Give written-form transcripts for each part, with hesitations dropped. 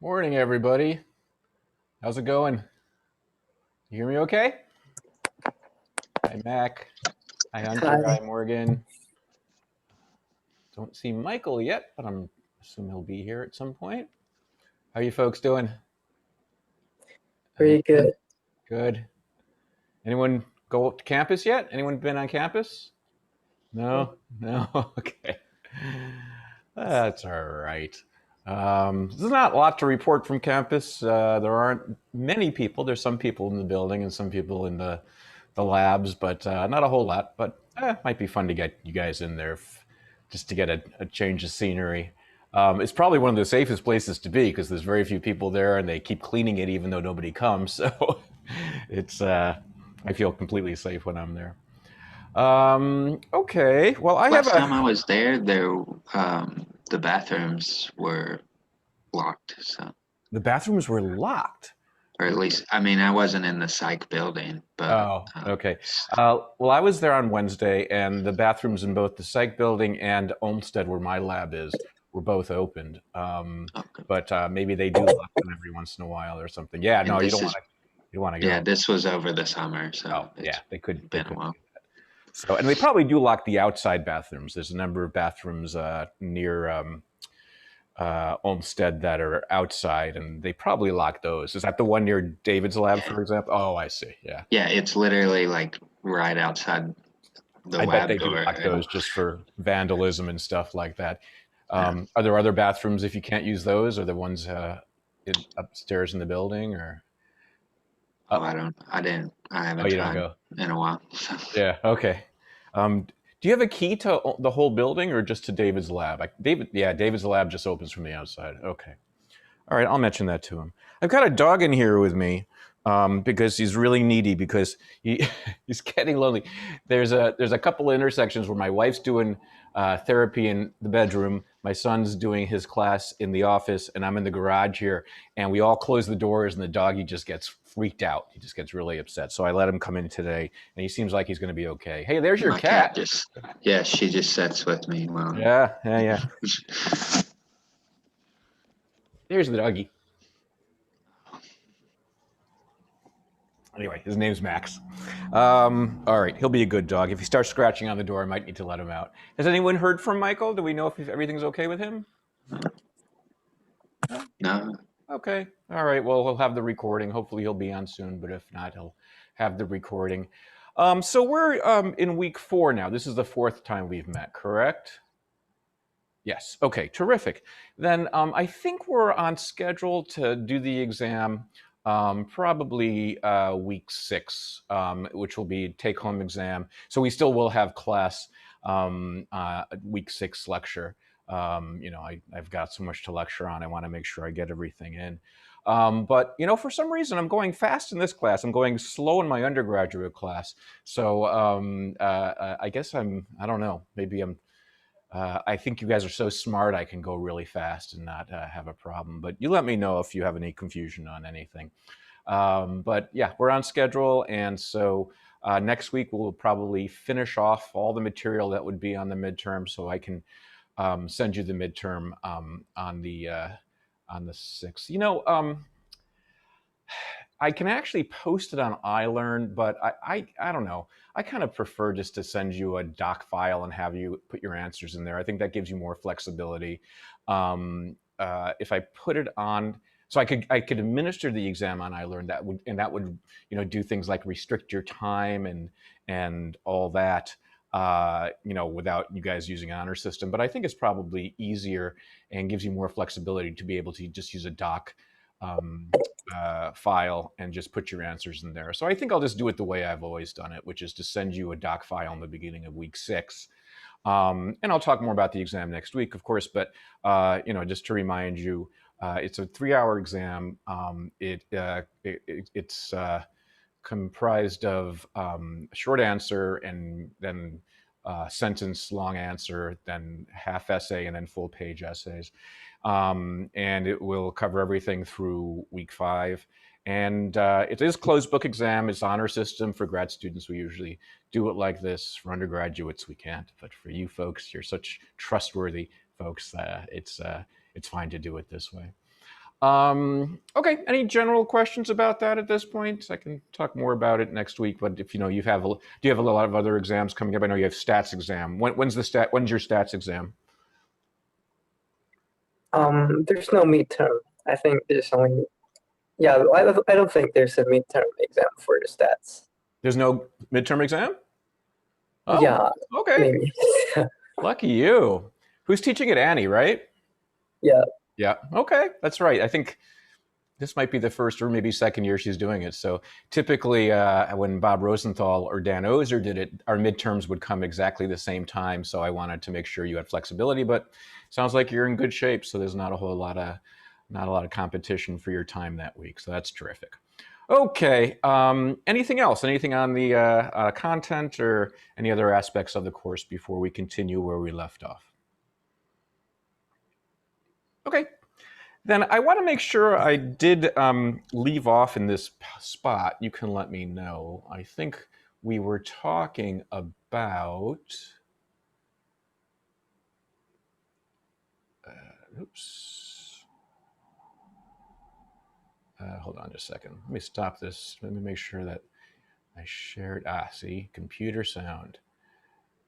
Morning, everybody. How's it going? You hear me okay? Hi, Mac. Hi, Hunter. Hi. Hi, Morgan. Don't see Michael yet, but I'm assuming he'll be here at some point. How you folks doing? Pretty good. Good. Anyone go up to campus yet? Anyone been on campus? No? No? Okay. That's all right. There's not a lot to report from campus. There aren't many people. There's some people in the building and some people in the labs, but not a whole lot. But might be fun to get you guys in there just to get a change of scenery. It's probably one of the safest places to be because there's very few people there and they keep cleaning it even though nobody comes. So it's I feel completely safe when I'm there. Okay. Well, I have Last time a. I was there, the bathrooms were locked. So, The bathrooms were locked. or at least, I mean, I wasn't in the psych building, but Oh, okay. Well, I was there on Wednesday, and the bathrooms in both the psych building and Olmsted, where my lab is, were both opened. okay. But maybe they do lock them every once in a while or something. Yeah, And no, you this don't is, want to. You want to go. yeah, this was over the summer, so Oh, it's yeah, they could. They been a could. while. So, and they probably do lock the outside bathrooms. There's a number of bathrooms near Olmsted that are outside, and they probably lock those. Is that the one near David's lab, for example? Oh, I see. Yeah. Yeah, it's literally like right outside the I bet lab they do door. lock those just for vandalism and stuff like that. Yeah. Are there other bathrooms if you can't use those? Are there ones upstairs in the building, or? Oh, I Oh, haven't you don't tried go. in a while. So. Yeah. Okay. Do you have a key to the whole building, or just to David's lab? David's lab just opens from the outside. Okay. All right, I'll mention that to him. I've got a dog in here with me because he's really needy because he's getting lonely. There's a couple of intersections where my wife's doing therapy in the bedroom, my son's doing his class in the office, and I'm in the garage here. And we all close the doors, and the doggy just gets freaked out. He just gets really upset. So I let him come in today, and he seems like he's going to be okay. Hey, there's your My cat. she just sits with me. Well, Yeah. There's the doggy. Anyway, his name's Max. All right, he'll be a good dog. If he starts scratching on the door, I might need to let him out. Has anyone heard from Michael? Do we know if everything's okay with him? No. Okay. All right. Well, he'll have the recording. Hopefully, he'll be on soon. But if not, he'll have the recording. So we're in week 4 now. This is the 4th time we've met, correct? Yes. Okay. Terrific. Then I think we're on schedule to do the exam probably week 6, which will be take-home exam. So we still will have class week 6 lecture. I've got so much to lecture on. I want to make sure I get everything in. But for some reason, I'm going fast in this class. I'm going slow in my undergraduate class. So I guess I don't know. Maybe I think you guys are so smart I can go really fast and not have a problem. But you let me know if you have any confusion on anything. But yeah, we're on schedule. And so next week we'll probably finish off all the material that would be on the midterm so I can send you the midterm on the 6th. I can actually post it on iLearn, but I don't know. I kind of prefer just to send you a doc file and have you put your answers in there. I think that gives you more flexibility. If I put it on, so I could administer the exam on iLearn, that would do things like restrict your time and all that. Without you guys using an honor system. But I think it's probably easier and gives you more flexibility to be able to just use a doc file and just put your answers in there. So I think I'll just do it the way I've always done it, which is to send you a doc file in the beginning of week 6. And I'll talk more about the exam next week, of course, but just to remind you, it's a 3-hour exam. It's comprised of a short answer and then sentence, long answer, then half essay, and then full page essays. And it will cover everything through week 5. And it is closed book exam. It's honor system for grad students. We usually do it like this. For undergraduates, we can't. But for you folks, you're such trustworthy folks. It's fine to do it this way. Okay, any general questions about that at this point? I can talk more about it next week, but if do you have a lot of other exams coming up? I know you have stats exam. When's your stats exam? There's no midterm. I think there's only, yeah, I don't think there's a midterm exam for the stats. There's no midterm exam? Oh, Yeah, okay. maybe. Lucky you. Who's teaching it? Annie, right? Yeah. Yeah. Okay, that's right. I think this might be the first or maybe second year she's doing it. So typically, when Bob Rosenthal or Dan Ozer did it, our midterms would come exactly the same time. So I wanted to make sure you had flexibility, but sounds like you're in good shape. So there's not a lot of competition for your time that week. So that's terrific. Okay. Anything else? Anything on the content or any other aspects of the course before we continue where we left off? Okay. Then I want to make sure I did leave off in this spot. You can let me know. I think we were talking about. Oops. Hold on just a second. Let me stop this. Let me make sure that I shared. See, computer sound.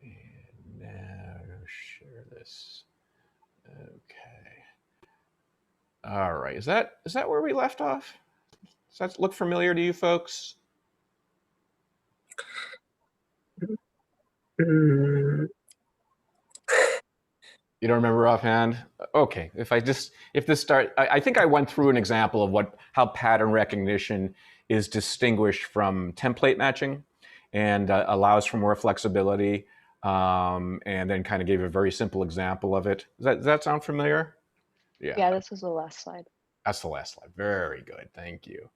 And now share this. Okay. All right. Is that where we left off? Does that look familiar to you folks? Mm, You don't remember offhand? Okay. I think I went through an example of how pattern recognition is distinguished from template matching and allows for more flexibility. And then kind of gave a very simple example of it. Does that sound familiar? Yeah, this was the last slide. That's the last slide. Very good. Thank you.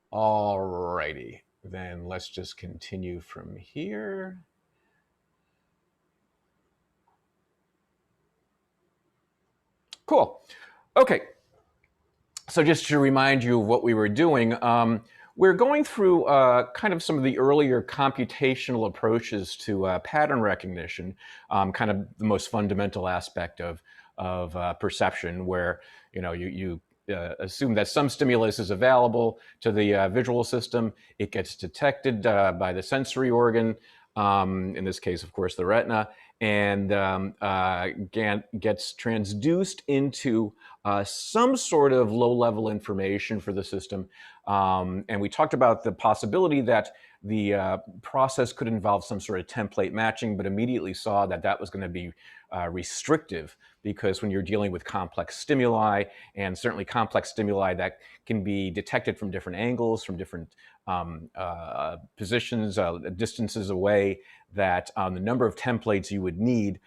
All righty. Then let's just continue from here. Cool. Okay. So just to remind you of what we were doing, we're going through kind of some of the earlier computational approaches to pattern recognition, kind of the most fundamental aspect of perception, where you assume that some stimulus is available to the visual system. It gets detected by the sensory organ, in this case, of course, the retina, and gets transduced into some sort of low-level information for the system. And we talked about the possibility that the process could involve some sort of template matching, but immediately saw that that was going to be restrictive, because when you're dealing with complex stimuli, and certainly complex stimuli that can be detected from different angles, from different positions, distances away, that the number of templates you would need,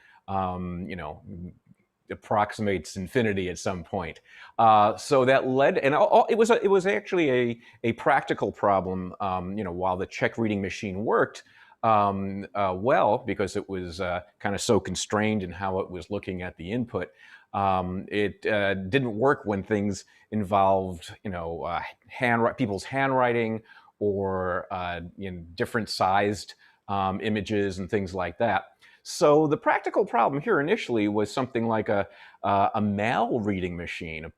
approximates infinity at some point. So that led, and it was actually a practical problem. While the check reading machine worked well, because it was kind of so constrained in how it was looking at the input. It didn't work when things involved, people's handwriting, or different sized images and things like that. So the practical problem here initially was something like a mail reading machine,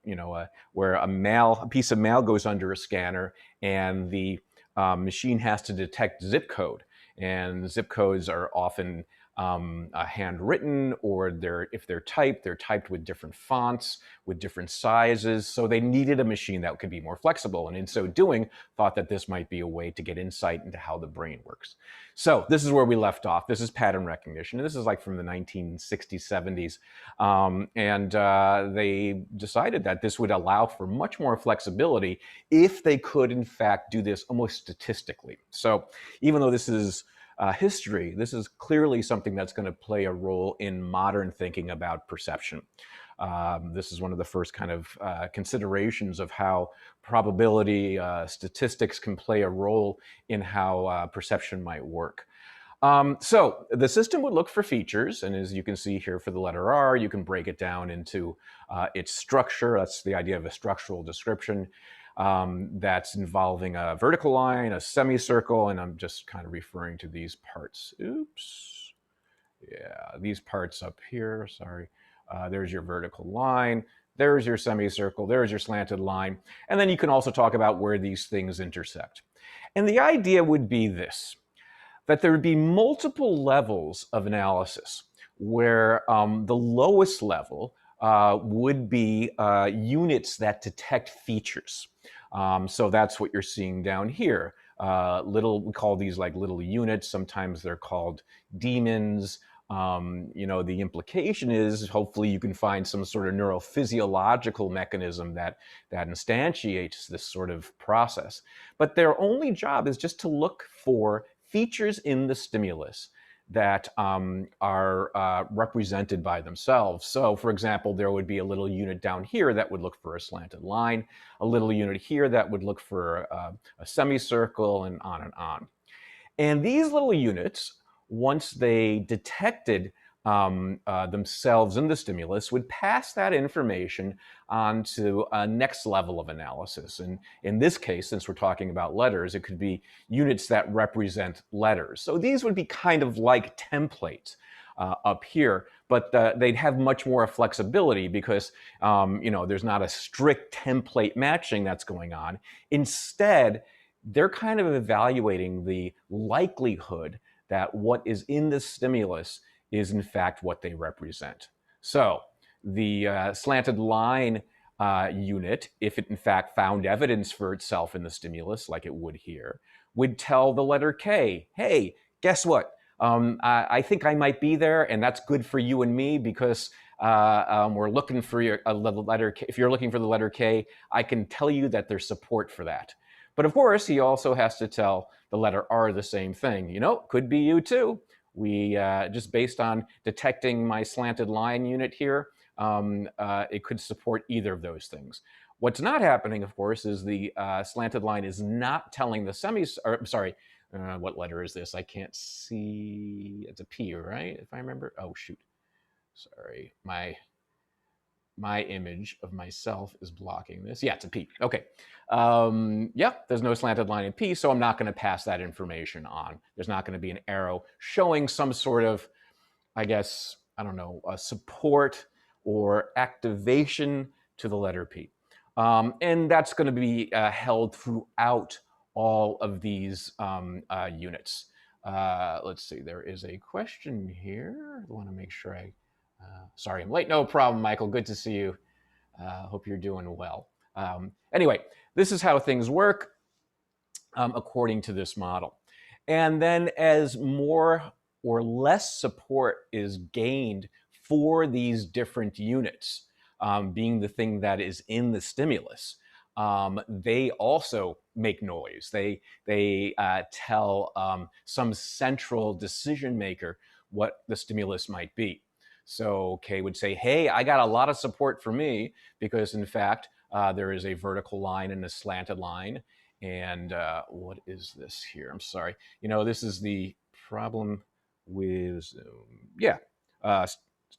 where a piece of mail goes under a scanner, and the machine has to detect zip code. And zip codes are often handwritten, or if they're typed with different fonts, with different sizes. So they needed a machine that could be more flexible, and in so doing, thought that this might be a way to get insight into how the brain works. So this is where we left off. This is pattern recognition, and this is like from the 1960s, 70s. And they decided that this would allow for much more flexibility if they could, in fact, do this almost statistically. So even though this is history, this is clearly something that's going to play a role in modern thinking about perception. This is one of the first kind of considerations of how probability statistics can play a role in how perception might work. So the system would look for features, and as you can see here for the letter R, you can break it down into its structure. That's the idea of a structural description. That's involving a vertical line, a semicircle, and I'm just kind of referring to these parts. Oops. Yeah, these parts up here, sorry. There's your vertical line. there's your semicircle, there's your slanted line, and then you can also talk about where these things intersect. And the idea would be this, that there would be multiple levels of analysis where the lowest level would be units that detect features. So that's what you're seeing down here. We call these like little units. Sometimes they're called demons. The implication is hopefully you can find some sort of neurophysiological mechanism that instantiates this sort of process. But their only job is just to look for features in the stimulus that are represented by themselves. So, for example, there would be a little unit down here that would look for a slanted line, a little unit here that would look for a semicircle, and on and on. And these little units, once they detected themselves in the stimulus, would pass that information on to a next level of analysis. And in this case, since we're talking about letters, it could be units that represent letters. So these would be kind of like templates up here, but they'd have much more flexibility because there's not a strict template matching that's going on. Instead, they're kind of evaluating the likelihood that what is in the stimulus is in fact what they represent. So the slanted line unit, if it in fact found evidence for itself in the stimulus, like it would here, would tell the letter K, hey, guess what? I think I might be there, and that's good for you and me because we're looking for a letter K. If you're looking for the letter K, I can tell you that there's support for that. But of course, he also has to tell the letter R the same thing. Could be you too. We just based on detecting my slanted line unit here, it could support either of those things. What's not happening, of course, is the slanted line is not telling the what letter is this? I can't see. It's a P, right? If I remember. Oh, shoot. Sorry. My image of myself is blocking this. Yeah, it's a P. Okay. There's no slanted line in P, so I'm not going to pass that information on. There's not going to be an arrow showing some sort of, support or activation to the letter P. And that's going to be held throughout all of these units. Let's see, there is a question here. I want to make sure sorry, I'm late. No problem, Michael. Good to see you. Hope you're doing well. Anyway, this is how things work according to this model. And then as more or less support is gained for these different units, being the thing that is in the stimulus, they also make noise. They tell some central decision maker what the stimulus might be. So K would say, hey, I got a lot of support for me because in fact, there is a vertical line and a slanted line. And what is this here? I'm sorry. This is the problem with Zoom.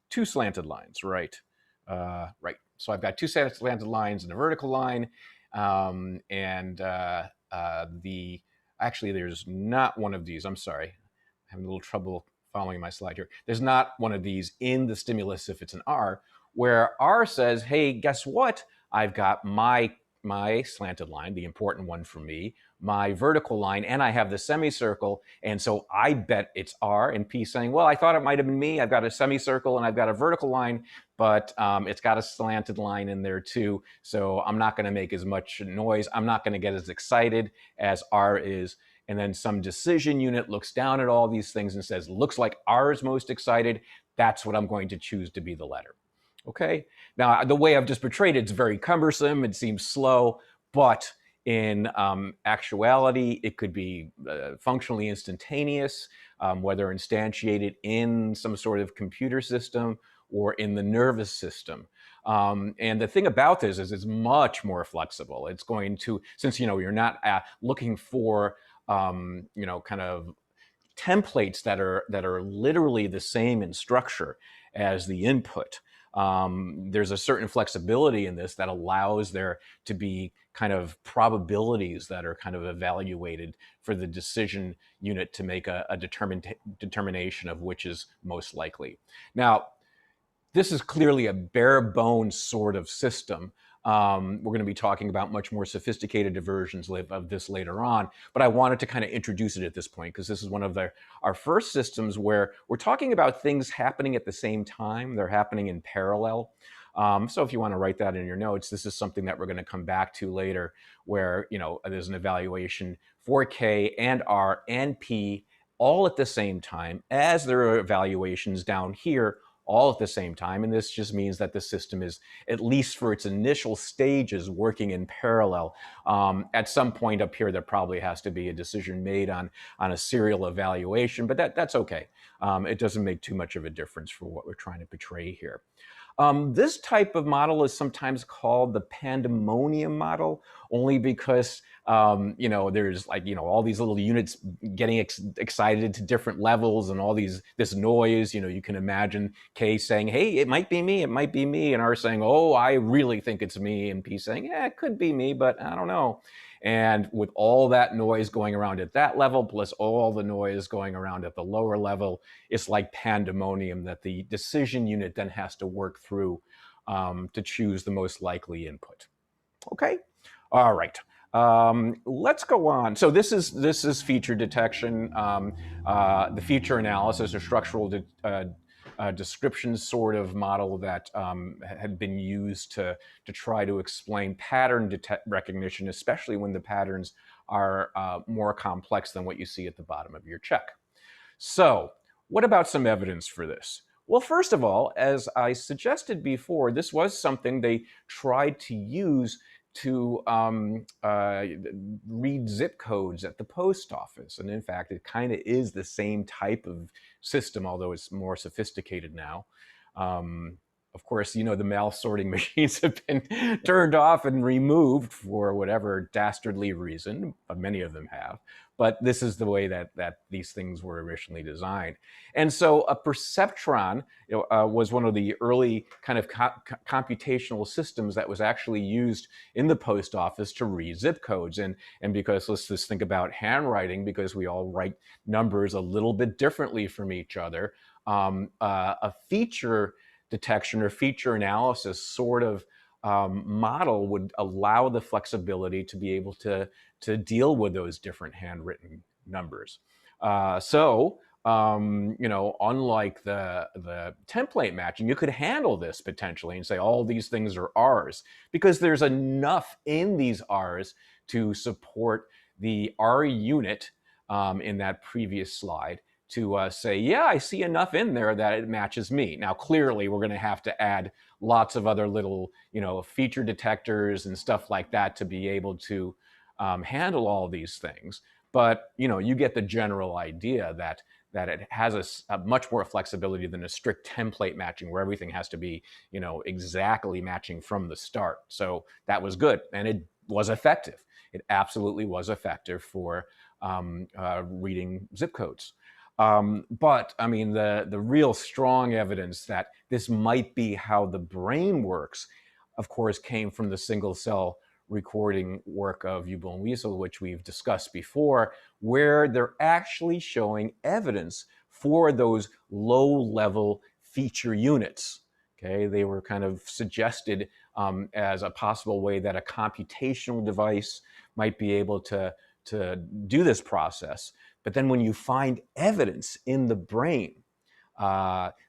Two slanted lines, right? Right. So I've got two slanted lines and a vertical line. Actually, there's not one of these. I'm sorry. I'm having a little trouble following my slide here. There's not one of these in the stimulus if it's an R, where R says, hey, guess what? I've got my slanted line, the important one for me, my vertical line, and I have the semicircle. And so I bet it's R, and P saying, well, I thought it might have been me. I've got a semicircle and I've got a vertical line, but it's got a slanted line in there too. So I'm not going to make as much noise. I'm not going to get as excited as R is. And then some decision unit looks down at all these things and says, looks like R is most excited. That's what I'm going to choose to be the letter. Okay. Now, the way I've just portrayed it, it's very cumbersome. It seems slow, but in actuality, it could be functionally instantaneous, whether instantiated in some sort of computer system or in the nervous system. And the thing about this is it's much more flexible. It's going to, since you're not looking for kind of templates that are literally the same in structure as the input. There's a certain flexibility in this that allows there to be kind of probabilities that are kind of evaluated for the decision unit to make a determination of which is most likely. Now, this is clearly a bare bones sort of system. We're going to be talking about much more sophisticated versions of this later on, but I wanted to kind of introduce it at this point because this is one of our first systems where we're talking about things happening at the same time. They're happening in parallel. So if you want to write that in your notes, this is something that we're going to come back to later where, you know, there's an evaluation for K and R and P all at the same time as there are evaluations down here all at the same time. And this just means that the system is, at least for its initial stages, working in parallel. At some point up here, there probably has to be a decision made on a serial evaluation, but that's okay. It doesn't make too much of a difference for what we're trying to portray here. This type of model is sometimes called the pandemonium model, only because you know, there's like, you know, all these little units getting excited to different levels and all this noise. You know, you can imagine K saying, hey, it might be me, and R saying, oh, I really think it's me, and P saying, yeah, it could be me, but I don't know. And with all that noise going around at that level, plus all the noise going around at the lower level, it's like pandemonium that the decision unit then has to work through to choose the most likely input. Okay, all right. Let's go on. So this is feature detection, the feature analysis or structural description sort of model that had been used to try to explain pattern recognition, especially when the patterns are more complex than what you see at the bottom of your check. So what about some evidence for this? Well, first of all, as I suggested before, this was something they tried to use to read zip codes at the post office. And in fact, it kind of is the same type of system, although it's more sophisticated now. Of course, you know, the mail sorting machines have been turned off and removed for whatever dastardly reason, but many of them have. But this is the way that these things were originally designed. And so a perceptron, you know, was one of the early kind of computational systems that was actually used in the post office to read zip codes. And because let's just think about handwriting, because we all write numbers a little bit differently from each other, a feature detection or feature analysis sort of model would allow the flexibility to be able to deal with those different handwritten numbers. You know, unlike the template matching, you could handle this potentially and say all these things are R's because there's enough in these R's to support the R unit in that previous slide to say, yeah, I see enough in there that it matches me. Now, clearly, we're going to have to add lots of other little, you know, feature detectors and stuff like that to be able to handle all these things. But, you know, you get the general idea that it has a much more flexibility than a strict template matching where everything has to be, you know, exactly matching from the start. So that was good, and it was effective. It absolutely was effective for reading zip codes. But I mean, the real strong evidence that this might be how the brain works, of course, came from the single cell recording work of Yubel and Wiesel, which we've discussed before, where they're actually showing evidence for those low-level feature units. Okay, they were kind of suggested as a possible way that a computational device might be able to do this process. But then when you find evidence in the brain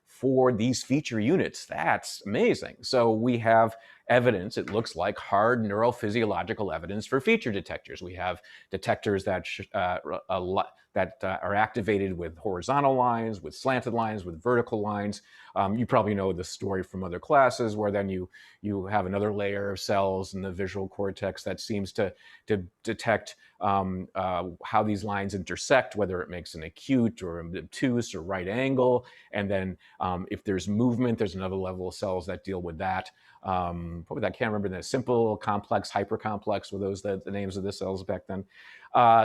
for these feature units, that's amazing. So we have evidence, it looks like hard neurophysiological evidence for feature detectors. We have detectors that are activated with horizontal lines, with slanted lines, with vertical lines. You probably know the story from other classes where then you have another layer of cells in the visual cortex that seems to detect how these lines intersect, whether it makes an acute or obtuse or right angle. And then if there's movement, there's another level of cells that deal with that. Probably I can't remember the simple, complex, hypercomplex were those the names of the cells back then.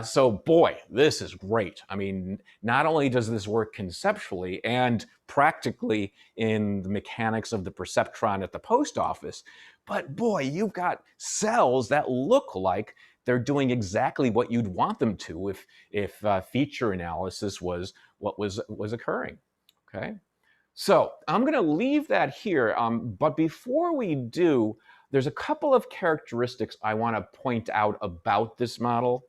So boy, this is great. I mean, not only does this work conceptually and practically in the mechanics of the perceptron at the post office, but boy, you've got cells that look like they're doing exactly what you'd want them to if feature analysis was what was occurring. Okay. So I'm going to leave that here. But before we do, there's a couple of characteristics I want to point out about this model,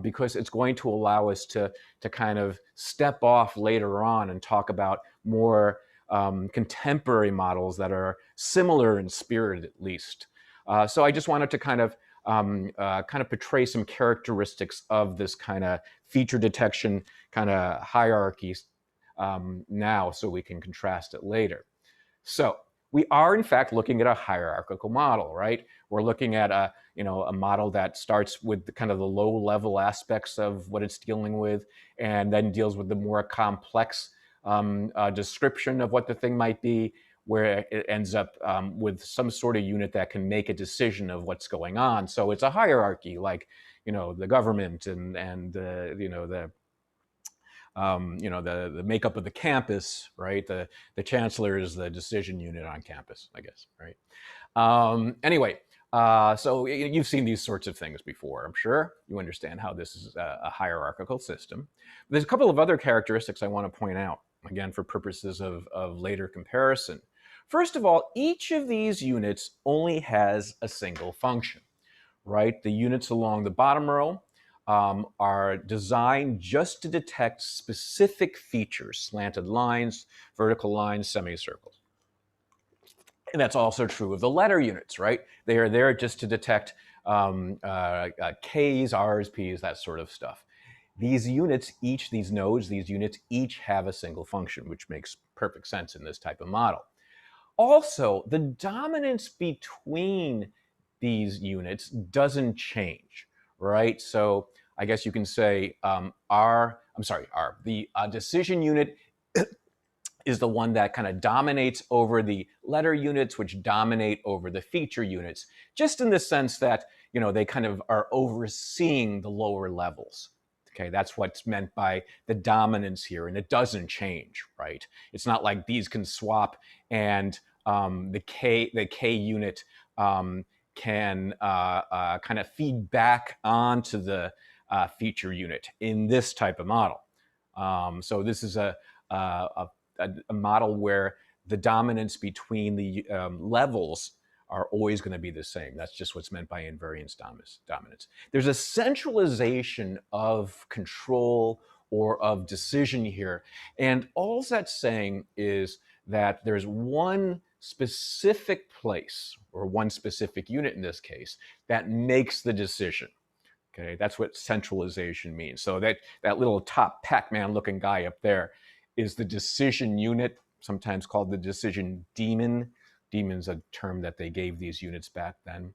because it's going to allow us to kind of step off later on and talk about more contemporary models that are similar in spirit, at least. So I just wanted to kind of portray some characteristics of this kind of feature detection kind of hierarchy now, so we can contrast it later. So we are in fact looking at a hierarchical model, right? We're looking at a model that starts with the kind of the low level aspects of what it's dealing with, and then deals with the more complex description of what the thing might be, where it ends up with some sort of unit that can make a decision of what's going on. So it's a hierarchy, like the government and the makeup of the campus, right? The chancellor is the decision unit on campus, I guess, right? Anyway, so you've seen these sorts of things before, I'm sure. You understand how this is a hierarchical system. There's a couple of other characteristics I want to point out, again, for purposes of later comparison. First of all, each of these units only has a single function, right? The units along the bottom row are designed just to detect specific features, slanted lines, vertical lines, semicircles. And that's also true of the letter units, right? They are there just to detect Ks, Rs, Ps, that sort of stuff. These units, these nodes, these units each have a single function, which makes perfect sense in this type of model. Also, the dominance between these units doesn't change, right? So I guess you can say the decision unit is the one that kind of dominates over the letter units, which dominate over the feature units, just in the sense that, they kind of are overseeing the lower levels. Okay, that's what's meant by the dominance here, and it doesn't change, right? It's not like these can swap and the K unit can kind of feed back onto the feature unit in this type of model. So this is a model where the dominance between the levels are always going to be the same. That's just what's meant by invariance dominance. There's a centralization of control or of decision here. And all that's saying is that there's one specific place, or one specific unit in this case, that makes the decision. Okay, that's what centralization means. So that little top Pac-Man looking guy up there is the decision unit, sometimes called the decision daemon. Daemon's a term that they gave these units back then.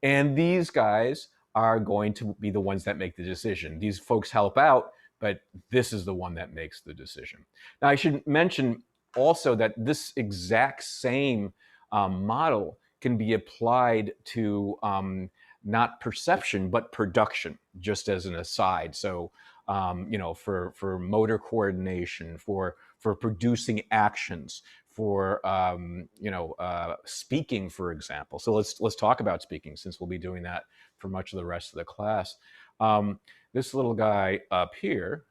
And these guys are going to be the ones that make the decision. These folks help out, but this is the one that makes the decision. Now, I should mention also that this exact same model can be applied to not perception, but production, just as an aside. So, for motor coordination, for producing actions, for speaking, for example. So let's talk about speaking, since we'll be doing that for much of the rest of the class. This little guy up here,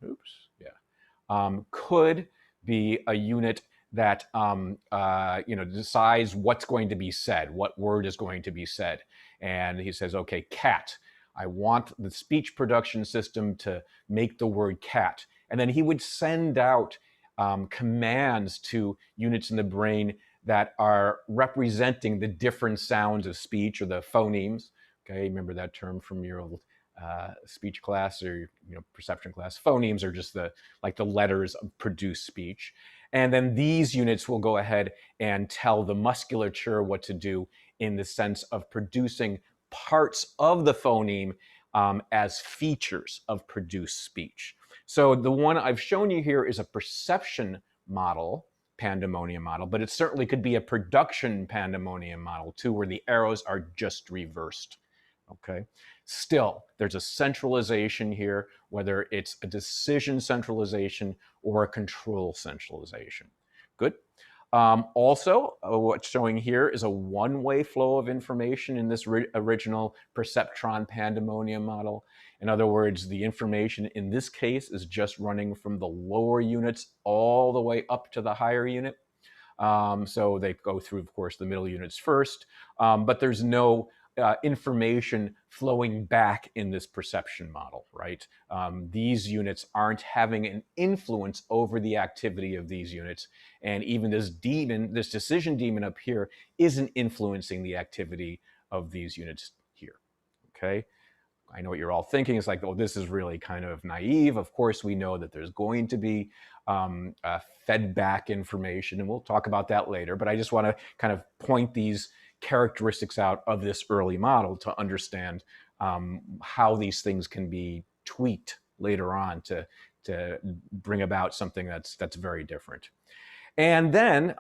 could be a unit that decides what's going to be said, what word is going to be said. And he says, okay, cat. I want the speech production system to make the word cat. And then he would send out commands to units in the brain that are representing the different sounds of speech, or the phonemes. Okay, remember that term from your old speech class or perception class? Phonemes are just the letters of produced speech. And then these units will go ahead and tell the musculature what to do, in the sense of producing parts of the phoneme as features of produced speech. So the one I've shown you here is a perception model, pandemonium model, but it certainly could be a production pandemonium model too, where the arrows are just reversed. Okay. Still, there's a centralization here, whether it's a decision centralization or a control centralization. Good. Also, what's showing here is a one-way flow of information in this original perceptron pandemonium model. In other words, the information in this case is just running from the lower units all the way up to the higher unit. So they go through, of course, the middle units first, but there's no information flowing back in this perception model, right? These units aren't having an influence over the activity of these units. And even this daemon, this decision daemon up here, isn't influencing the activity of these units here, okay? I know what you're all thinking. It's like, oh, this is really kind of naive. Of course, we know that there's going to be fed back information, and we'll talk about that later. But I just want to kind of point these characteristics out of this early model to understand how these things can be tweaked later on to bring about something that's very different. And then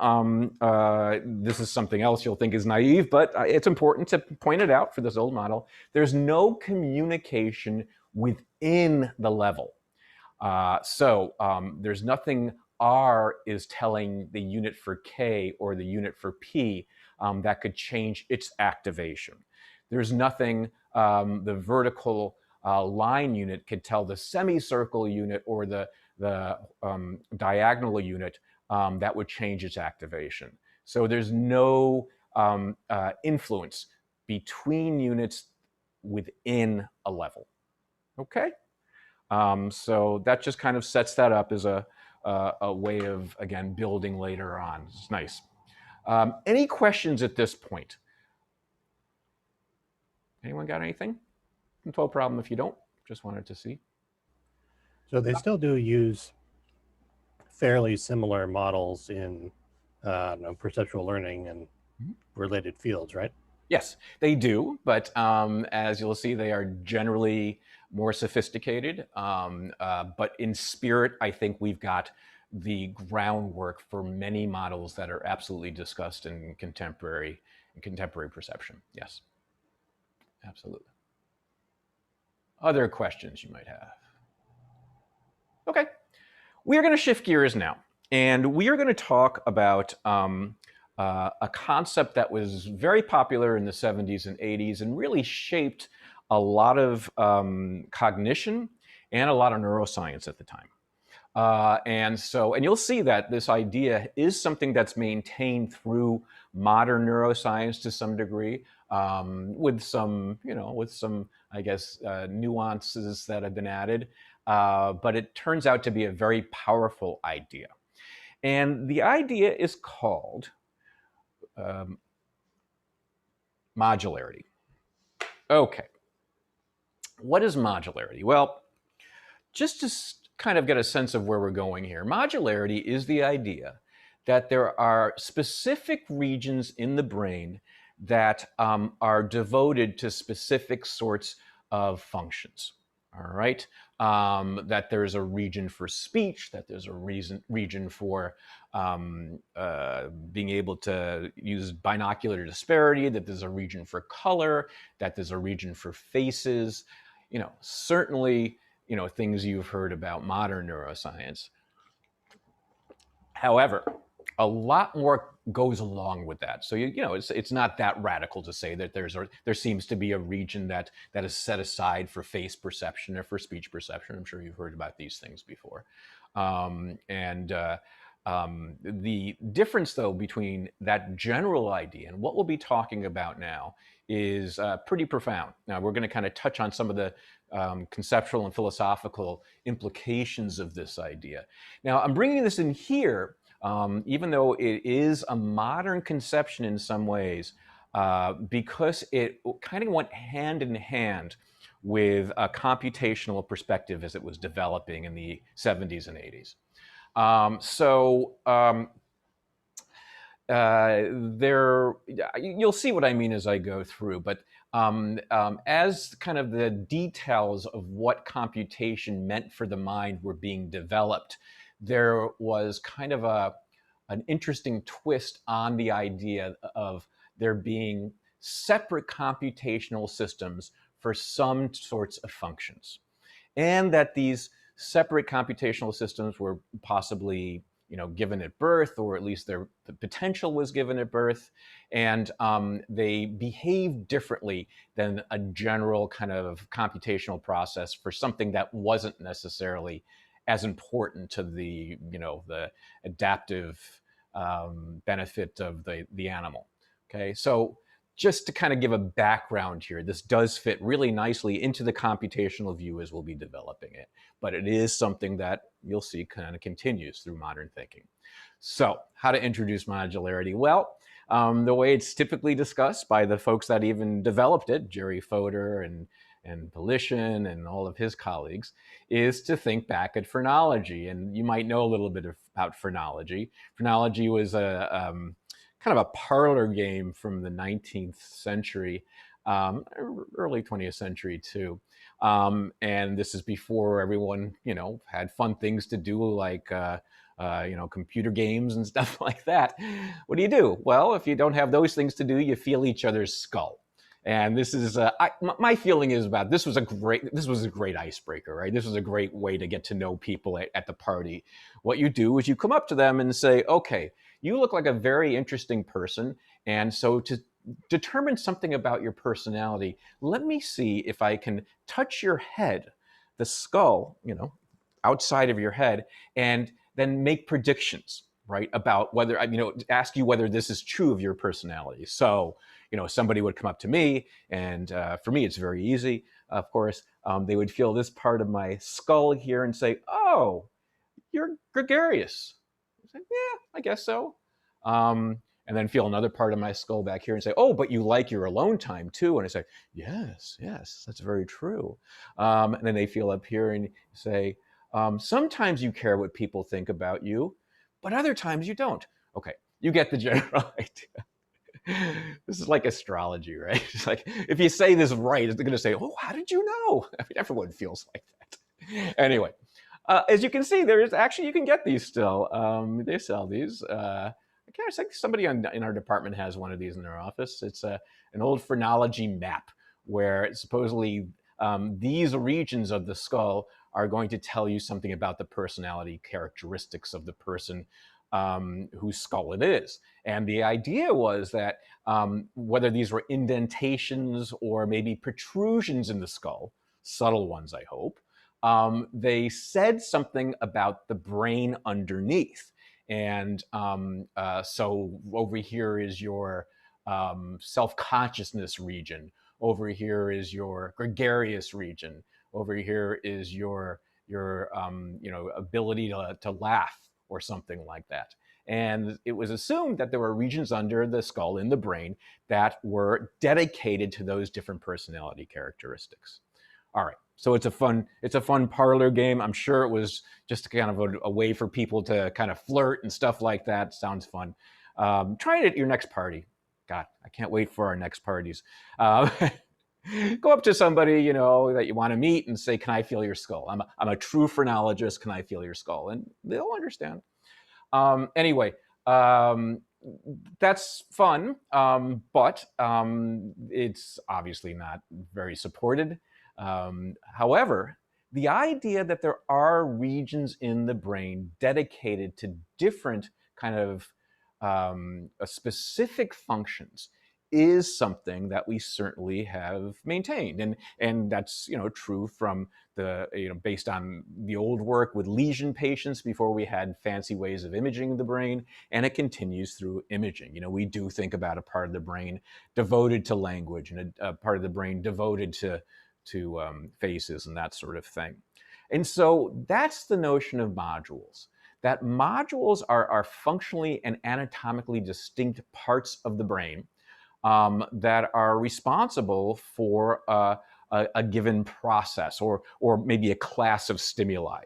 this is something else you'll think is naive, but it's important to point it out for this old model. There's no communication within the level. So there's nothing R is telling the unit for K or the unit for P that could change its activation. There's nothing the vertical line unit could tell the semicircle unit or the diagonal unit that would change its activation. So there's no influence between units within a level. Okay? So that just kind of sets that up as a way of, again, building later on. It's nice. Any questions at this point? Anyone got anything? No problem if you don't. Just wanted to see. So they still do use fairly similar models in perceptual learning and related fields, right? Yes, they do, but as you'll see, they are generally more sophisticated. But in spirit, I think we've got the groundwork for many models that are absolutely discussed in contemporary perception. Yes, absolutely. Other questions you might have? Okay, we are going to shift gears now, and we are going to talk about a concept that was very popular in the 70s and 80s and really shaped a lot of cognition and a lot of neuroscience at the time. And you'll see that this idea is something that's maintained through modern neuroscience to some degree, with some, I guess, nuances that have been added. But it turns out to be a very powerful idea. And the idea is called modularity. Okay. What is modularity? Well, just to kind of get a sense of where we're going here, modularity is the idea that there are specific regions in the brain that are devoted to specific sorts of functions. All right, that there's a region for speech, that there's a region for being able to use binocular disparity, that there's a region for color, that there's a region for faces. Certainly, things you've heard about modern neuroscience. However, a lot more goes along with that. So it's not that radical to say that there seems to be a region that is set aside for face perception or for speech perception. I'm sure you've heard about these things before. The difference, though, between that general idea and what we'll be talking about now is pretty profound. Now, we're going to kind of touch on some of the conceptual and philosophical implications of this idea. Now, I'm bringing this in here, even though it is a modern conception in some ways, because it kind of went hand in hand with a computational perspective as it was developing in the 70s and 80s. You'll see what I mean as I go through, but as kind of the details of what computation meant for the mind were being developed, there was kind of an interesting twist on the idea of there being separate computational systems for some sorts of functions, and that these separate computational systems were possibly given at birth, or at least the potential was given at birth, and they behave differently than a general kind of computational process for something that wasn't necessarily as important to the the adaptive benefit of the animal. Okay, so just to kind of give a background here, this does fit really nicely into the computational view as we'll be developing it, but it is something that you'll see kind of continues through modern thinking. So how to introduce modularity? Well, the way it's typically discussed by the folks that even developed it, Jerry Fodor and Polishin and all of his colleagues, is to think back at phrenology. And you might know a little bit about phrenology. Phrenology was a kind of a parlor game from the 19th century, early 20th century too. And this is before everyone, had fun things to do like, computer games and stuff like that. What do? Well, if you don't have those things to do, you feel each other's skull. And this is my feeling is about this was a great icebreaker, right? This was a great way to get to know people at the party. What you do is you come up to them and say, okay, you look like a very interesting person, and so to determine something about your personality, let me see if I can touch your head, the skull, outside of your head, and then make predictions, right, about whether, ask you whether this is true of your personality. So, somebody would come up to me, and for me, it's very easy, of course. They would feel this part of my skull here and say, oh, you're gregarious. I say, yeah, I guess so. And then feel another part of my skull back here and say, oh, but you like your alone time too. And I say, yes, that's very true. And then they feel up here and say, sometimes you care what people think about you, but other times you don't. Okay, you get the general idea. This is like astrology, right? It's like, if you say this right, they're going to say, oh, how did you know? I mean, everyone feels like that. Anyway, as you can see, you can get these still. They sell these. I think somebody in our department has one of these in their office. It's an old phrenology map where supposedly these regions of the skull are going to tell you something about the personality characteristics of the person whose skull it is. And the idea was that whether these were indentations or maybe protrusions in the skull, subtle ones, I hope, they said something about the brain underneath. And so over here is your self-consciousness region. Over here is your gregarious region. Over here is your ability to laugh or something like that. And it was assumed that there were regions under the skull in the brain that were dedicated to those different personality characteristics. All right, so it's a fun parlor game. I'm sure it was just kind of a way for people to kind of flirt and stuff like that. Sounds fun. Try it at your next party. God, I can't wait for our next parties. Go up to somebody that you want to meet and say, "Can I feel your skull? I'm a true phrenologist. Can I feel your skull?" And they'll understand. Anyway, that's fun, but it's obviously not very supported. However, the idea that there are regions in the brain dedicated to different kind of specific functions is something that we certainly have maintained, and that's true from the based on the old work with lesion patients before we had fancy ways of imaging the brain, and it continues through imaging. We do think about a part of the brain devoted to language and a part of the brain devoted to faces and that sort of thing. And so that's the notion of modules. That modules are functionally and anatomically distinct parts of the brain that are responsible for a given process or maybe a class of stimuli.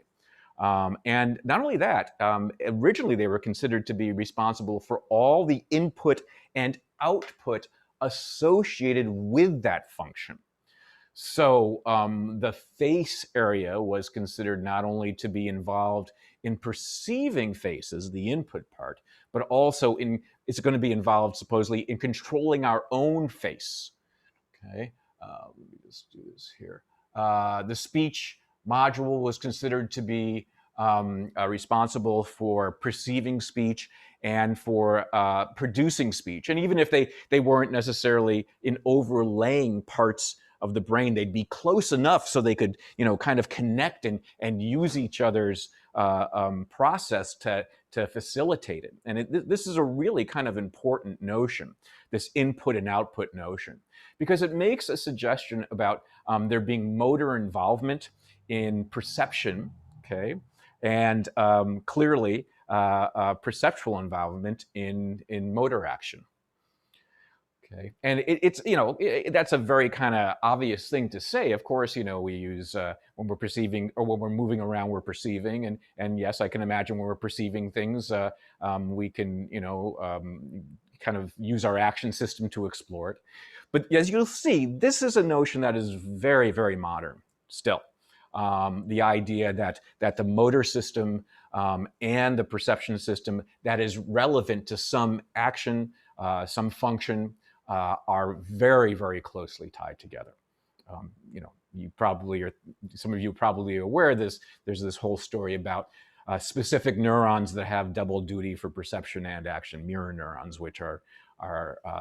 And not only that, originally they were considered to be responsible for all the input and output associated with that function. So the face area was considered not only to be involved in perceiving faces, the input part, but also it's going to be involved supposedly in controlling our own face. Okay, let me just do this here. The speech module was considered to be responsible for perceiving speech and for producing speech. And even if they weren't necessarily in overlaying parts of the brain, they'd be close enough so they could, kind of connect and use each other's process to to facilitate it. And this is a really kind of important notion, this input and output notion, because it makes a suggestion about there being motor involvement in perception, okay, and clearly perceptual involvement in motor action. Okay, and it's, you know, that's a very kind of obvious thing to say. Of course, you know, we use when we're perceiving, or when we're moving around, we're perceiving, and yes, I can imagine when we're perceiving things, we can, you know, kind of use our action system to explore it. But as you'll see, this is a notion that is very, very modern still. The idea that the motor system and the perception system that is relevant to some action, some function, are very, very closely tied together. You know, you probably are, some of you probably are aware of this. There's this whole story about specific neurons that have double duty for perception and action, mirror neurons, which are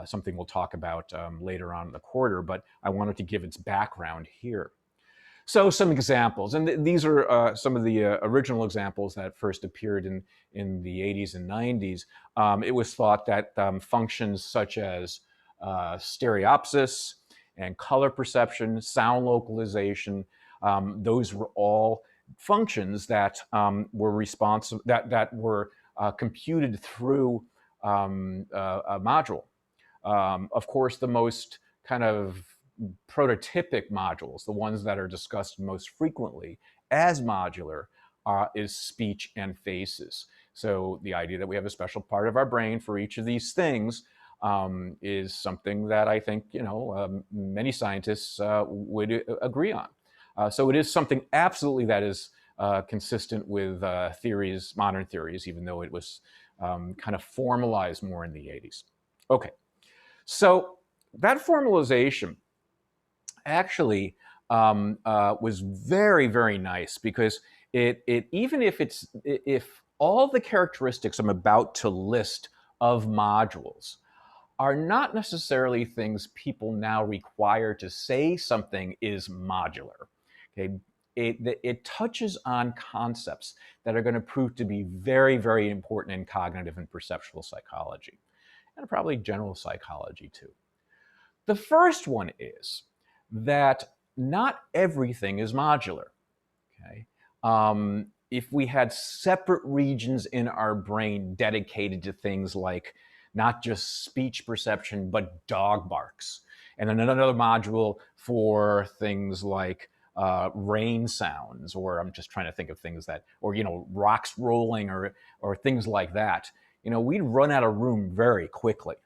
something we'll talk about later on in the quarter, but I wanted to give its background here. So some examples, and these are some of the original examples that first appeared in the 80s and 90s. It was thought that functions such as stereopsis and color perception, sound localization, those were all functions that were responsive, that were computed through a module. Of course, the most kind of prototypic modules, the ones that are discussed most frequently as modular, is speech and faces. So the idea that we have a special part of our brain for each of these things is something that I think, you know, many scientists would agree on. So it is something absolutely that is consistent with theories, modern theories, even though it was kind of formalized more in the 80s. Okay, so that formalization actually was very, very nice, because it even if all the characteristics I'm about to list of modules are not necessarily things people now require to say something is modular, okay, it touches on concepts that are going to prove to be very, very important in cognitive and perceptual psychology, and probably general psychology too. The first one is that not everything is modular. Okay, if we had separate regions in our brain dedicated to things like not just speech perception, but dog barks, and then another module for things like rain sounds, or I'm just trying to think of things that, or, you know, rocks rolling, or things like that, you know, we'd run out of room very quickly.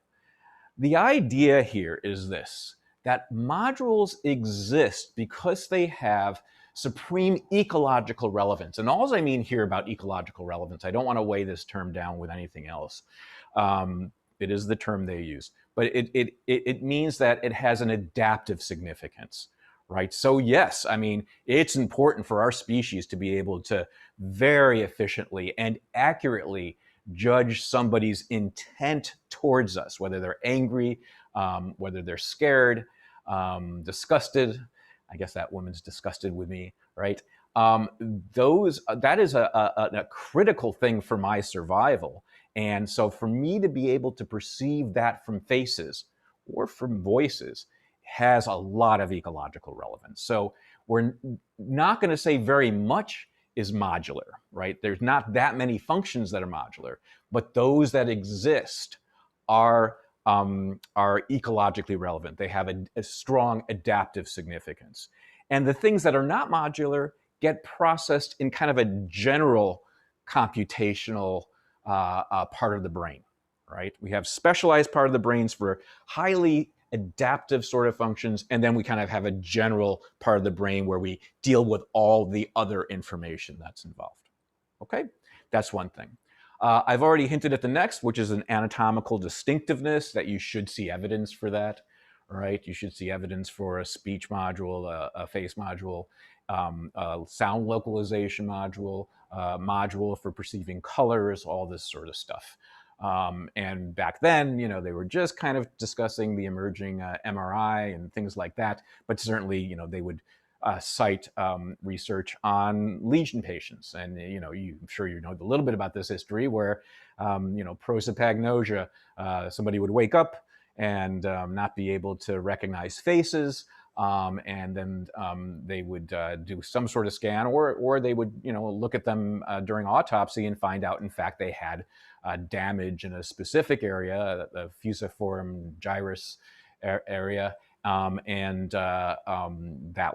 The idea here is this, that modules exist because they have supreme ecological relevance. And all I mean here about ecological relevance, I don't want to weigh this term down with anything else. It is the term they use, but it means that it has an adaptive significance, right? So yes, I mean, it's important for our species to be able to very efficiently and accurately judge somebody's intent towards us, whether they're angry, whether they're scared, disgusted. I guess that woman's disgusted with me, right? That is a critical thing for my survival. And so for me to be able to perceive that from faces or from voices has a lot of ecological relevance. So we're not going to say very much is modular, right? There's not that many functions that are modular, but those that exist are ecologically relevant. They have a strong adaptive significance. And the things that are not modular get processed in kind of a general computational part of the brain, right? We have specialized part of the brains for highly adaptive sort of functions, and then we kind of have a general part of the brain where we deal with all the other information that's involved. Okay, that's one thing. I've already hinted at the next, which is an anatomical distinctiveness, that you should see evidence for that, right? You should see evidence for a speech module, a face module, a sound localization module, module for perceiving colors, all this sort of stuff. And back then, you know, they were just kind of discussing the emerging MRI and things like that, but certainly, you know, they would cite research on lesion patients. And, I'm sure you know a little bit about this history where, prosopagnosia, somebody would wake up and not be able to recognize faces. And then they would do some sort of scan, or they would, look at them during autopsy and find out, in fact, they had damage in a specific area, the fusiform gyrus area. That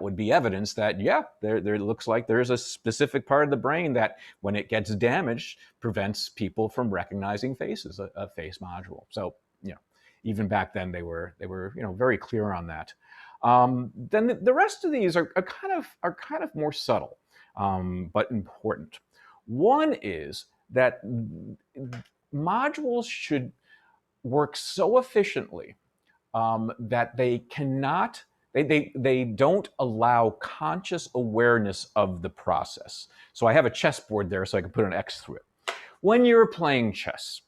would be evidence that, yeah, there looks like there's a specific part of the brain that, when it gets damaged, prevents people from recognizing faces, a face module. So, even back then they were very clear on that. Then the rest of these are kind of more subtle, but important. One is that modules should work so efficiently that they don't allow conscious awareness of the process. So I have a chessboard there so I can put an X through it. When you're playing chess,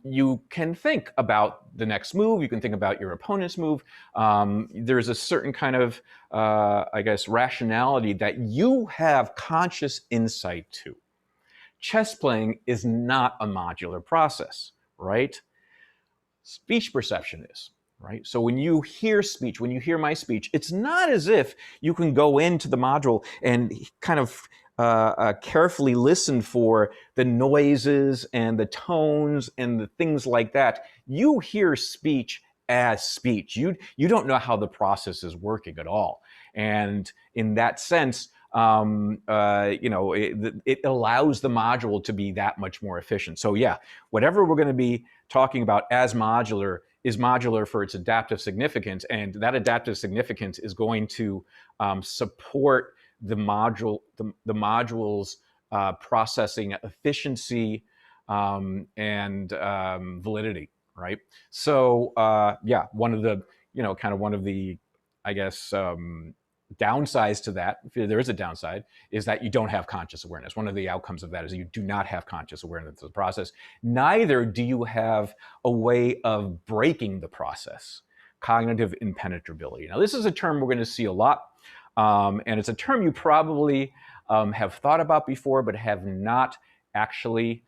you can think about the next move. You can think about your opponent's move. There's a certain kind of, rationality that you have conscious insight to. Chess playing is not a modular process, right? Speech perception is, right? So when you hear speech, when you hear my speech, it's not as if you can go into the module and kind of carefully listen for the noises and the tones and the things like that. You hear speech as speech. You don't know how the process is working at all. And in that sense, it allows the module to be that much more efficient. So yeah, whatever we're going to be talking about as modular is modular for its adaptive significance, and that adaptive significance is going to support the module's processing efficiency and validity, right? So yeah, one of the downsides to that, if there is a downside, is that you don't have conscious awareness. One of the outcomes of that is you do not have conscious awareness of the process. Neither do you have a way of breaking the process, cognitive impenetrability. Now, this is a term we're going to see a lot, and it's a term you probably have thought about before, but have not actually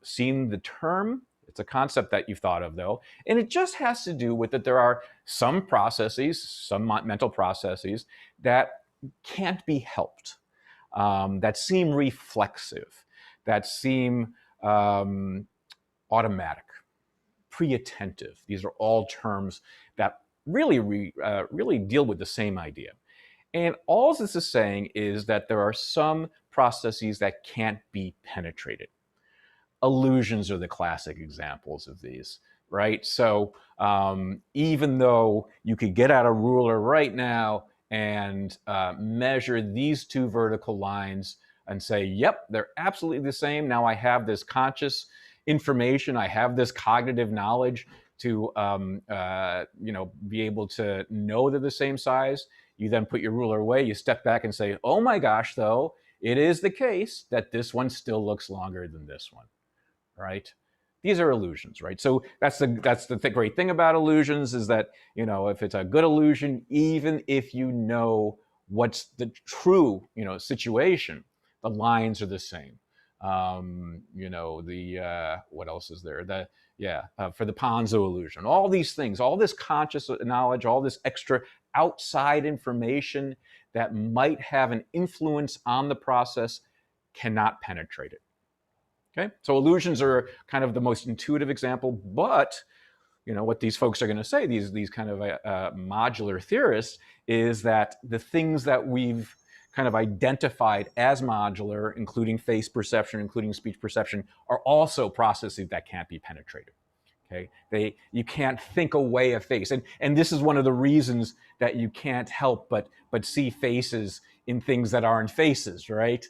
seen the term. It's a concept that you've thought of, though, and it just has to do with that there are some processes, some mental processes that can't be helped, that seem reflexive, that seem automatic, pre-attentive. These are all terms that really deal with the same idea. And all this is saying is that there are some processes that can't be penetrated. Illusions are the classic examples of these, right? So even though you could get out a ruler right now and measure these two vertical lines and say, yep, they're absolutely the same. Now I have this conscious information, I have this cognitive knowledge to be able to know they're the same size. You then put your ruler away, you step back and say, oh my gosh, though, it is the case that this one still looks longer than this one. Right? These are illusions, right? So that's the great thing about illusions is that, if it's a good illusion, even if you know what's the true, situation, the lines are the same. What else is there? For the Ponzo illusion, all these things, all this conscious knowledge, all this extra outside information that might have an influence on the process cannot penetrate it. Okay, so illusions are kind of the most intuitive example, but what these folks are going to say, these kind of modular theorists, is that the things that we've kind of identified as modular, including face perception, including speech perception, are also processes that can't be penetrated. Okay, you can't think away a face, and this is one of the reasons that you can't help but see faces in things that aren't faces, right?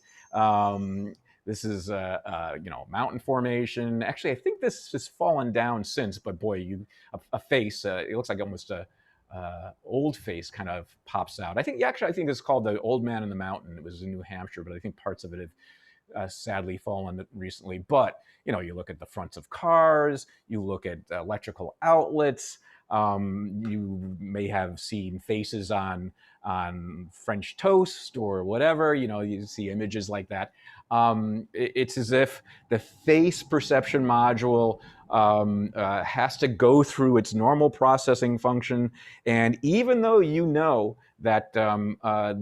This is mountain formation. Actually, I think this has fallen down since, but boy, a face, it looks like almost a old face kind of pops out. I think it's called the Old Man in the Mountain. It was in New Hampshire, but I think parts of it have sadly fallen recently. But you look at the fronts of cars, you look at electrical outlets, You may have seen faces on French toast or whatever. You see images like that. It's as if the face perception module has to go through its normal processing function. And even though you know that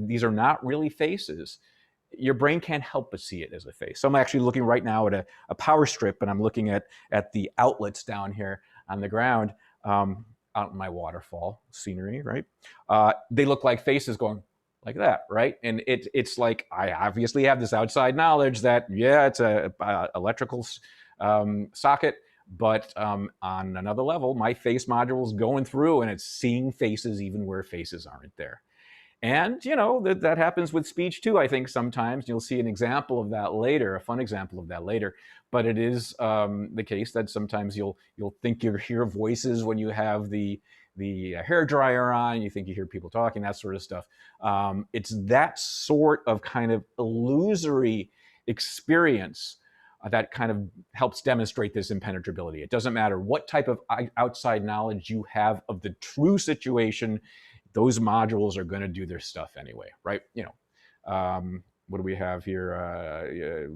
these are not really faces, your brain can't help but see it as a face. So I'm actually looking right now at a power strip, and I'm looking at the outlets down here on the ground, out in my waterfall scenery, right? They look like faces going like that, right? And it's like, I obviously have this outside knowledge that, yeah, it's a electrical socket, but on another level, my face module is going through and it's seeing faces even where faces aren't there. And that happens with speech too. I think sometimes you'll see an example of that later, a fun example of that later. But it is the case that sometimes you'll think you hear voices when you have the hair dryer on. You think you hear people talking, that sort of stuff. It's that sort of kind of illusory experience that kind of helps demonstrate this impenetrability. It doesn't matter what type of outside knowledge you have of the true situation. Those modules are going to do their stuff anyway, right? What do we have here?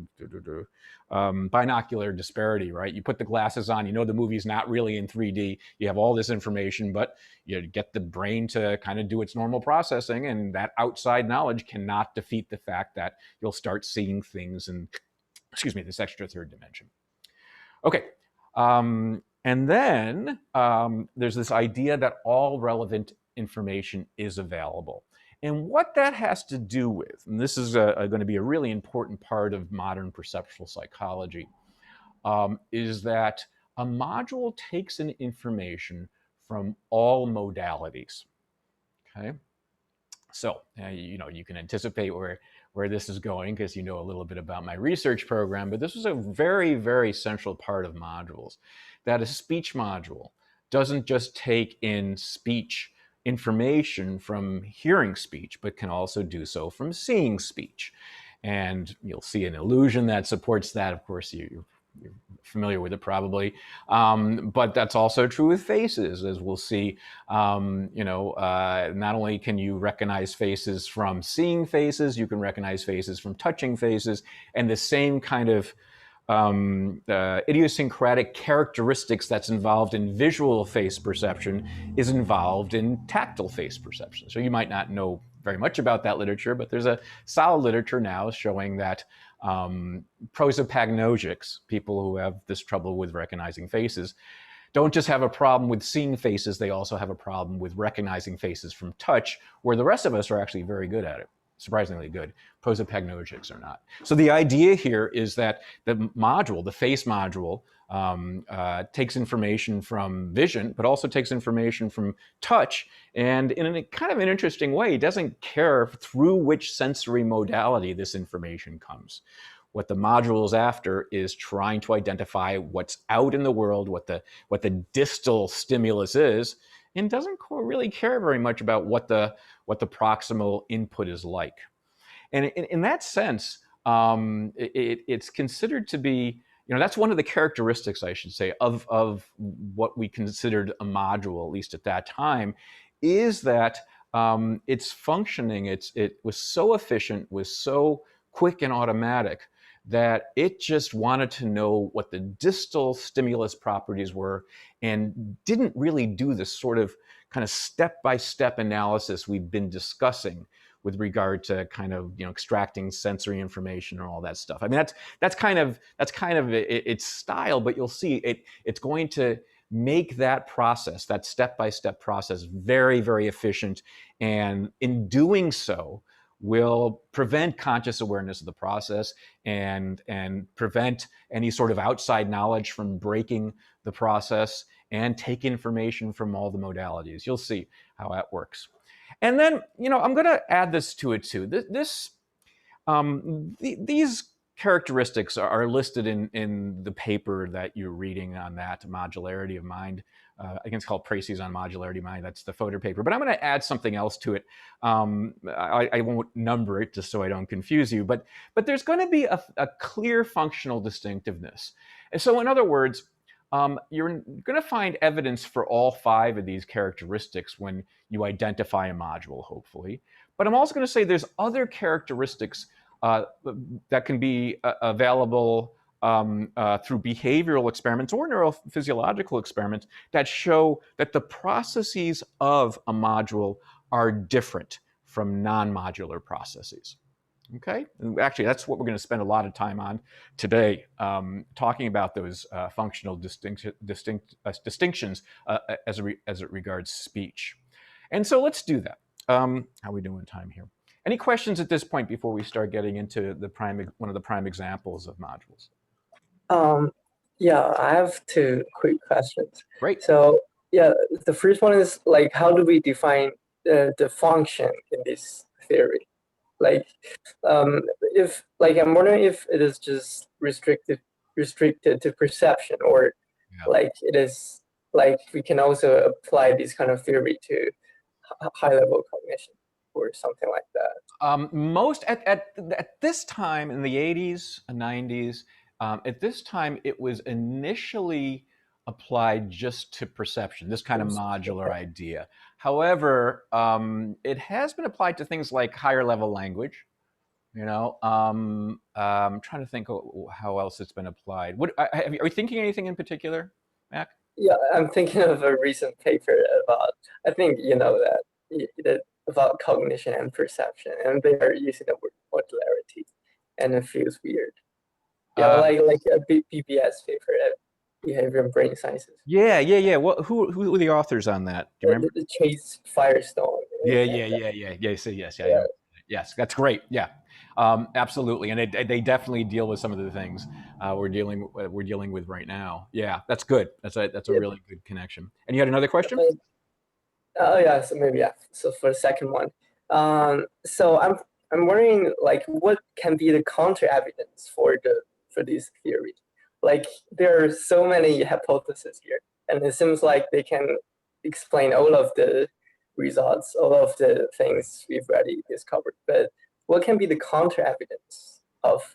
Binocular disparity, right? You put the glasses on, the movie's not really in 3D. You have all this information, but you get the brain to kind of do its normal processing, and that outside knowledge cannot defeat the fact that you'll start seeing things in, this extra third dimension. Okay. And then there's this idea that all relevant information is available. And what that has to do with, and this is going to be a really important part of modern perceptual psychology, is that a module takes in information from all modalities. Okay. So, you can anticipate where this is going because you know a little bit about my research program, but this was a very, very central part of modules, that a speech module doesn't just take in speech information from hearing speech, but can also do so from seeing speech. And you'll see an illusion that supports that. Of course, you're familiar with it probably, but that's also true with faces, as we'll see. Not only can you recognize faces from seeing faces, you can recognize faces from touching faces, and the same kind of idiosyncratic characteristics that's involved in visual face perception is involved in tactile face perception. So you might not know very much about that literature, but there's a solid literature now showing that prosopagnostics, people who have this trouble with recognizing faces, don't just have a problem with seeing faces, they also have a problem with recognizing faces from touch, where the rest of us are actually very good at it. Surprisingly good. Prosopagnostics are not. So the idea here is that the module, the face module, takes information from vision, but also takes information from touch, and in a kind of an interesting way, doesn't care through which sensory modality this information comes. What the module is after is trying to identify what's out in the world, what the distal stimulus is, and doesn't really care very much about what the proximal input is like. And in that sense, it's considered to be, that's one of the characteristics, I should say, of what we considered a module, at least at that time, is that its functioning, it was so efficient, was so quick and automatic, that it just wanted to know what the distal stimulus properties were and didn't really do this sort of kind of step-by-step analysis we've been discussing with regard to kind of extracting sensory information and all that stuff. I mean, that's kind of its style, but you'll see it's going to make that process, that step-by-step process, very, very efficient, and in doing so, will prevent conscious awareness of the process and prevent any sort of outside knowledge from breaking the process and take information from all the modalities. You'll see how that works. And then, I'm going to add this to it too. These characteristics are listed in the paper that you're reading on that modularity of mind. I think it's called Précis on Modularity of Mind. That's the Fodor paper. But I'm going to add something else to it. I won't number it just so I don't confuse you. But there's going to be a clear functional distinctiveness. And so in other words, you're going to find evidence for all 5 of these characteristics when you identify a module, hopefully. But I'm also going to say there's other characteristics that can be available through behavioral experiments or neurophysiological experiments that show that the processes of a module are different from non-modular processes. Okay, and actually, that's what we're going to spend a lot of time on today, talking about those functional distinctions as it regards speech. And so let's do that. How are we doing time here? Any questions at this point before we start getting into one of the prime examples of modules? Yeah, I have 2 quick questions. Great. So yeah, the first one is like, how do we define the function in this theory? Like, if like I'm wondering if it is just restricted to perception, or like it is like we can also apply this kind of theory to high level cognition or something like that. Most at this time in the 80s and 90s, at this time it was initially applied just to perception, this kind of modular idea. However, it has been applied to things like higher level language. You know, I'm trying to think how else it's been applied. Are you thinking anything in particular, Mac? Yeah, I'm thinking of a recent paper about, I think you know that, about cognition and perception, and they are using the word modularity, and it feels weird. Yeah, like a BBS paper at Behavior and Brain Sciences. Yeah. Well, who are the authors on that? Do you remember? Chase Firestone. Yeah. Yes, that's great. Yeah, absolutely, and they definitely deal with some of the things we're dealing with right now. Yeah, that's good. That's a really good connection. And you had another question? Oh yeah, so maybe yeah. So for the second one, so I'm wondering like what can be the counter evidence for this theory? Like there are so many hypotheses here, and it seems like they can explain all of the results, all of the things we've already discovered. But what can be the counter evidence of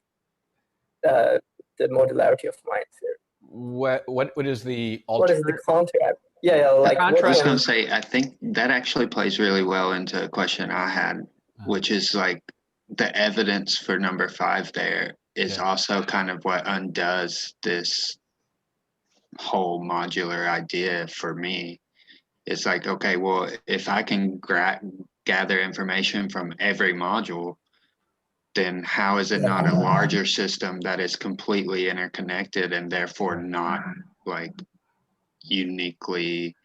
the modularity of mind theory? What is the What is the counter evidence? Yeah, like I was going to say, I think that actually plays really well into a question I had, which is like the evidence for number 5 there is also kind of what undoes this whole modular idea for me. It's like, okay, well, if I can gather information from every module, then how is it not a larger system that is completely interconnected and therefore not like uniquely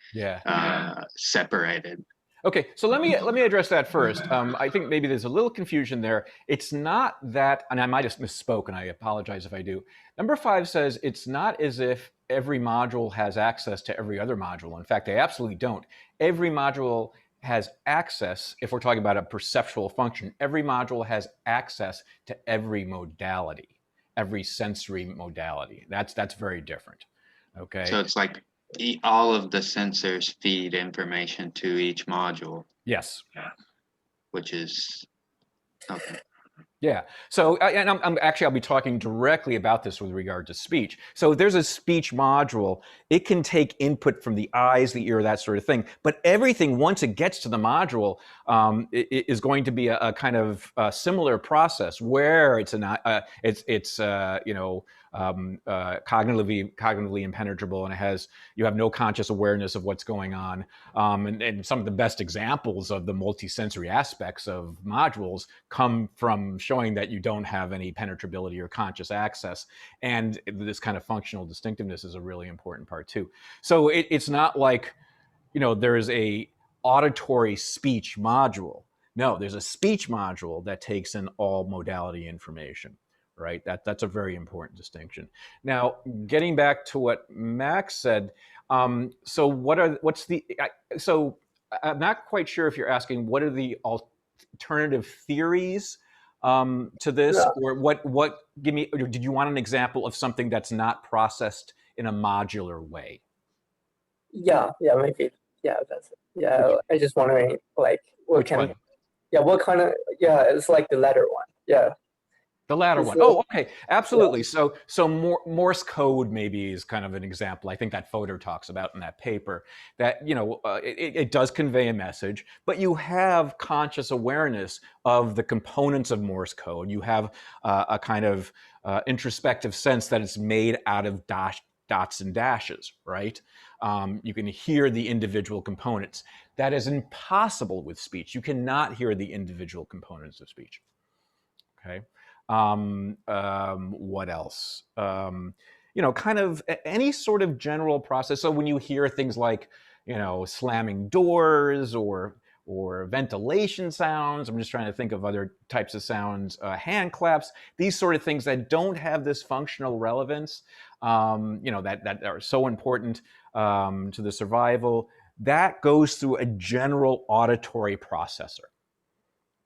separated? Okay, so let me address that first. I think maybe there's a little confusion there. It's not that, and I might have misspoke, and I apologize if I do. Number 5 says it's not as if every module has access to every other module. In fact, they absolutely don't. Every module has access, if we're talking about a perceptual function, every module has access to every modality, every sensory modality. That's very different. Okay. So it's like all of the sensors feed information to each module. Yes. Which is okay. Yeah. So, and I'll be talking directly about this with regard to speech. So there's a speech module. It can take input from the eyes, the ear, that sort of thing. But everything, once it gets to the module, is going to be a kind of similar process where it's cognitively impenetrable, and you have no conscious awareness of what's going on. And some of the best examples of the multisensory aspects of modules come from showing that you don't have any penetrability or conscious access. And this kind of functional distinctiveness is a really important part too. So it's not like, there is a auditory speech module. No, there's a speech module that takes in all modality information. Right, that's a very important distinction. Now, getting back to what Max said, so I'm not quite sure if you're asking what are the alternative theories to this, or what? Give me. Or did you want an example of something that's not processed in a modular way? Yeah, maybe. Yeah, that's it. Yeah, I just wondering like what Which kind one? of, what kind of, it's like the latter one. Yeah. The latter Is one. it- Oh, okay, absolutely. So Morse code maybe is kind of an example. I think that Fodor talks about in that paper that it does convey a message, but you have conscious awareness of the components of Morse code. You have a kind of introspective sense that it's made out of dots and dashes, right? You can hear the individual components. That is impossible with speech. You cannot hear the individual components of speech. Okay. What else? Kind of any sort of general process. So when you hear things like, slamming doors or ventilation sounds, I'm just trying to think of other types of sounds, hand claps, these sort of things that don't have this functional relevance, that are so important to the survival, that goes through a general auditory processor.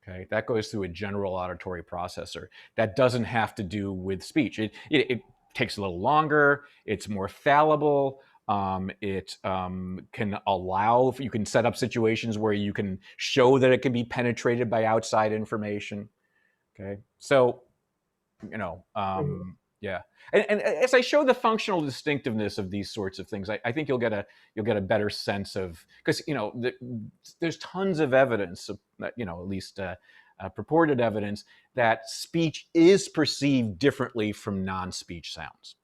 Okay, that goes through a general auditory processor. That doesn't have to do with speech. It takes a little longer. It's more fallible. It can allow, you can set up situations where you can show that it can be penetrated by outside information. Okay, so, yeah. And as I show the functional distinctiveness of these sorts of things, I think you'll get a better sense of, because there's tons of evidence, at least purported evidence, that speech is perceived differently from non-speech sounds.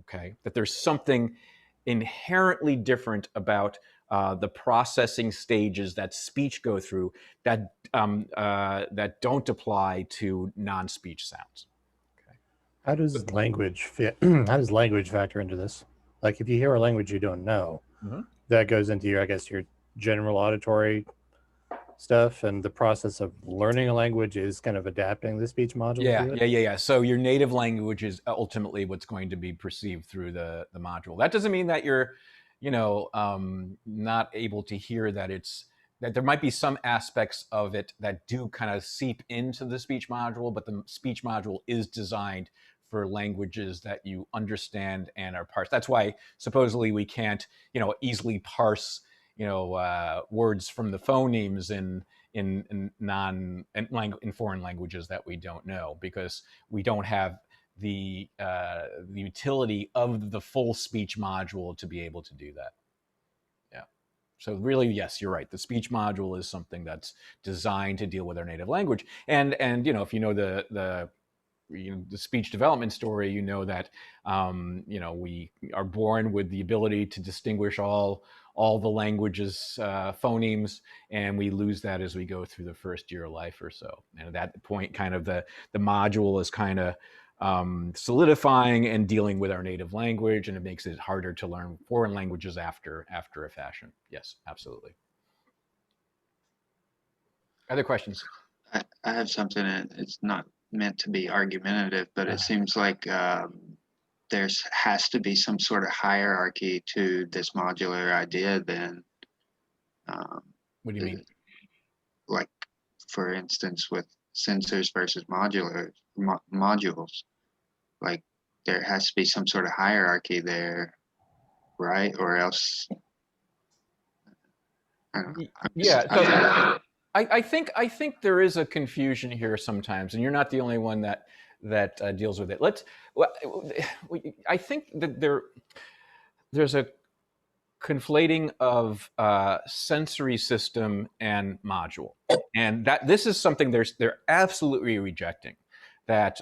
Okay, that there's something inherently different about the processing stages that speech go through that don't apply to non-speech sounds. How does language fit? How does language factor into this? Like if you hear a language you don't know, that goes into your, I guess, your general auditory stuff, and the process of learning a language is kind of adapting the speech module to it. Yeah. So your native language is ultimately what's going to be perceived through the module. That doesn't mean that you're, not able to hear that there might be some aspects of it that do kind of seep into the speech module, but the speech module is designed for languages that you understand and are parsed. That's why supposedly we can't, easily parse, words from the phonemes in foreign languages that we don't know, because we don't have the utility of the full speech module to be able to do that. Yeah. So really, yes, you're right. The speech module is something that's designed to deal with our native language. And if you know the speech development story, that we are born with the ability to distinguish all the languages, phonemes, and we lose that as we go through the first year of life or so. And at that point, kind of the module is kind of solidifying and dealing with our native language, and it makes it harder to learn foreign languages after a fashion. Yes, absolutely. Other questions? I have something, and it's not meant to be argumentative, but it seems like there's has to be some sort of hierarchy to this modular idea then. What do you mean? Like, for instance, with sensors versus modules, like there has to be some sort of hierarchy there, right? Or else, I don't know. Yeah. So I think there is a confusion here sometimes, and you're not the only one that deals with it. I think that there's a conflating of sensory system and module, and that this is something they're absolutely rejecting. That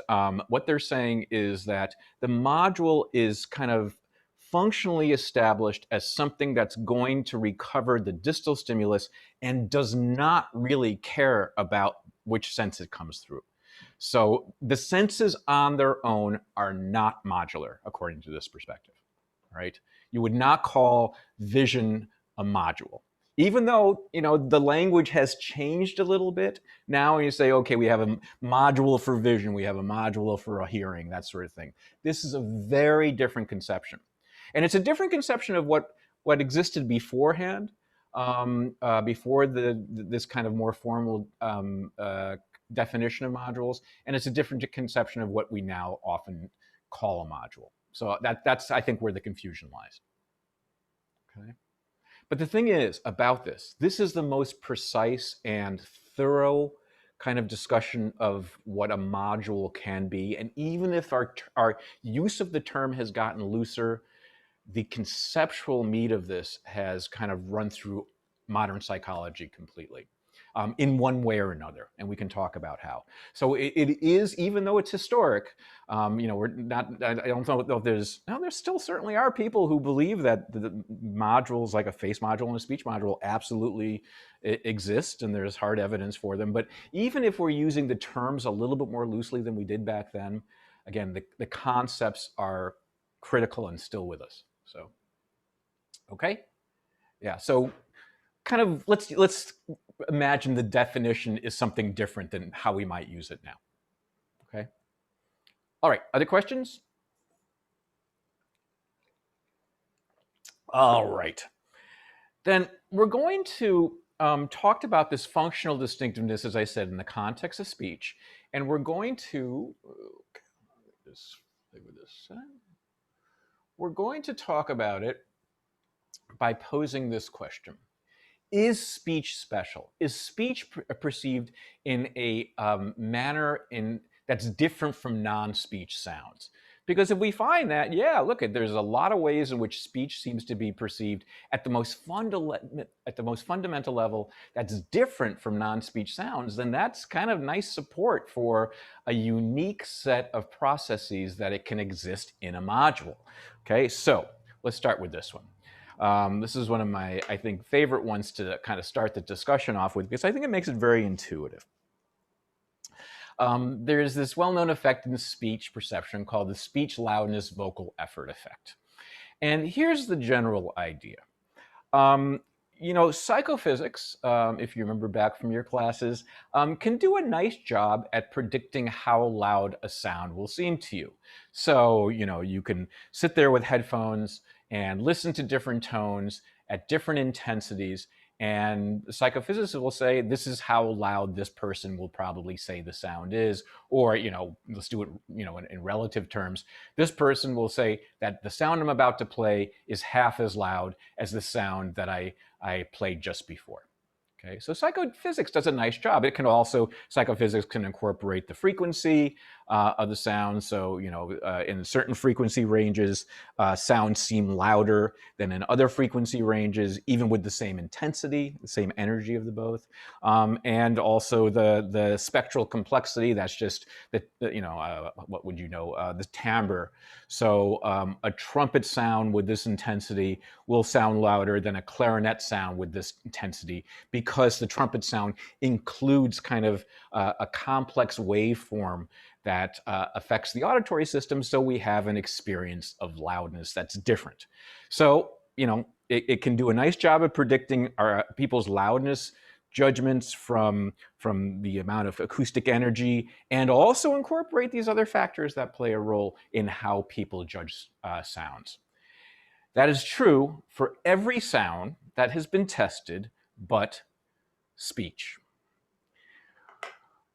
what they're saying is that the module is kind of functionally established as something that's going to recover the distal stimulus and does not really care about which sense it comes through. So the senses on their own are not modular, according to this perspective, right? You would not call vision a module. Even though, the language has changed a little bit now, and you say, okay, we have a module for vision, we have a module for a hearing, that sort of thing. This is a very different conception. And it's a different conception of what existed beforehand, before this kind of more formal definition of modules, and it's a different conception of what we now often call a module. So that's, I think, where the confusion lies. Okay. But the thing is about this is the most precise and thorough kind of discussion of what a module can be. And even if our use of the term has gotten looser, the conceptual meat of this has kind of run through modern psychology completely, in one way or another, and we can talk about how. So it is, even though it's historic, we're not. I don't know if there's. No, there still certainly are people who believe that the modules, like a face module and a speech module, absolutely exist, and there's hard evidence for them. But even if we're using the terms a little bit more loosely than we did back then, again, the concepts are critical and still with us. So, okay, yeah. So, kind of let's imagine the definition is something different than how we might use it now. Okay. All right. Other questions? All right. Then we're going to talk about this functional distinctiveness, as I said, in the context of speech, and we're going to we're going to talk about it by posing this question. Is speech special? Is speech perceived in a manner that's different from non-speech sounds? Because if we find that, yeah, look, there's a lot of ways in which speech seems to be perceived at the most fundamental level that's different from non-speech sounds, then that's kind of nice support for a unique set of processes that it can exist in a module. Okay, so let's start with this one. This is one of my, I think, favorite ones to kind of start the discussion off with, because I think it makes it very intuitive. There's this well-known effect in speech perception called the speech loudness vocal effort effect. And here's the general idea. Psychophysics, if you remember back from your classes, can do a nice job at predicting how loud a sound will seem to you. So, you can sit there with headphones and listen to different tones at different intensities, and the psychophysicists will say, this is how loud this person will probably say the sound is. Or, let's do it, in relative terms. This person will say that the sound I'm about to play is half as loud as the sound that I played just before. Okay, so psychophysics does a nice job. Psychophysics can incorporate the frequency of the sound. So, in certain frequency ranges, sounds seem louder than in other frequency ranges, even with the same intensity, the same energy of the both. And also the spectral complexity, that's just, the timbre. So a trumpet sound with this intensity will sound louder than a clarinet sound with this intensity, because the trumpet sound includes kind of a complex waveform that affects the auditory system, so we have an experience of loudness that's different. So, it can do a nice job of predicting people's loudness judgments from the amount of acoustic energy, and also incorporate these other factors that play a role in how people judge sounds. That is true for every sound that has been tested, but speech.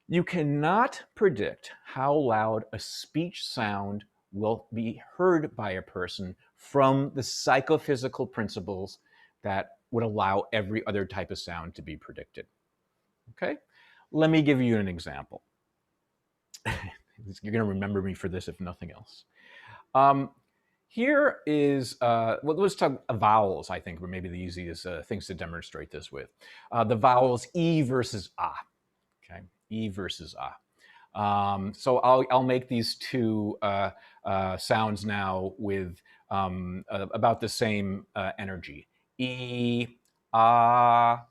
You cannot predict how loud a speech sound will be heard by a person from the psychophysical principles that would allow every other type of sound to be predicted. Okay? Let me give you an example. You're going to remember me for this, if nothing else. Here is, let's talk vowels, I think, were maybe the easiest things to demonstrate this with. The vowels E versus Ah. Okay, E versus Ah. So I'll make these two sounds now with about the same energy. E, Ah,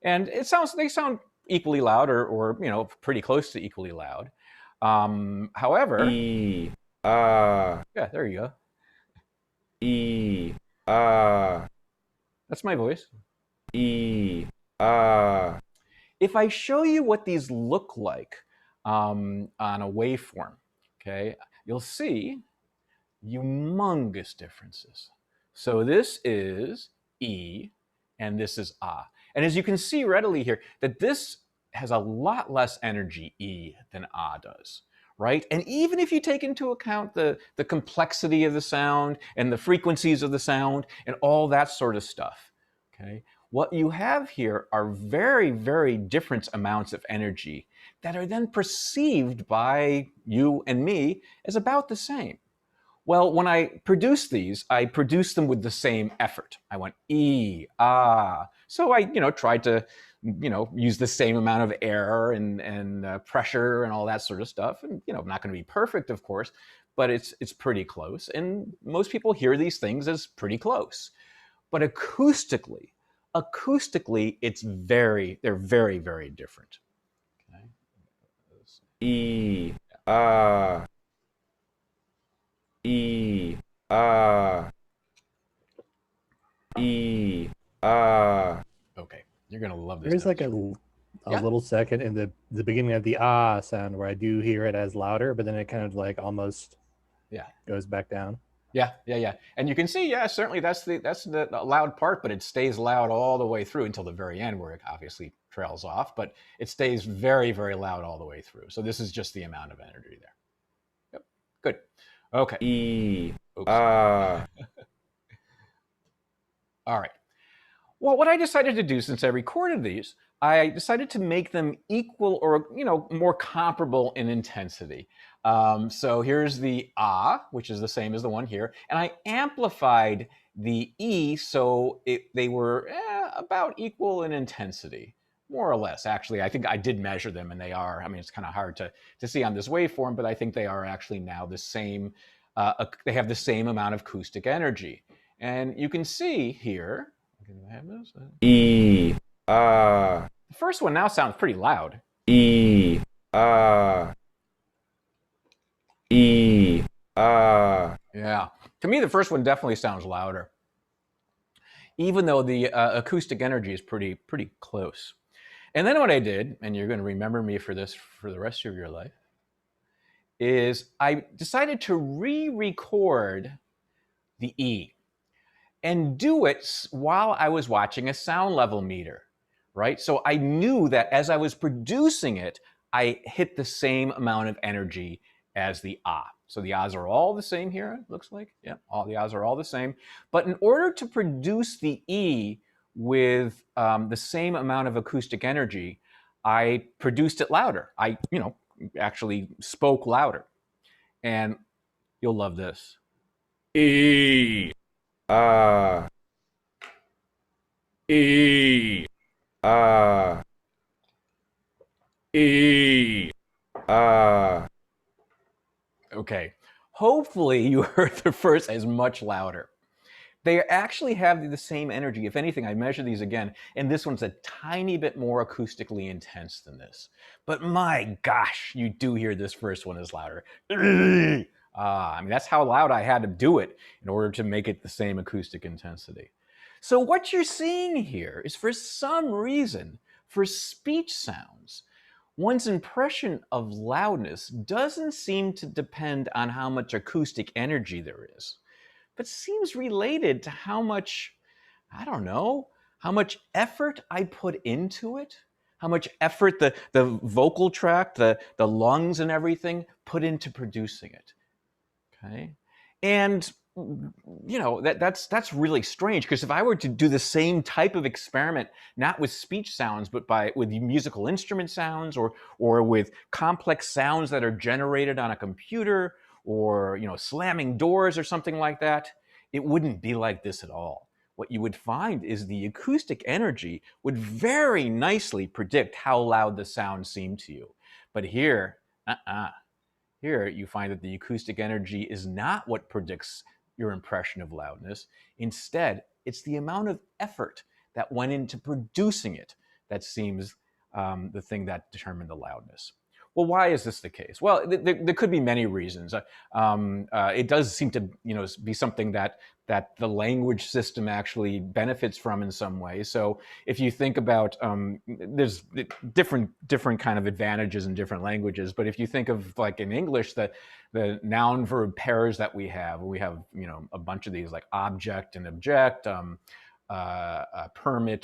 and they sound equally loud, or pretty close to equally loud. However, E, Ah. Yeah, there you go. E, Ah. That's my voice. E, Ah. If I show you what these look like on a waveform, okay, you'll see humongous differences. So this is E, and this is Ah. And as you can see readily here, that this has a lot less energy, E, than Ah does, right? And even if you take into account the complexity of the sound and the frequencies of the sound and all that sort of stuff, okay, what you have here are very, very different amounts of energy that are then perceived by you and me as about the same. Well, when I produce these, I produce them with the same effort. I went E, ah. So I, tried to, use the same amount of air and pressure and all that sort of stuff. And, I'm not going to be perfect, of course, but it's pretty close. And most people hear these things as pretty close. But acoustically, they're very, very different. Okay. E, ah. E, ah. E, ah. Okay, you're gonna love this. There's like a little second in the beginning of the ah sound where I do hear it as louder, but then it kind of like almost goes back down. Yeah. And you can see, certainly that's the loud part, but it stays loud all the way through until the very end, where it obviously trails off. But it stays very, very loud all the way through. So this is just the amount of energy there. Yep. Good. Okay. E, ah. All right. Well, what I decided to do, since I recorded these, I decided to make them equal or, more comparable in intensity. So here's the ah, which is the same as the one here. And I amplified the E so they were about equal in intensity, more or less. Actually, I think I did measure them, and they are. I mean, it's kind of hard to see on this waveform, but I think they are actually now the same. They have the same amount of acoustic energy. And you can see here, can I have this? E, ah. The first one now sounds pretty loud. E, ah. E, ah. Yeah. To me, the first one definitely sounds louder, even though the acoustic energy is pretty close. And then what I did, and you're going to remember me for this for the rest of your life, is I decided to re-record the E and do it while I was watching a sound level meter, right? So I knew that as I was producing it, I hit the same amount of energy as the ah. So the ahs are all the same here, it looks like. Yeah, all the ahs are all the same. But in order to produce the E with the same amount of acoustic energy, I produced it louder. I, actually spoke louder. And you'll love this. E, ah. E, ah. E, ah. Okay, hopefully you heard the first as much louder. They actually have the same energy. If anything, I measure these again, and this one's a tiny bit more acoustically intense than this. But my gosh, you do hear this first one is louder. I mean, that's how loud I had to do it in order to make it the same acoustic intensity. So what you're seeing here is, for some reason, for speech sounds, one's impression of loudness doesn't seem to depend on how much acoustic energy there is, but seems related to how much, I don't know, how much effort I put into it, how much effort the vocal tract, the lungs and everything put into producing it. Okay? And that's really strange, because if I were to do the same type of experiment, not with speech sounds, but with musical instrument sounds or with complex sounds that are generated on a computer, or slamming doors or something like that, it wouldn't be like this at all. What you would find is the acoustic energy would very nicely predict how loud the sound seemed to you. But here, here you find that the acoustic energy is not what predicts your impression of loudness. Instead, it's the amount of effort that went into producing it that seems the thing that determined the loudness. Well, why is this the case? Well, there could be many reasons. It does seem to be something that the language system actually benefits from in some way. So if you think about, there's different kind of advantages in different languages. But if you think of, like, in English, the noun verb pairs that we have a bunch of these, like object and object,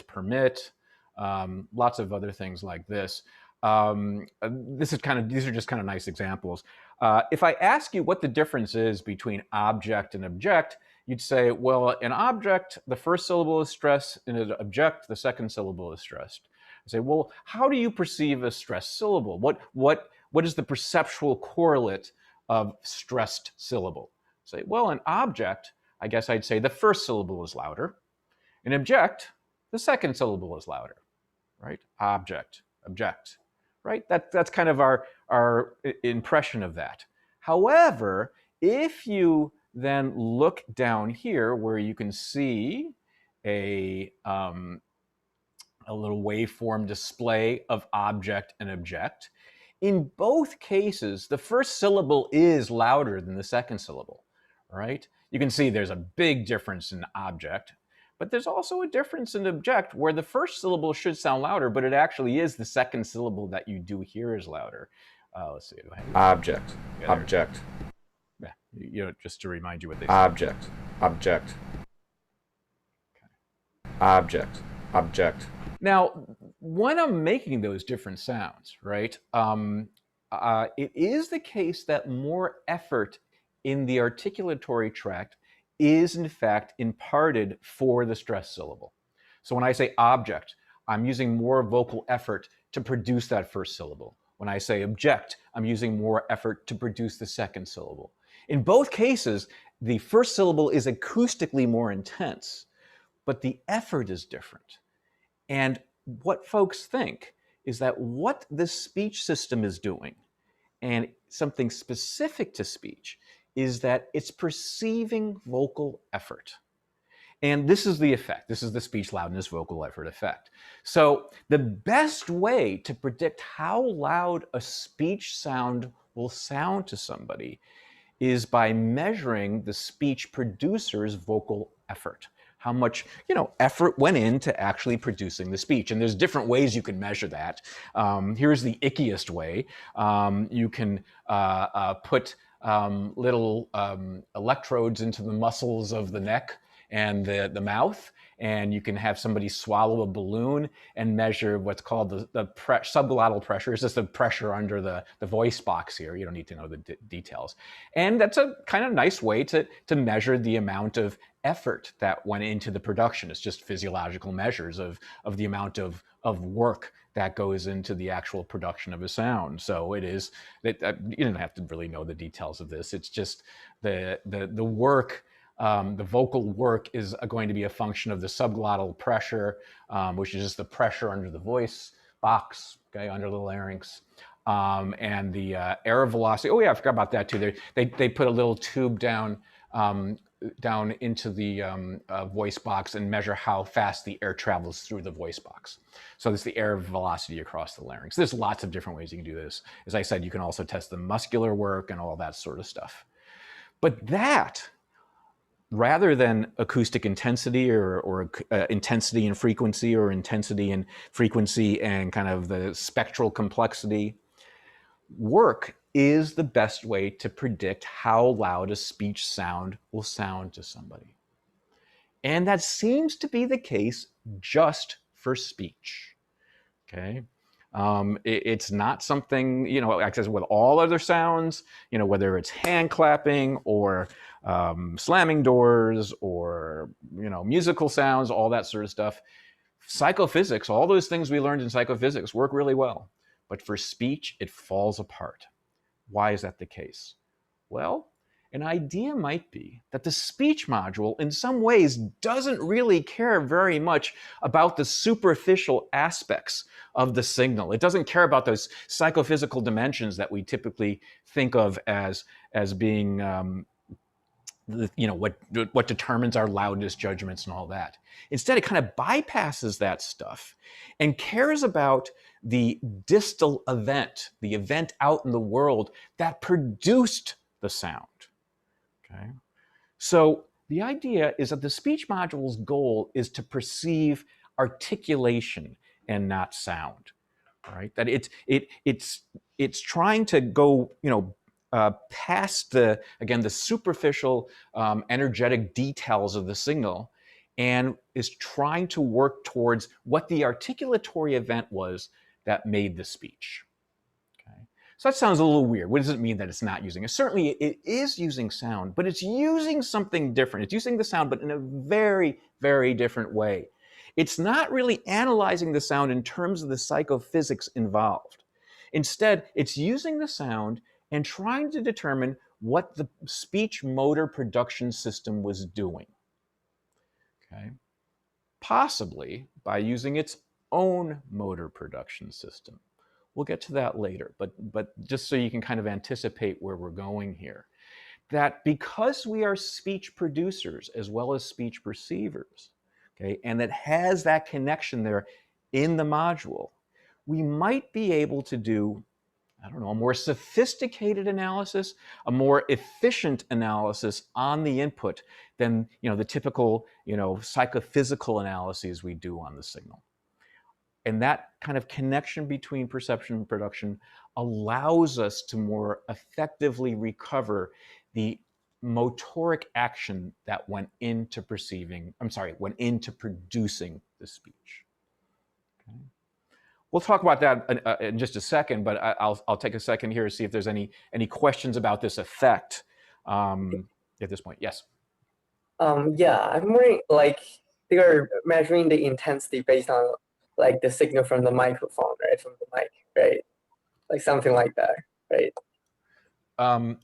permit, lots of other things like this. These are just kind of nice examples. If I ask you what the difference is between object and object, you'd say, well, in object, the first syllable is stressed, in an object, the second syllable is stressed. I say, well, how do you perceive a stressed syllable? What is the perceptual correlate of stressed syllable? I say, well, an object, I guess I'd say the first syllable is louder. An object, the second syllable is louder, right? Object, object, right? That's kind of our impression of that. However, if you then look down here where you can see a little waveform display of object and object, in both cases, the first syllable is louder than the second syllable, right? You can see there's a big difference in object, but there's also a difference in object where the first syllable should sound louder, but it actually is the second syllable that you do hear is louder. Let's see. Object. Object. Yeah, just to remind you what they say. Object. Object. Object. Object. Now, when I'm making those different sounds, right, it is the case that more effort in the articulatory tract is in fact imparted for the stressed syllable. So when I say object, I'm using more vocal effort to produce that first syllable. When I say object, I'm using more effort to produce the second syllable. In both cases, the first syllable is acoustically more intense, but the effort is different. And what folks think is that what the speech system is doing, and something specific to speech, is that it's perceiving vocal effort. And this is the effect. This is the speech loudness vocal effort effect. So the best way to predict how loud a speech sound will sound to somebody is by measuring the speech producer's vocal effort. How much effort went into actually producing the speech. And there's different ways you can measure that. Here's the ickiest way. You can put little electrodes into the muscles of the neck and the mouth, and you can have somebody swallow a balloon and measure what's called the subglottal pressure. It's just the pressure under the voice box here. You don't need to know the details. And that's a kind of nice way to measure the amount of effort that went into the production. It's just physiological measures of the amount of work that goes into the actual production of a sound. So it is that you don't have to really know the details of this. It's just the work. The vocal work is going to be a function of the subglottal pressure, which is just the pressure under the voice box, okay, under the larynx, and the air velocity. Oh yeah, I forgot about that too. They put a little tube down into the voice box and measure how fast the air travels through the voice box. So this is the air velocity across the larynx. There's lots of different ways you can do this. As I said, you can also test the muscular work and all that sort of stuff. But that, rather than acoustic intensity or intensity and frequency, or intensity and frequency and kind of the spectral complexity, work is the best way to predict how loud a speech sound will sound to somebody. And that seems to be the case just for speech, okay? It's not something, like I said, with all other sounds, whether it's hand clapping or slamming doors or, musical sounds, all that sort of stuff. Psychophysics, all those things we learned in psychophysics work really well. But for speech, it falls apart. Why is that the case? Well, an idea might be that the speech module in some ways doesn't really care very much about the superficial aspects of the signal. It doesn't care about those psychophysical dimensions that we typically think of as being what determines our loudness judgments and all that. Instead, it kind of bypasses that stuff and cares about the distal event, the event out in the world that produced the sound. Okay? So the idea is that the speech module's goal is to perceive articulation and not sound. Right? That it's trying to go, past the superficial energetic details of the signal, and is trying to work towards what the articulatory event was that made the speech. Okay? So that sounds a little weird. What does it mean that it's not using it? Certainly it is using sound, but it's using something different. It's using the sound, but in a very, very different way. It's not really analyzing the sound in terms of the psychophysics involved. Instead, it's using the sound and trying to determine what the speech motor production system was doing. Okay? Possibly by using its own motor production system. We'll get to that later, but just so you can kind of anticipate where we're going here, that because we are speech producers as well as speech perceivers, okay, and that has that connection there in the module, we might be able to do, I don't know, a more sophisticated analysis, a more efficient analysis on the input than, the typical, psychophysical analyses we do on the signal. And that kind of connection between perception and production allows us to more effectively recover the motoric action that went into producing the speech. Okay. We'll talk about that in just a second, but I'll take a second here to see if there's any questions about this effect at this point. Yes. Yeah, I'm wondering, like, they are measuring the intensity based on like the signal from the microphone, right? From the mic, right? Like something like that, right?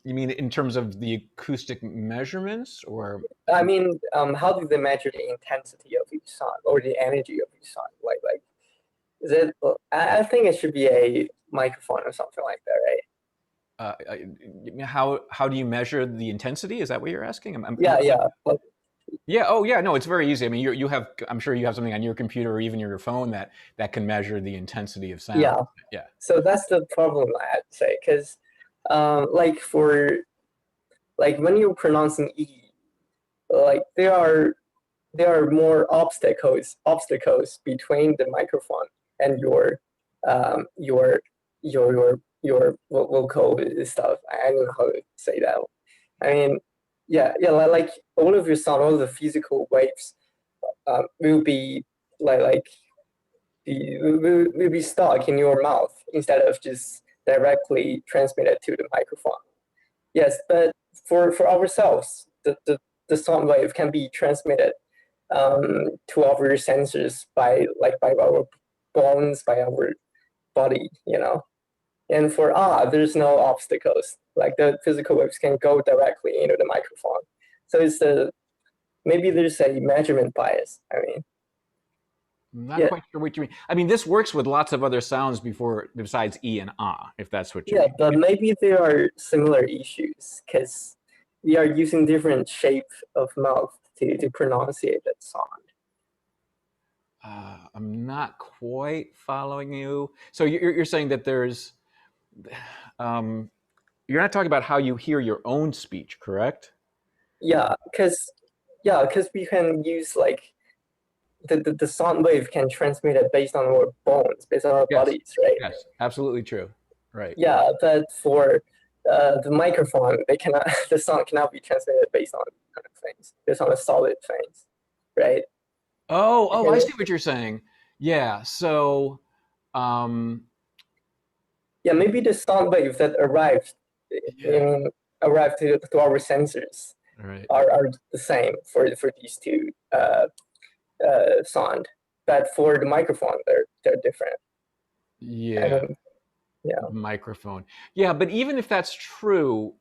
You mean in terms of the acoustic measurements, or? I mean, how do they measure the intensity of each sound or the energy of each sound? Like, is it? I think it should be a microphone or something like that, right? How do you measure the intensity? Is that what you're asking? Yeah. Yeah. Oh, yeah. No, it's very easy. I mean, you have. I'm sure you have something on your computer or even your phone that can measure the intensity of sound. Yeah. Yeah. So that's the problem, I'd say, because, like when you're pronouncing E, like there are more obstacles between the microphone and your vocal stuff. I don't know how to say that. I mean, yeah, like all of your sound, all the physical waves will be will be stuck in your mouth instead of just directly transmitted to the microphone. Yes, but for ourselves, the sound wave can be transmitted to our sensors by our bones, by our body, And for there's no obstacles. Like the physical waves can go directly into the microphone. So it's maybe there's a measurement bias. I mean, I'm not quite sure what you mean. I mean, this works with lots of other sounds besides E and ah, if that's what you mean. Yeah, but maybe there are similar issues because we are using different shape of mouth to pronunciate that sound. I'm not quite following you. So you're saying that there's, you're not talking about how you hear your own speech, correct? Yeah, because we can use like the sound wave can transmit it based on our bones, based on our bodies, right? Yes, absolutely true. Right. Yeah, but for the microphone, the sound cannot be transmitted based on kind of things, based on the solid things, right? Oh, I see what you're saying. Yeah, so yeah, maybe the sound wave that arrived to our sensors are the same for these two sound, but for the microphone they're different. Yeah. Microphone. Yeah, but even if that's true,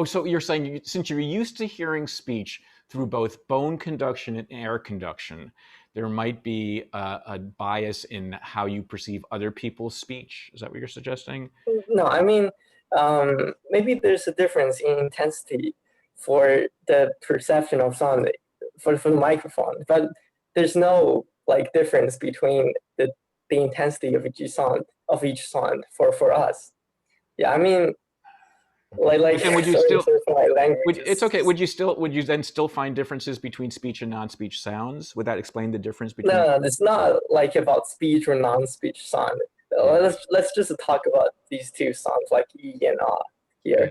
so you're saying since you're used to hearing speech through both bone conduction and air conduction, there might be a bias in how you perceive other people's speech. Is that what you're suggesting? No, I mean, maybe there's a difference in intensity for the perception of sound for the microphone, but there's no like difference between the intensity of each sound for us. Yeah, I mean, like. And would you still? It's okay. Would you then still find differences between speech and non-speech sounds? Would that explain the difference between? No, it's not like about speech or non-speech sound. Let's just talk about these two sounds, like E and A here.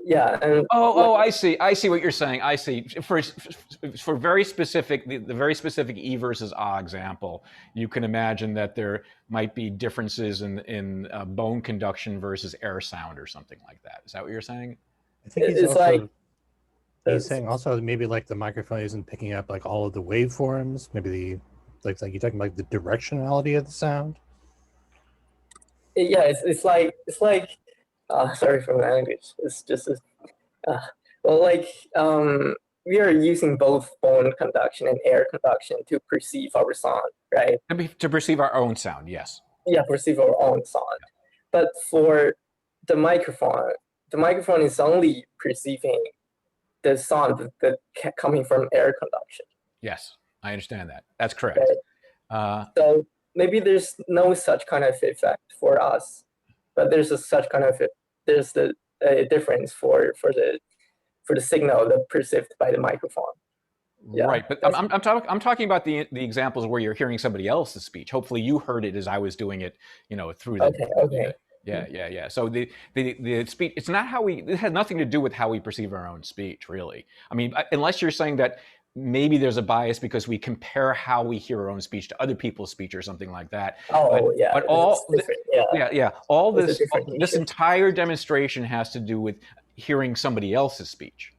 Yeah. And I see what you're saying. I see. For very specific, the very specific E versus A example, you can imagine that there might be differences in bone conduction versus air sound or something like that. Is that what you're saying? I think he's saying also maybe like the microphone isn't picking up like all of the waveforms. Maybe Like you're talking about the directionality of the sound. Yeah, it's like sorry for my language. It's just well, like we are using both bone conduction and air conduction to perceive our sound, right? To perceive our own sound, yes. Yeah, perceive our own sound. But for the microphone is only perceiving the sound that coming from air conduction. Yes, I understand that. That's correct. Right. So maybe there's no such kind of effect for us, but there's there's the difference for the signal that perceived by the microphone. Yeah, right, but I'm talking about the examples where you're hearing somebody else's speech. Hopefully, you heard it as I was doing it, through the. Okay. Yeah. So the speech. It's not how we. It has nothing to do with how we perceive our own speech, really. I mean, unless you're saying that maybe there's a bias because we compare how we hear our own speech to other people's speech or something like that. But all this entire demonstration has to do with hearing somebody else's speech.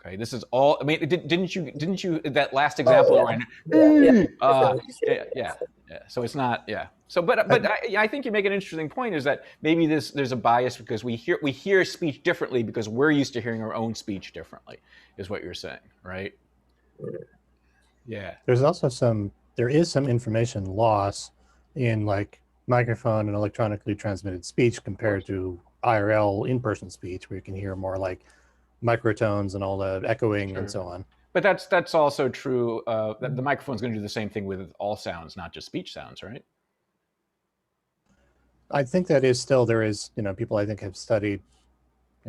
Okay, this is all. I mean, didn't you that last example? Yeah. So it's not. Yeah. So, but I think you make an interesting point. Is that maybe there's a bias because we hear speech differently because we're used to hearing our own speech differently. Is what you're saying, right? Yeah. There is some information loss in like microphone and electronically transmitted speech compared to IRL in-person speech, where you can hear more like microtones and all the echoing and so on. But that's also true. That the microphone's going to do the same thing with all sounds, not just speech sounds, right? I think that there is, people I think have studied,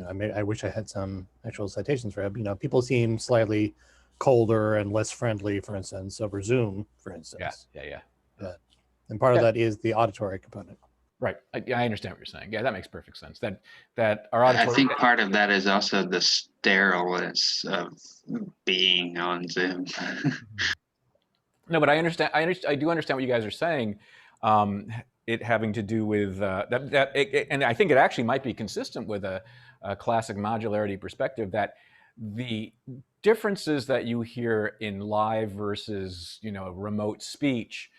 I wish I had some actual citations for it. People seem slightly colder and less friendly, for instance, over Zoom, for instance. Yeah. And part of that is the auditory component. Right. I understand what you're saying. Yeah, that makes perfect sense. That our auditory. I think part of that is also the sterileness of being on Zoom. No, but I understand. I do understand what you guys are saying. It having to do with and I think it actually might be consistent with a classic modularity perspective that the differences that you hear in live versus remote speech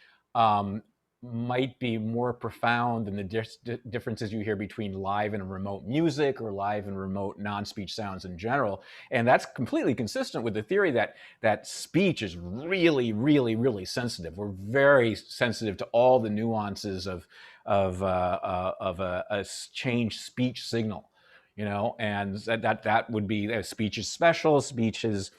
might be more profound than the differences you hear between live and remote music or live and remote non-speech sounds in general. And that's completely consistent with the theory that speech is really, really, really sensitive. We're very sensitive to all the nuances of a changed speech signal, and that would be speech is special. Speech is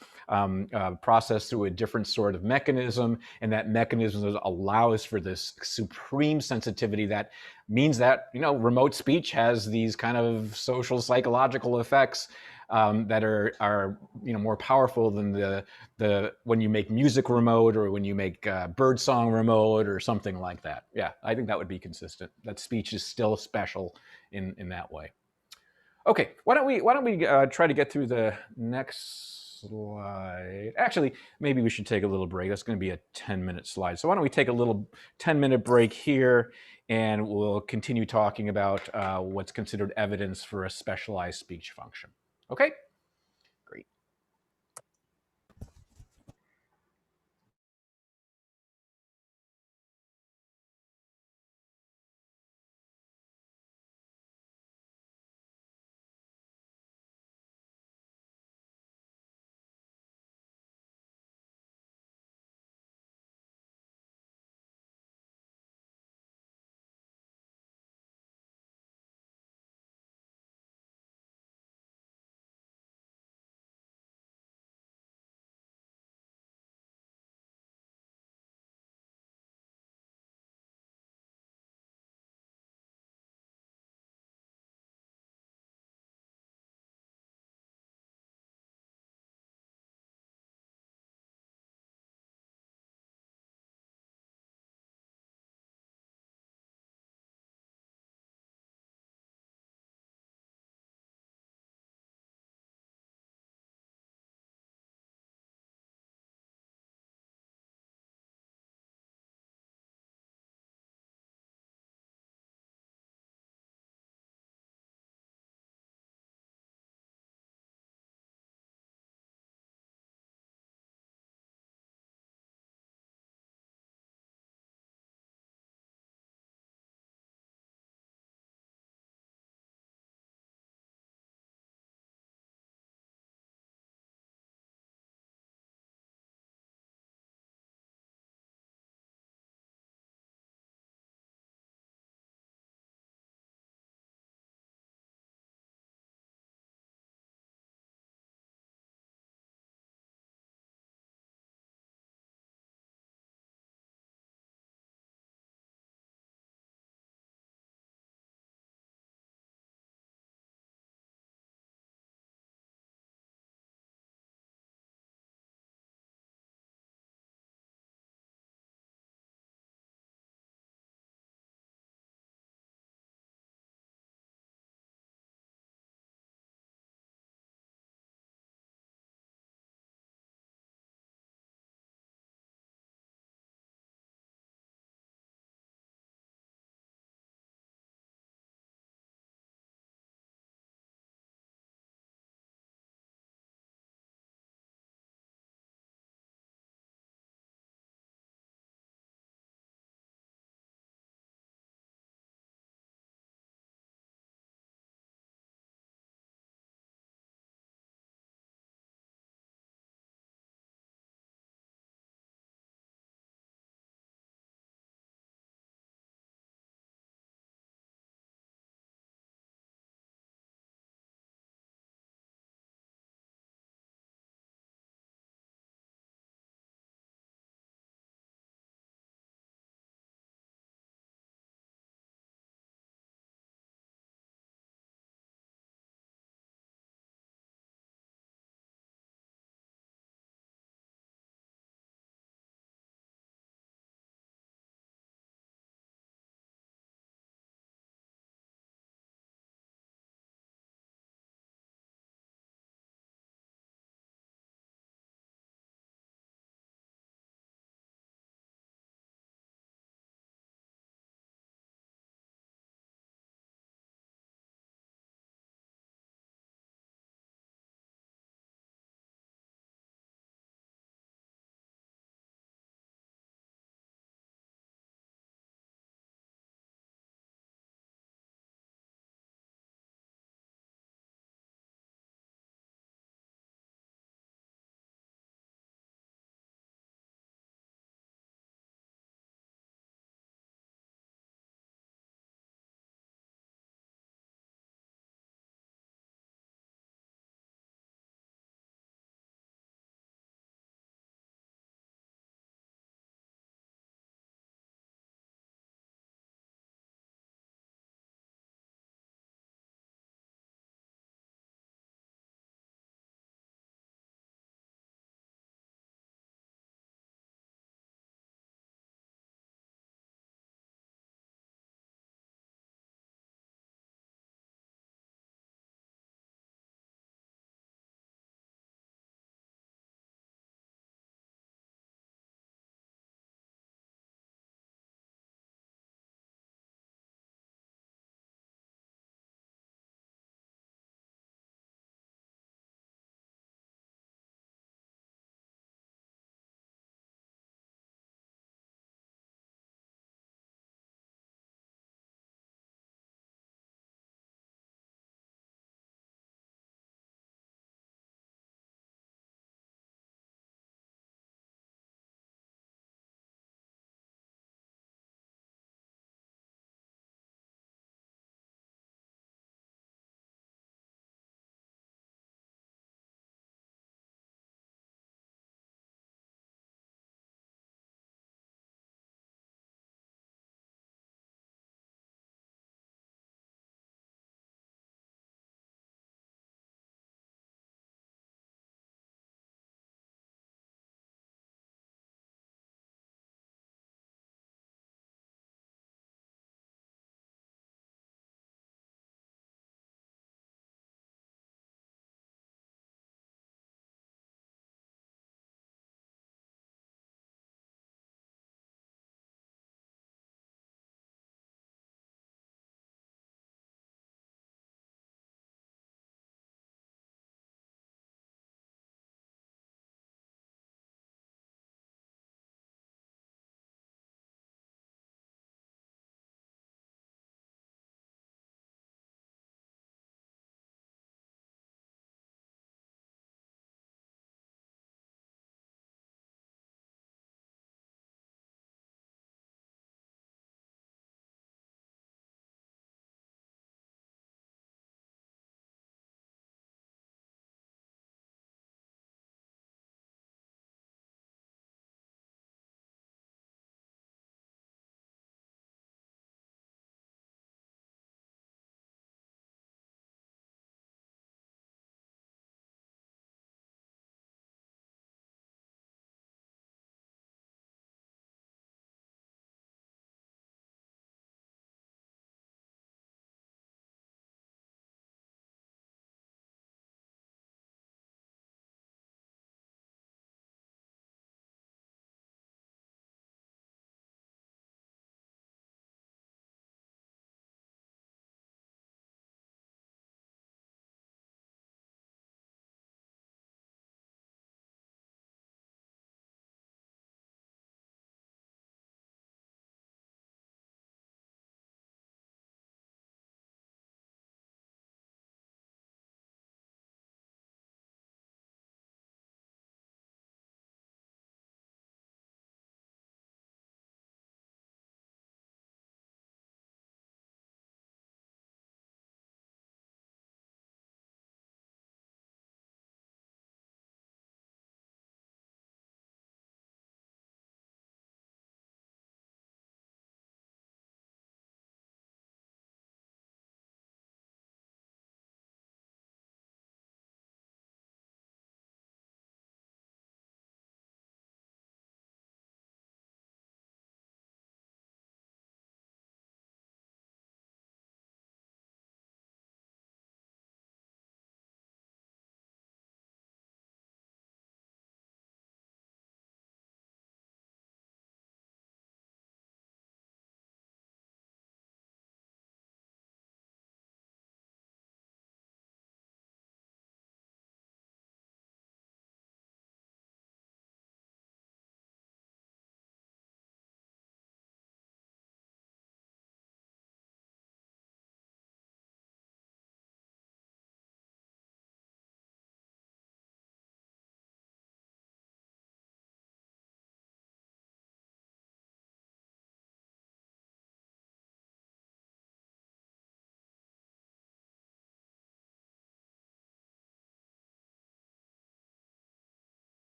processed through a different sort of mechanism, and that mechanism allows for this supreme sensitivity that means that remote speech has these kind of social psychological effects that are more powerful than the when you make music remote or when you make birdsong remote or something like that. Yeah, I think that would be consistent. That speech is still special in that way. Okay, why don't we try to get through the next slide. Actually, maybe we should take a little break. That's going to be a 10-minute slide. So why don't we take a little 10-minute break here, and we'll continue talking about what's considered evidence for a specialized speech function. Okay? Great.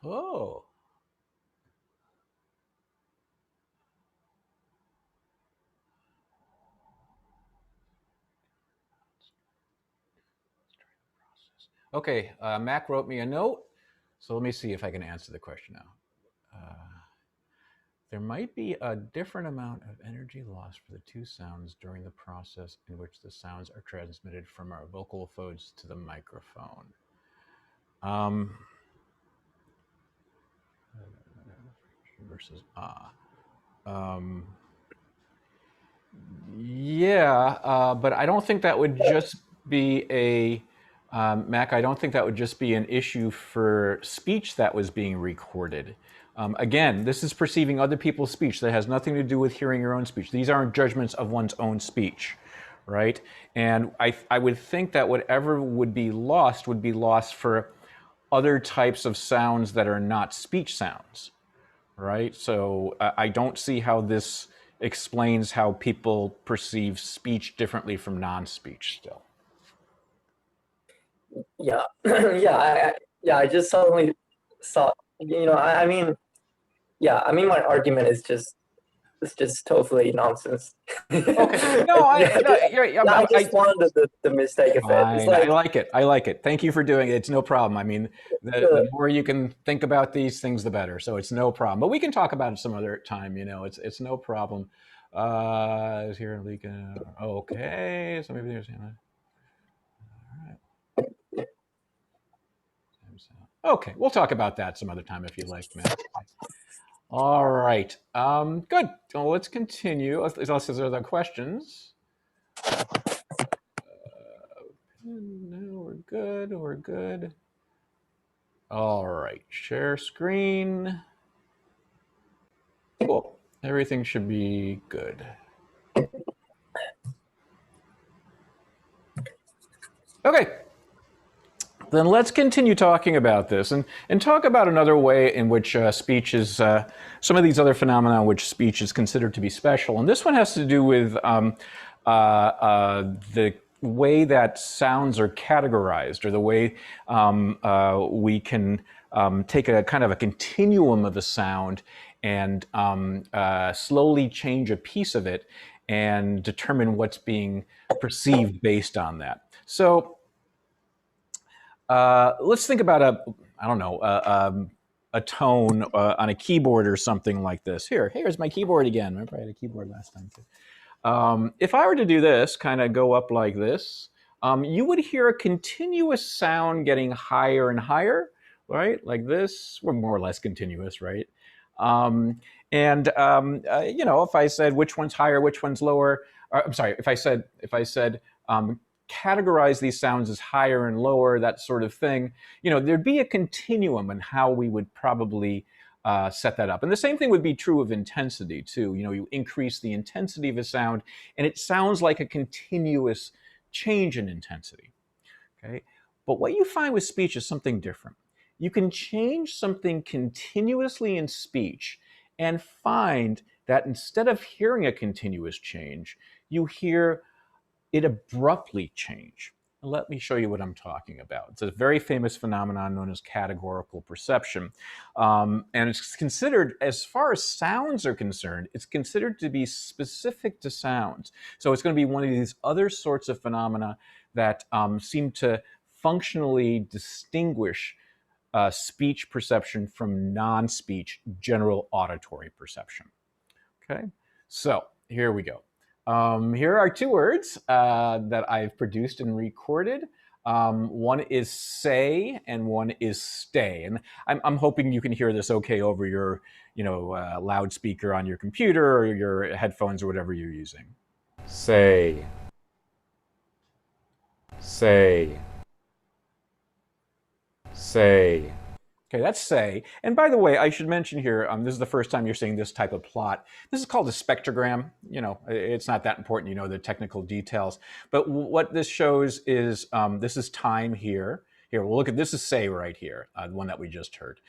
Oh. Okay, Mac wrote me a note, so let me see if I can answer the question now. There might be a different amount of energy lost for the two sounds during the process in which the sounds are transmitted from our vocal folds to the microphone. Versus yeah, but I don't think that would just be a Mac. I don't think that would just be an issue for speech that was being recorded. Again, this is perceiving other people's speech that has nothing to do with hearing your own speech. These aren't judgments of one's own speech, right? And I would think that whatever would be lost for other types of sounds that are not speech sounds, right? So I don't see how this explains how people perceive speech differently from non-speech still. Yeah, I just suddenly saw, I mean, my argument is just totally nonsense. Okay, no, I just wanted the mistake of it. It's like, I like it. Thank you for doing it. It's no problem. I mean, the more you can think about these things, the better. So it's no problem. But we can talk about it some other time. It's no problem. Is here a leak? Okay, so maybe there's. Okay, we'll talk about that some other time if you like, Matt. All right, good. Well, let's continue. Unless there's other questions. No, we're good. We're good. All right, share screen. Cool. Everything should be good. Okay. Then let's continue talking about this and talk about another way in which speech is, some of these other phenomena in which speech is considered to be special. And this one has to do with the way that sounds are categorized, or the way we can take a kind of a continuum of a sound and slowly change a piece of it and determine what's being perceived based on that. So let's think about a tone on a keyboard or something like this. Here's my keyboard again. Remember I had a keyboard last time too. If I were to do this, kind of go up like this, you would hear a continuous sound getting higher and higher, right? Like this, we're more or less continuous, right? If I said which one's higher, which one's lower, I'm sorry, if I said categorize these sounds as higher and lower, that sort of thing, there'd be a continuum in how we would probably set that up. And the same thing would be true of intensity too. You increase the intensity of a sound and it sounds like a continuous change in intensity, okay? But what you find with speech is something different. You can change something continuously in speech and find that instead of hearing a continuous change, you hear it abruptly change. Let me show you what I'm talking about. It's a very famous phenomenon known as categorical perception. And it's considered, as far as sounds are concerned, it's considered to be specific to sounds. So it's going to be one of these other sorts of phenomena that seem to functionally distinguish speech perception from non-speech general auditory perception. Okay, so here we go. Here are two words that I've produced and recorded. One is say and one is stay. And I'm hoping you can hear this okay over your loudspeaker on your computer or your headphones or whatever you're using. Say. Say. Say. Okay, that's say. And by the way, I should mention here, this is the first time you're seeing this type of plot. This is called a spectrogram. It's not that important, the technical details. But what this shows is, this is time here. Here, we'll look at this is say right here, the one that we just heard.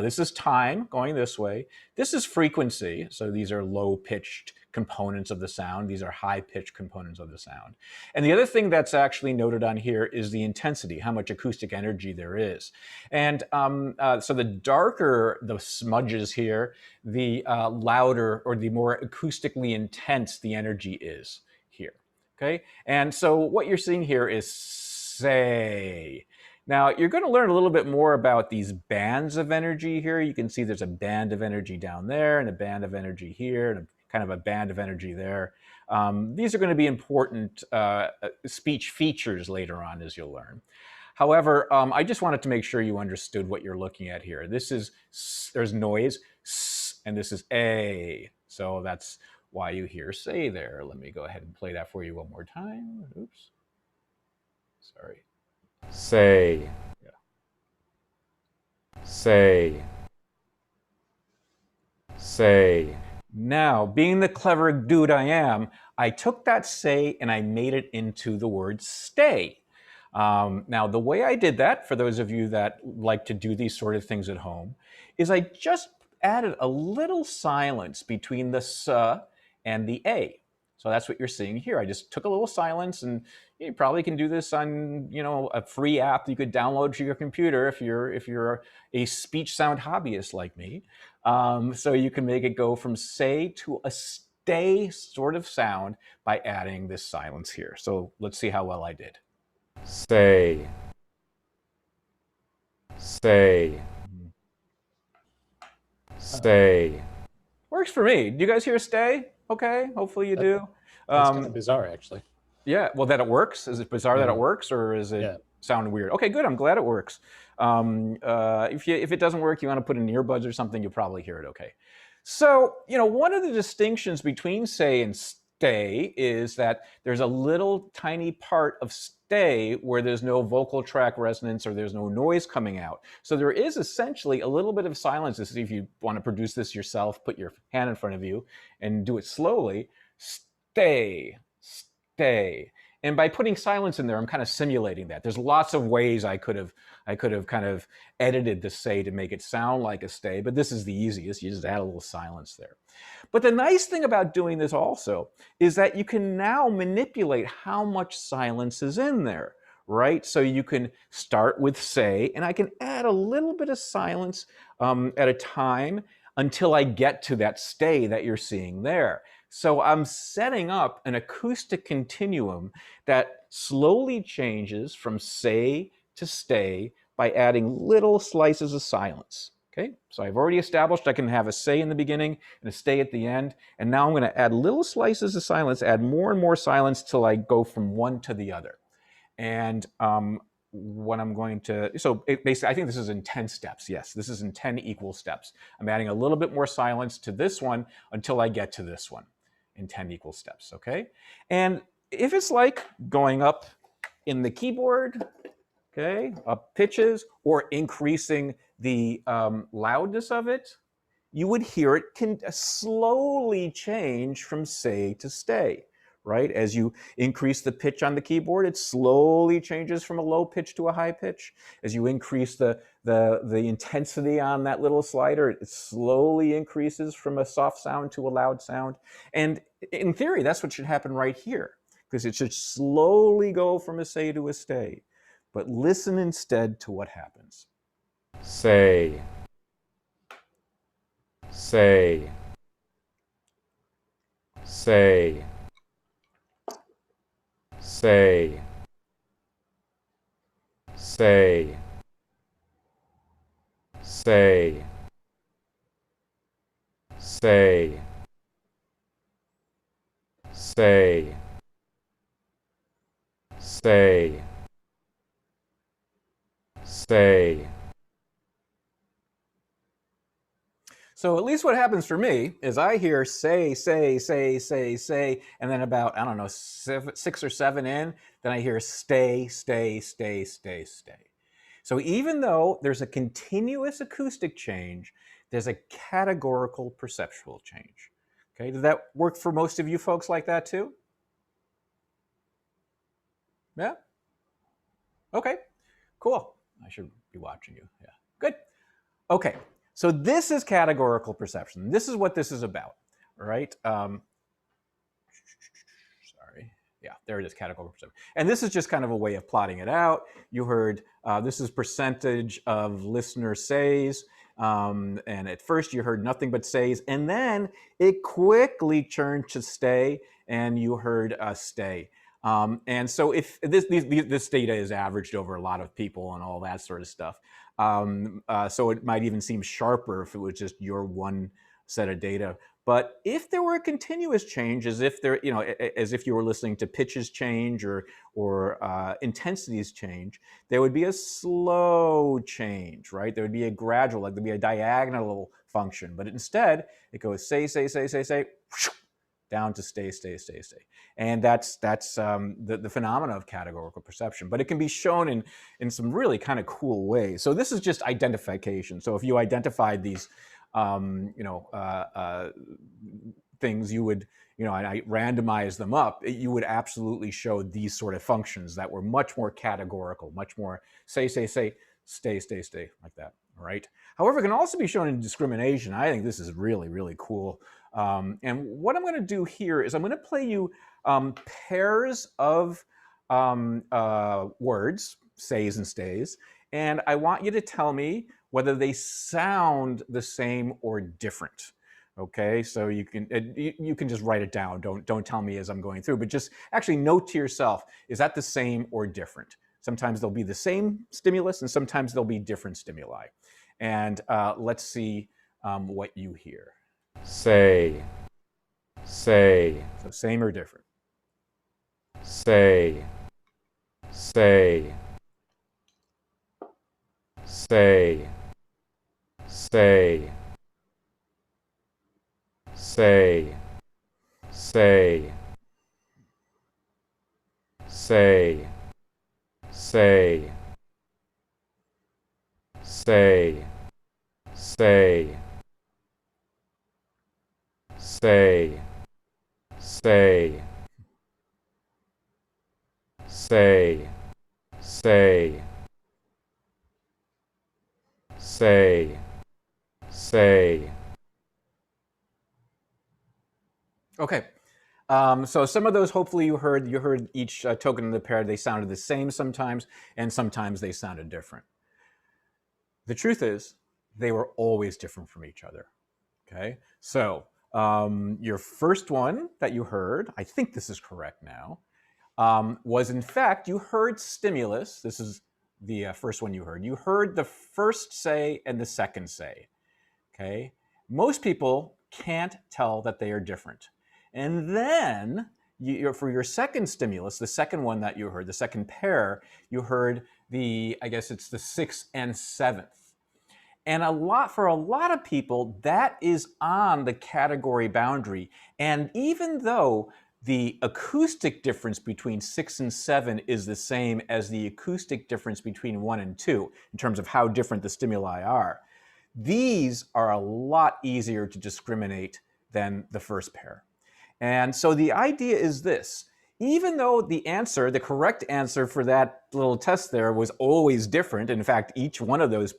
This is time going this way. This is frequency. So these are low-pitched components of the sound. These are high-pitched components of the sound. And the other thing that's actually noted on here is the intensity, how much acoustic energy there is. And so the darker the smudges here, the louder or the more acoustically intense the energy is here. Okay, and so what you're seeing here is say. Now, you're going to learn a little bit more about these bands of energy here. You can see there's a band of energy down there and a band of energy here and kind of a band of energy there. These are going to be important speech features later on, as you'll learn. However, I just wanted to make sure you understood what you're looking at here. This is, there's noise, and this is a. So that's why you hear say there. Let me go ahead and play that for you one more time. Oops. Sorry. Say. Yeah. Say. Say. Now, being the clever dude I am, I took that say and I made it into the word stay. Now, the way I did that, for those of you that like to do these sort of things at home, is I just added a little silence between the s and the a. So that's what you're seeing here. I just took a little silence, and you probably can do this on, you know, a free app you could download to your computer if you're a speech sound hobbyist like me. So you can make it go from say to a stay sort of sound by adding this silence here. So let's see how well I did. Say. Say. Stay. Works for me. Do you guys hear stay? Okay, hopefully you do. That's kind of bizarre, actually. Yeah, well, that it works? Is it bizarre that it works, or is it sound weird? Okay, good. I'm glad it works. If it doesn't work, you want to put in earbuds or something, you'll probably hear it okay. So, you know, one of the distinctions between say and stay is that there's a little tiny part of stay where there's no vocal tract resonance or there's no noise coming out. So there is essentially a little bit of silence. This is if you want to produce this yourself, put your hand in front of you and do it slowly. Stay, stay. And by putting silence in there, I'm kind of simulating that. There's lots of ways I could have kind of edited the say to make it sound like a stay, but this is the easiest. You just add a little silence there. But the nice thing about doing this also is that you can now manipulate how much silence is in there, right? So you can start with say, and I can add a little bit of silence at a time until I get to that stay that you're seeing there. So I'm setting up an acoustic continuum that slowly changes from say to stay by adding little slices of silence. Okay, so I've already established I can have a say in the beginning and a stay at the end, and now I'm going to add little slices of silence, add more and more silence till I go from one to the other. And what I'm going to, so basically, I think this is in 10 steps. Yes, this is in 10 equal steps. I'm adding a little bit more silence to this one until I get to this one in 10 equal steps, okay? And if it's like going up in the keyboard, okay, up pitches, or increasing the loudness of it, you would hear it can slowly change from say to stay, right? As you increase the pitch on the keyboard, it slowly changes from a low pitch to a high pitch. As you increase the intensity on that little slider, it slowly increases from a soft sound to a loud sound. And in theory, that's what should happen right here, because it should slowly go from a say to a stay. But listen instead to what happens. Say. Say. Say. Say. Say. Say. Say. Say. Say. Say. So at least what happens for me is I hear say, say, say, say, say, and then about, I don't know, 6 or 7 in, then I hear stay, stay, stay, stay, stay. So even though there's a continuous acoustic change, there's a categorical perceptual change. Okay, did that work for most of you folks like that too? Yeah? Okay, cool. I should be watching you. Yeah, good. Okay, so this is categorical perception. This is what this is about, all right? Sorry. Yeah, there it is, categorical perception. And this is just kind of a way of plotting it out. You heard this is percentage of listener says. And at first you heard nothing but says, and then it quickly turned to stay, and you heard stay. And so if this data is averaged over a lot of people and all that sort of stuff, so it might even seem sharper if it was just your one set of data. But if there were a continuous change, as if there, as if you were listening to pitches change or intensities change, there would be a slow change, right? There would be a gradual, like there'd be a diagonal function. But instead, it goes say, down to stay. And that's the phenomena of categorical perception. But it can be shown in some really kind of cool ways. So this is just identification. So if you identified these things, you would, and I randomize them up, you would absolutely show these sort of functions that were much more categorical, much more say, stay, like that, right? However, it can also be shown in discrimination. I think this is really, really cool. And what I'm going to do here is I'm going to play you pairs of words, says and stays, and I want you to tell me whether they sound the same or different. Okay, so you can just write it down. Don't tell me as I'm going through, but just actually note to yourself, is that the same or different? Sometimes they'll be the same stimulus, and sometimes they'll be different stimuli. And let's see what you hear. Say. So same or different? Say. Say. Say. Say. Say. Say. Say. Say. Say. Say. Say. Say. Say. Say. Say. Say. Okay. So some of those, hopefully you heard each token in the pair. They sounded the same sometimes, and sometimes they sounded different. The truth is, they were always different from each other. Okay. So your first one that you heard, I think this is correct now, was in fact, you heard stimulus. This is the first one you heard. You heard the first say and the second say. Okay. Most people can't tell that they are different. And then for your second stimulus, the second one that you heard, the second pair, you heard I guess it's the 6th and 7th. And for a lot of people, that is on the category boundary. And even though the acoustic difference between 6 and 7 is the same as the acoustic difference between 1 and 2, in terms of how different the stimuli are, these are a lot easier to discriminate than the first pair. And so the idea is this: even though the correct answer for that little test there was always different, in fact, each one of those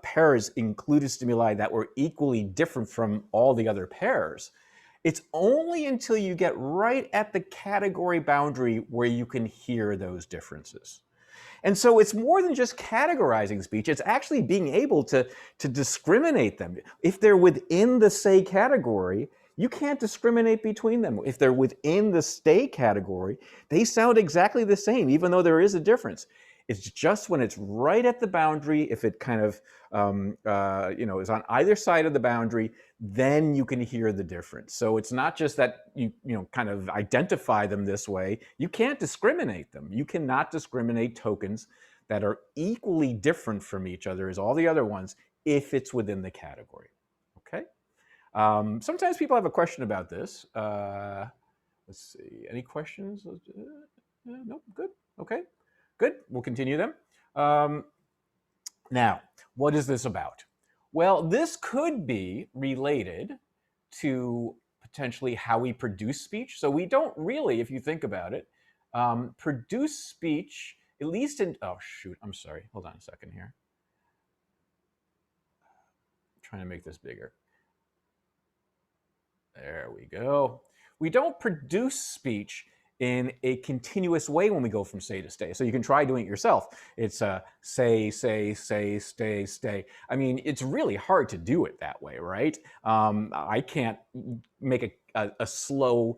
pairs included stimuli that were equally different from all the other pairs, it's only until you get right at the category boundary where you can hear those differences. And so it's more than just categorizing speech, it's actually being able to discriminate them. If they're within the say category, you can't discriminate between them. If they're within the stay category, they sound exactly the same, even though there is a difference. It's just when it's right at the boundary, if it kind of is on either side of the boundary, then you can hear the difference. So it's not just that you kind of identify them this way. You can't discriminate them. You cannot discriminate tokens that are equally different from each other as all the other ones if it's within the category. Okay. Sometimes people have a question about this. Let's see. Any questions? No. Good. Okay. Good. We'll continue them. Now, what is this about? Well, this could be related to potentially how we produce speech. So we don't really, if you think about it, produce speech at least in, oh shoot, I'm sorry. Hold on a second here. I'm trying to make this bigger. There we go. We don't produce speech in a continuous way when we go from say to stay. So you can try doing it yourself. It's say, stay. I mean, it's really hard to do it that way, right? I can't make a slow,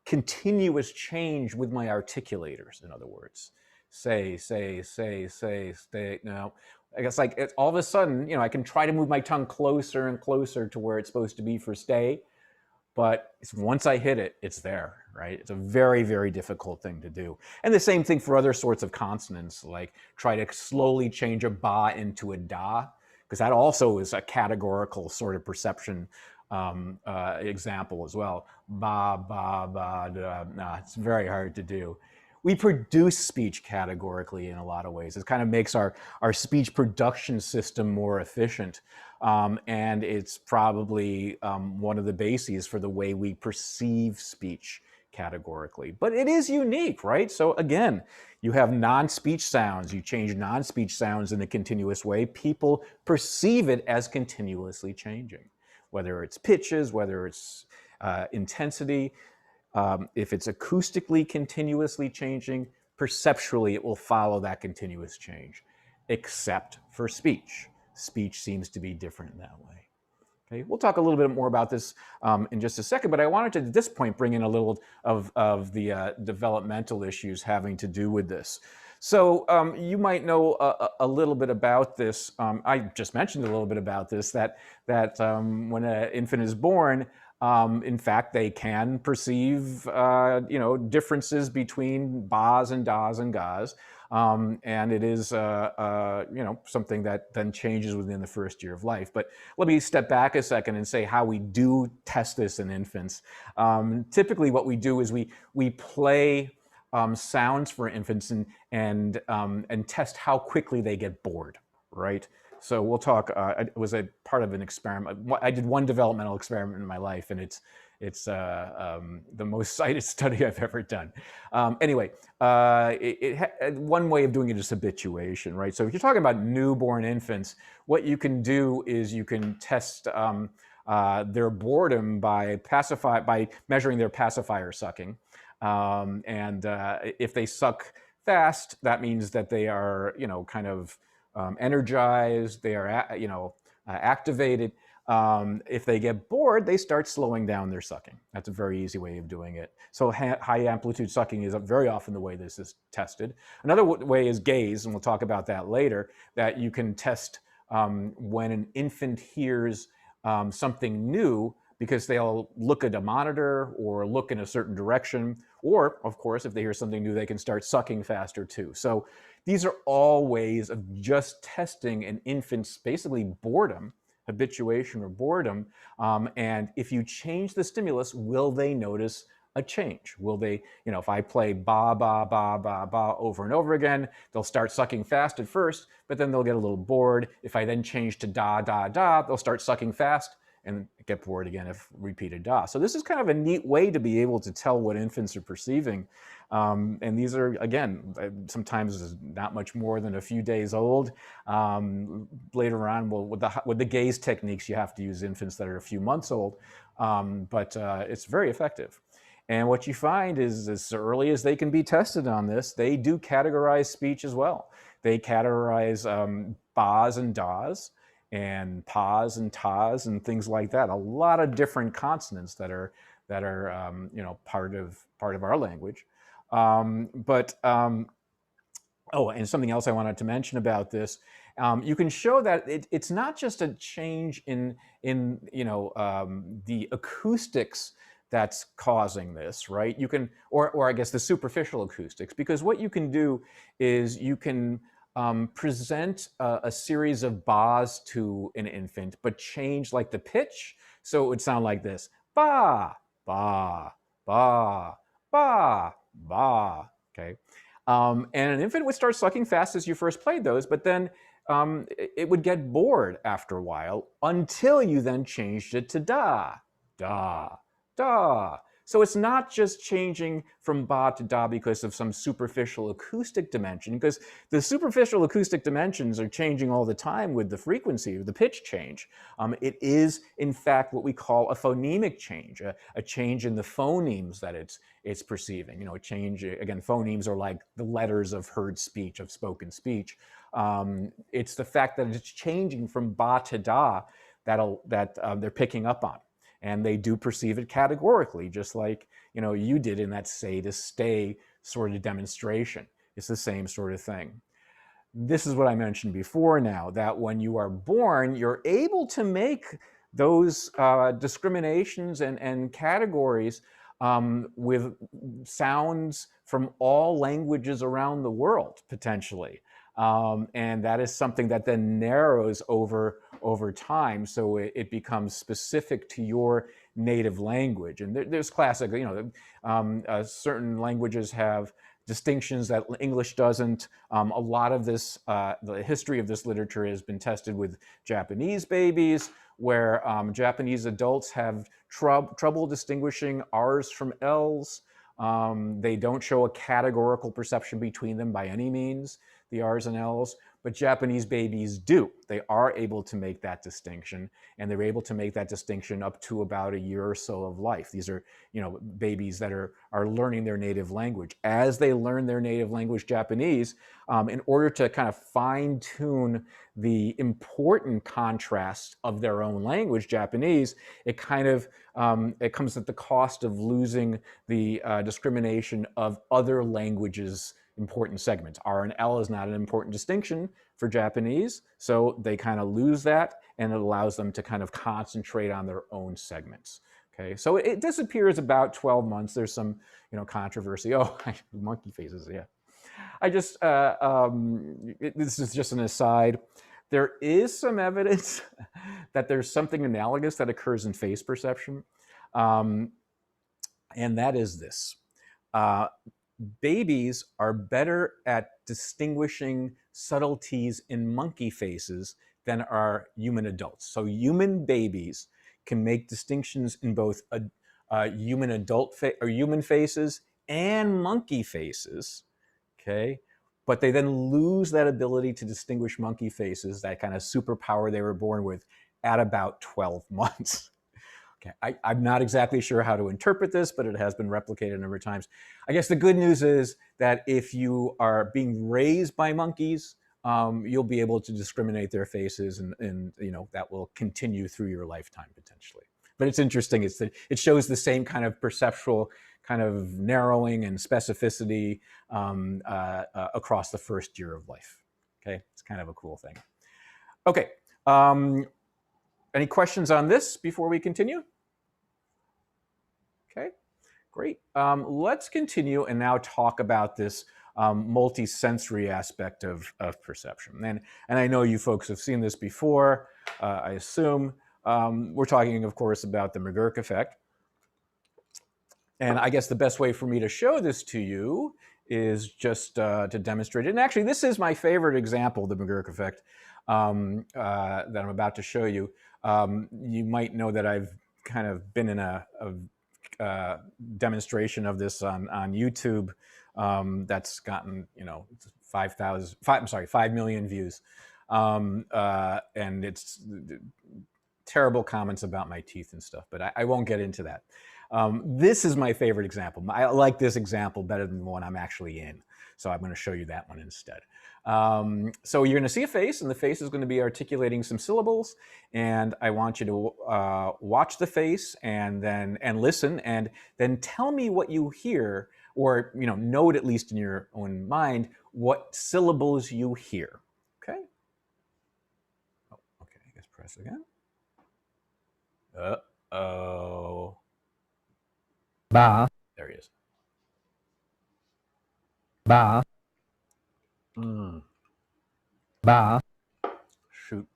continuous change with my articulators, in other words. Say, stay. No, I guess like it's all of a sudden, I can try to move my tongue closer and closer to where it's supposed to be for stay. But once I hit it, it's there, right? It's a very, very difficult thing to do. And the same thing for other sorts of consonants, like try to slowly change a ba into a da, because that also is a categorical sort of perception example as well. Ba, ba, ba, da. Nah, it's very hard to do. We produce speech categorically in a lot of ways. It kind of makes our speech production system more efficient. And it's probably one of the bases for the way we perceive speech categorically. But it is unique, right? So again, you have non-speech sounds. You change non-speech sounds in a continuous way. People perceive it as continuously changing, whether it's pitches, whether it's intensity. If it's acoustically continuously changing, perceptually it will follow that continuous change, except for speech. Speech seems to be different in that way. Okay, we'll talk a little bit more about this in just a second, but I wanted to, at this point, bring in a little of the developmental issues having to do with this. So you might know a little bit about this. I just mentioned a little bit about this, that when an infant is born, in fact, they can perceive, differences between bas and das and gas. And it is, something that then changes within the first year of life. But let me step back a second and say how we do test this in infants. Typically what we do is we play sounds for infants and test how quickly they get bored, right? So we'll talk, it was a part of an experiment. I did one developmental experiment in my life, and it's the most cited study I've ever done. Anyway, one way of doing it is habituation, right? So if you're talking about newborn infants, what you can do is you can test their boredom by measuring their pacifier sucking. If they suck fast, that means that they are, kind of energized, they are, activated. If they get bored, they start slowing down their sucking. That's a very easy way of doing it. So high amplitude sucking is very often the way this is tested. Another way is gaze, and we'll talk about that later, that you can test when an infant hears something new, because they'll look at a monitor or look in a certain direction, or of course, if they hear something new, they can start sucking faster too. So these are all ways of just testing an infant's basically boredom, habituation or boredom. And if you change the stimulus, will they notice a change? Will they, if I play ba, ba, ba, ba, ba over and over again, they'll start sucking fast at first, but then they'll get a little bored. If I then change to da, da, da, they'll start sucking fast and get bored again if repeated da. So this is kind of a neat way to be able to tell what infants are perceiving. And these are, again, sometimes not much more than a few days old. Later on, with the gaze techniques, you have to use infants that are a few months old, but it's very effective. And what you find is, as early as they can be tested on this, they do categorize speech as well. They categorize bas and das, and pas and tas and things like that. A lot of different consonants that are part of our language. Oh, and something else I wanted to mention about this. You can show that it's not just a change in the acoustics that's causing this, right? You can, or I guess the superficial acoustics, because what you can do is you can present a series of bas to an infant, but change like the pitch. So it would sound like this: ba, ba, ba, ba, ba, okay? And an infant would start sucking fast as you first played those, but then it would get bored after a while until you then changed it to da, da, da, So it's not just changing from ba to da because of some superficial acoustic dimension, because the superficial acoustic dimensions are changing all the time with the frequency, the pitch change. It is, in fact, what we call a phonemic change, a change in the phonemes that it's perceiving. You know, a change, again, phonemes are like the letters of heard speech, of spoken speech. It's the fact that it's changing from ba to da that they're picking up on. And they do perceive it categorically, just like, you know, you did in that say to stay sort of demonstration. It's the same sort of thing. This is what I mentioned before now, that when you are born, you're able to make those discriminations and categories with sounds from all languages around the world, potentially. And that is something that then narrows over time, so it becomes specific to your native language. And there's classic, you know, certain languages have distinctions that English doesn't. A lot of this, the history of this literature has been tested with Japanese babies, where Japanese adults have trouble distinguishing R's from L's. They don't show a categorical perception between them by any means, the R's and L's, but Japanese babies do. They are able to make that distinction, and they're able to make that distinction up to about a year or so of life. These are, you know, babies that are learning their native language. As they learn their native language, Japanese, in order to kind of fine-tune the important contrast of their own language, Japanese, it kind of, it comes at the cost of losing the discrimination of other languages' important segments. R and L is not an important distinction for Japanese, so they kind of lose that, and it allows them to kind of concentrate on their own segments. Okay, so it disappears about 12 months. There's some, you know, controversy. Oh, monkey faces, yeah. I just, this is just an aside. There is some evidence that there's something analogous that occurs in face perception, and that is this. Babies are better at distinguishing subtleties in monkey faces than are human adults. So human babies can make distinctions in both human adult or human faces and monkey faces, okay? But they then lose that ability to distinguish monkey faces, that kind of superpower they were born with, at about 12 months. Okay, I'm not exactly sure how to interpret this, but it has been replicated a number of times. I guess the good news is that if you are being raised by monkeys, you'll be able to discriminate their faces, and you know, that will continue through your lifetime potentially. But it's interesting. It's that it shows the same kind of perceptual kind of narrowing and specificity across the first year of life. Okay, it's kind of a cool thing. Okay. Any questions on this before we continue? Okay, great. Let's continue and now talk about this multi-sensory aspect of perception. And I know you folks have seen this before, I assume. We're talking, of course, about the McGurk effect. And I guess the best way for me to show this to you is just to demonstrate it. And actually, this is my favorite example of the McGurk effect that I'm about to show you. You might know that I've kind of been in a demonstration of this on YouTube that's gotten, you know, 5 million views, and it's terrible comments about my teeth and stuff, but I won't get into that. This is my favorite example. I like this example better than the one I'm actually in, so I'm going to show you that one instead. So you're going to see a face, and the face is going to be articulating some syllables, and I want you to watch the face and listen, and then tell me what you hear, or note at least in your own mind what syllables you hear. Okay. Oh, okay. I guess press again. Uh-oh. Ba. There he is. Ba. Ba. Shoot.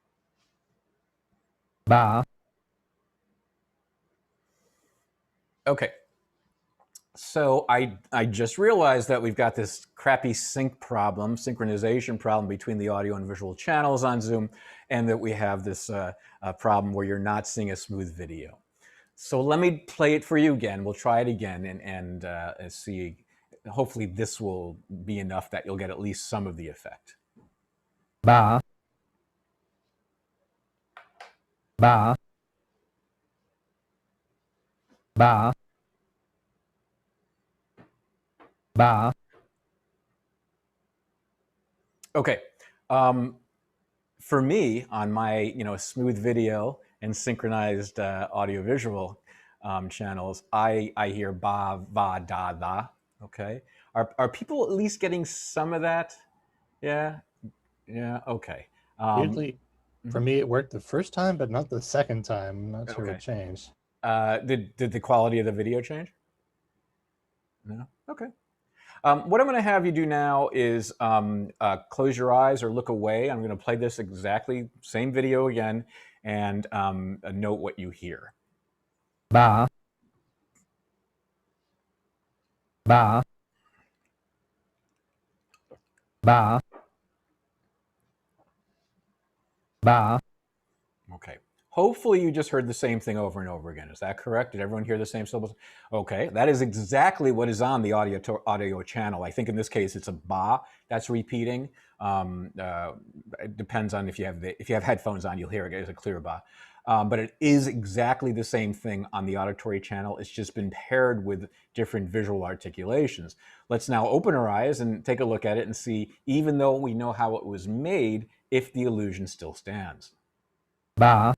Ba. Okay. So I just realized that we've got this crappy synchronization problem between the audio and visual channels on Zoom, and that we have this problem where you're not seeing a smooth video. So let me play it for you again. We'll try it again and see. Hopefully this will be enough that you'll get at least some of the effect. Ba. Ba. Ba. Ba. Okay. For me, on my smooth video and synchronized audiovisual channels, I hear ba, va, da, da. Okay. Are people at least getting some of that? Yeah. Yeah. Okay. Weirdly, for me, it worked the first time, but not the second time. I'm not sure Okay. what changed. Did the quality of the video change? No. Okay. What I'm going to have you do now is close your eyes or look away. I'm going to play this exactly same video again and note what you hear. Ba. Ba. Ba. Ba. Okay. Hopefully you just heard the same thing over and over again. Is that correct? Did everyone hear the same syllables? Okay, that is exactly what is on the audio channel. I think in this case it's a ba that's repeating. It depends on if you have headphones on, you'll hear it as a clear ba. But it is exactly the same thing on the auditory channel. It's just been paired with different visual articulations. Let's now open our eyes and take a look at it and see, even though we know how it was made, if the illusion still stands. Ba.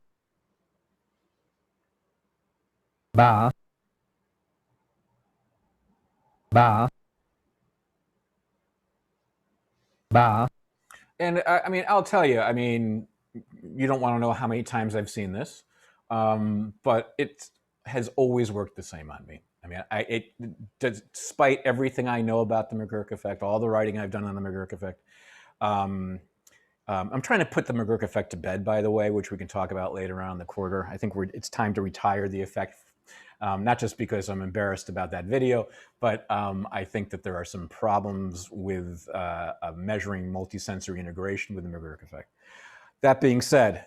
Ba. Ba. Ba. And I mean, I'll tell you, I mean, you don't want to know how many times I've seen this, but it has always worked the same on me. I mean, despite everything I know about the McGurk effect, all the writing I've done on the McGurk effect, I'm trying to put the McGurk effect to bed, by the way, which we can talk about later on in the quarter. I think it's time to retire the effect, not just because I'm embarrassed about that video, but I think that there are some problems with measuring multisensory integration with the McGurk effect. That being said,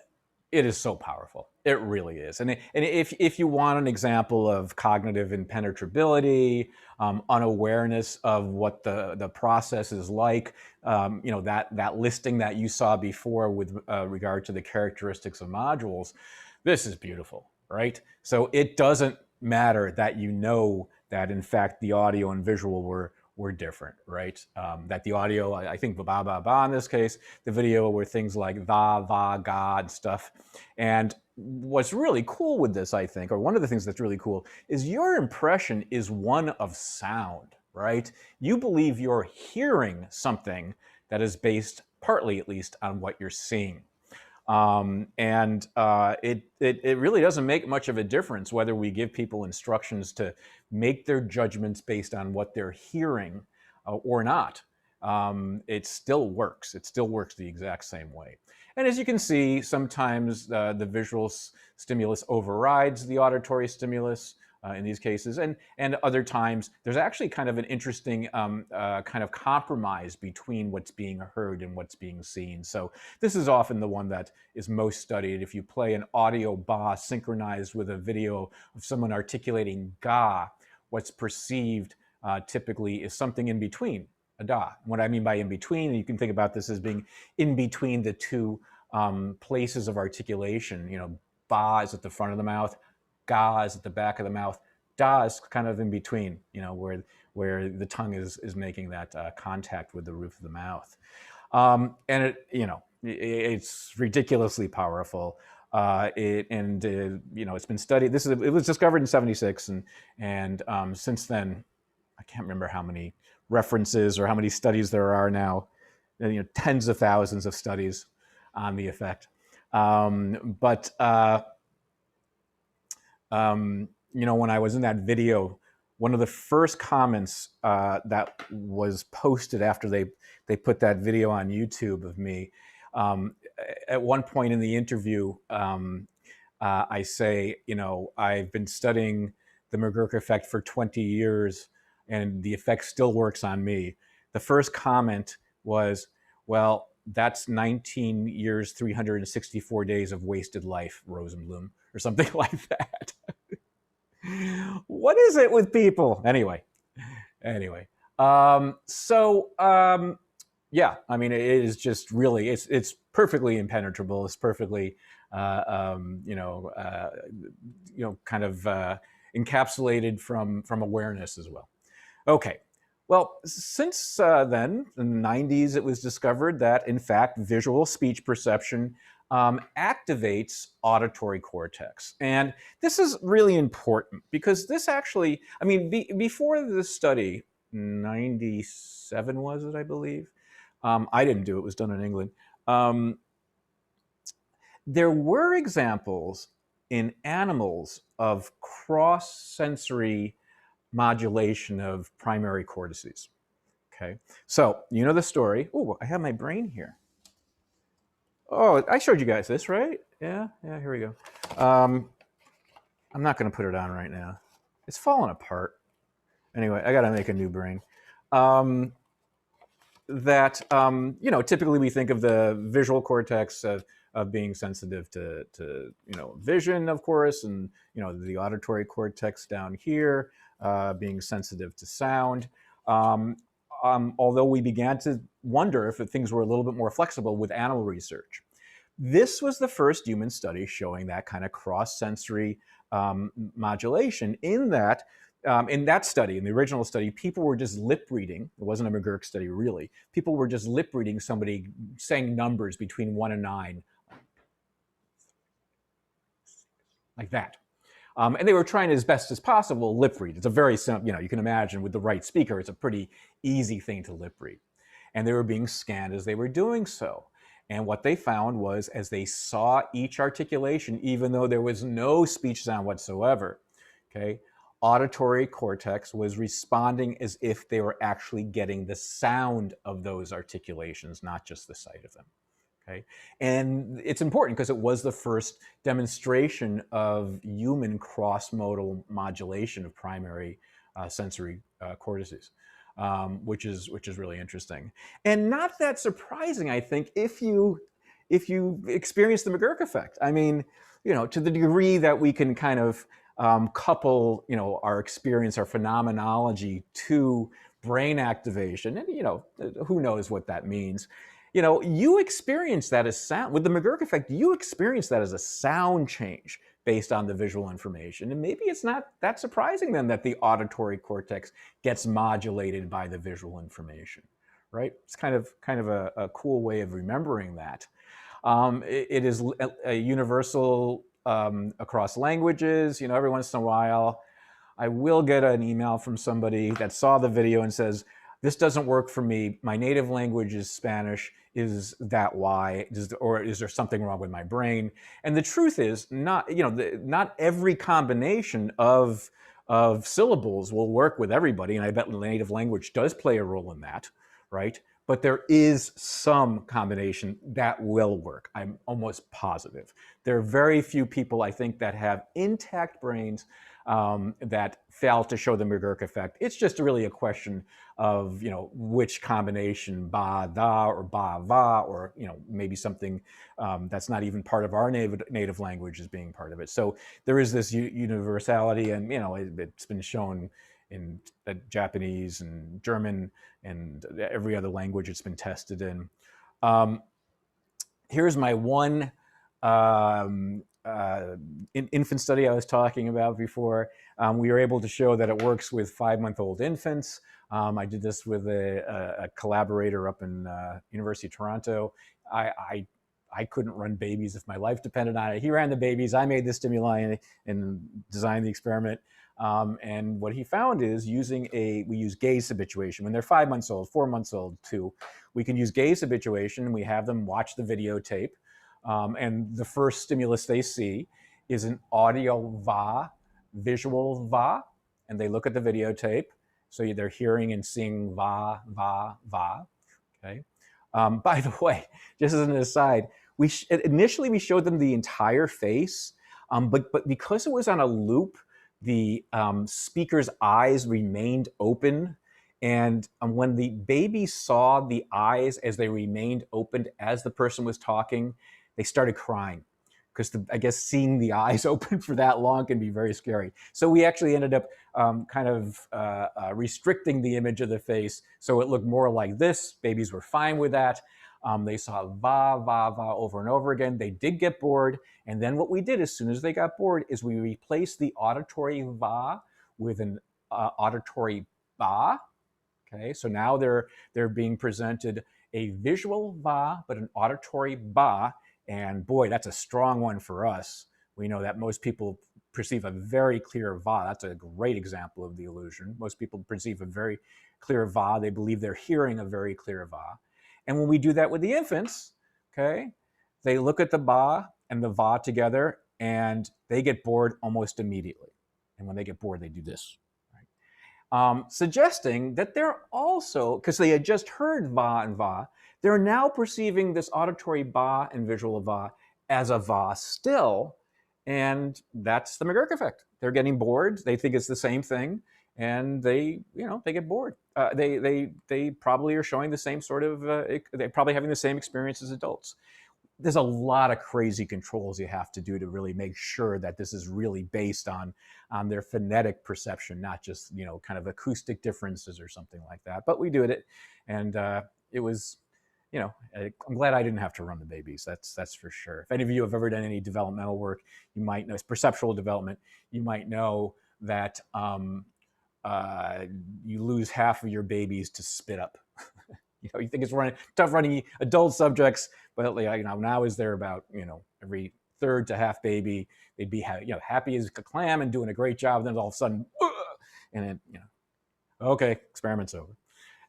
it is so powerful. It really is. And if you want an example of cognitive impenetrability, unawareness of what the process is like, that listing that you saw before with regard to the characteristics of modules, this is beautiful, right? So it doesn't matter that you know that in fact the audio and visual were different, right? That the audio, I think ba ba ba in this case, the video were things like va, va, ga and stuff. And what's really cool with this, I think, or one of the things that's really cool, is your impression is one of sound, right? You believe you're hearing something that is based, partly at least, on what you're seeing. It really doesn't make much of a difference whether we give people instructions to make their judgments based on what they're hearing or not. It still works. It still works the exact same way. And as you can see, sometimes the visual stimulus overrides the auditory stimulus in these cases, and other times there's actually kind of an interesting kind of compromise between what's being heard and what's being seen. So this is often the one that is most studied. If you play an audio ba synchronized with a video of someone articulating ga, what's perceived typically is something in between a da. What I mean by in between, you can think about this as being in between the two places of articulation. You know, ba is at the front of the mouth, ga is at the back of the mouth, da is kind of in between, you know, where the tongue is making that contact with the roof of the mouth. And it's ridiculously powerful. It's been studied. It was discovered in '76, and since then, I can't remember how many references or how many studies there are now. Tens of thousands of studies on the effect. When I was in that video, one of the first comments that was posted after they put that video on YouTube of me, at one point in the interview, I say, I've been studying the McGurk effect for 20 years and the effect still works on me. The first comment was, well, that's 19 years, 364 days of wasted life, Rosenblum, or something like that. What is it with people? Anyway. Yeah, I mean, it is just really, it's perfectly impenetrable. It's perfectly, kind of encapsulated from awareness as well. Okay. Well, since then, in the 90s, it was discovered that, in fact, visual speech perception activates auditory cortex. And this is really important because this actually, I mean, before this study, 97 was it, I believe? I didn't do it, it was done in England. There were examples in animals of cross-sensory modulation of primary cortices. Okay, so you know the story. Oh, I have my brain here. Oh, I showed you guys this, right? Yeah, here we go. I'm not going to put it on right now. It's falling apart. Anyway, I got to make a new brain. Typically we think of the visual cortex of being sensitive to vision, of course, and the auditory cortex down here being sensitive to sound. Although we began to wonder if things were a little bit more flexible with animal research. This was the first human study showing that kind of cross-sensory modulation in that study, in the original study, people were just lip reading. It wasn't a McGurk study, really. People were just lip reading somebody saying numbers between 1 and 9, like that. And they were trying as best as possible lip read. It's a very simple, you can imagine with the right speaker, it's a pretty easy thing to lip read. And they were being scanned as they were doing so. And what they found was, as they saw each articulation, even though there was no speech sound whatsoever, okay, auditory cortex was responding as if they were actually getting the sound of those articulations, not just the sight of them. Okay, and it's important because it was the first demonstration of human cross-modal modulation of primary sensory cortices, which is really interesting, and not that surprising, I think, if you experience the McGurk effect. I mean, to the degree that we can kind of couple, our experience, our phenomenology to brain activation, and who knows what that means. You experience that as sound. With the McGurk effect, you experience that as a sound change based on the visual information. And maybe it's not that surprising then that the auditory cortex gets modulated by the visual information, right? It's kind of a cool way of remembering that. It is a universal across languages. Every once in a while, I will get an email from somebody that saw the video and says, this doesn't work for me. My native language is Spanish. Is that why? Or is there something wrong with my brain? And the truth is, not every combination of syllables will work with everybody. And I bet the native language does play a role in that, right? But there is some combination that will work. I'm almost positive. There are very few people, I think, that have intact brains that fail to show the McGurk effect. It's just really a question of which combination, ba da or ba va, or maybe something that's not even part of our native language is being part of it. So there is this universality, and it's been shown in Japanese and German and every other language it's been tested in. Here's my one infant study I was talking about before. We were able to show that it works with 5-month-old infants. I did this with a collaborator up in University of Toronto. I couldn't run babies if my life depended on it. He ran the babies. I made the stimuli and designed the experiment. And what he found is we use gaze habituation. When they're 5 months old, 4 months old too, we can use gaze habituation, and we have them watch the videotape. And the first stimulus they see is an audio va, visual va, and they look at the videotape. So they're hearing and seeing va, va, va, okay? By the way, just as an aside, initially we showed them the entire face, but because it was on a loop, the speaker's eyes remained open. And when the baby saw the eyes as they remained opened as the person was talking, they started crying because I guess seeing the eyes open for that long can be very scary. So we actually ended up kind of restricting the image of the face so it looked more like this. Babies were fine with that. They saw va, va, va over and over again. They did get bored. And then what we did as soon as they got bored is we replaced the auditory va with an auditory ba. Okay, so now they're being presented a visual va, but an auditory ba. And boy, that's a strong one for us. We know that most people perceive a very clear va. That's a great example of the illusion. Most people perceive a very clear va. They believe they're hearing a very clear va. And when we do that with the infants, okay, they look at the ba and the va together and they get bored almost immediately. And when they get bored, they do this. Suggesting that they're also, because they had just heard va and va, they're now perceiving this auditory ba and visual va as a va still, and that's the McGurk effect. They're getting bored. They think it's the same thing, and they get bored. They probably are showing the same sort of. They're probably having the same experience as adults. There's a lot of crazy controls you have to do to really make sure that this is really based on their phonetic perception, not just kind of acoustic differences or something like that. But we do it, and it was, I'm glad I didn't have to run the babies. That's for sure. If any of you have ever done any developmental work, you might know, it's perceptual development. You might know that you lose half of your babies to spit up. You think it's tough running adult subjects, but now is there about every third to half baby, they'd be happy as a clam and doing a great job, and then all of a sudden, and then okay, experiment's over.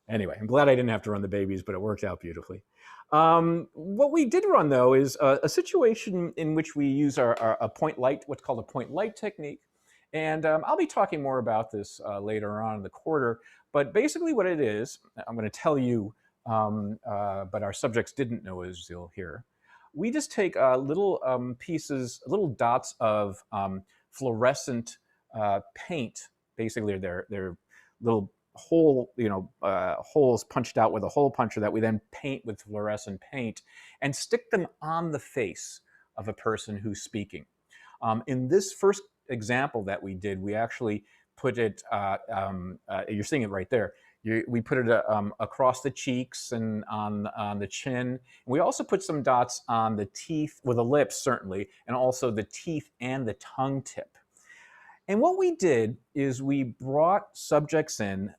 Anyway, I'm glad I didn't have to run the babies, but it worked out beautifully. What we did run though is a situation in which we use a point light, what's called a point light technique. And I'll be talking more about this later on in the quarter. But basically what it is, I'm going to tell you, but our subjects didn't know, as you'll hear. We just take little pieces, little dots of fluorescent paint. Basically, they're little holes punched out with a hole puncher that we then paint with fluorescent paint and stick them on the face of a person who's speaking. In this first example that we did, we actually put it, you're seeing it right there. We put it across the cheeks and on the chin. And we also put some dots on the teeth, with the lips certainly, and also the teeth and the tongue tip. And what we did is we brought subjects in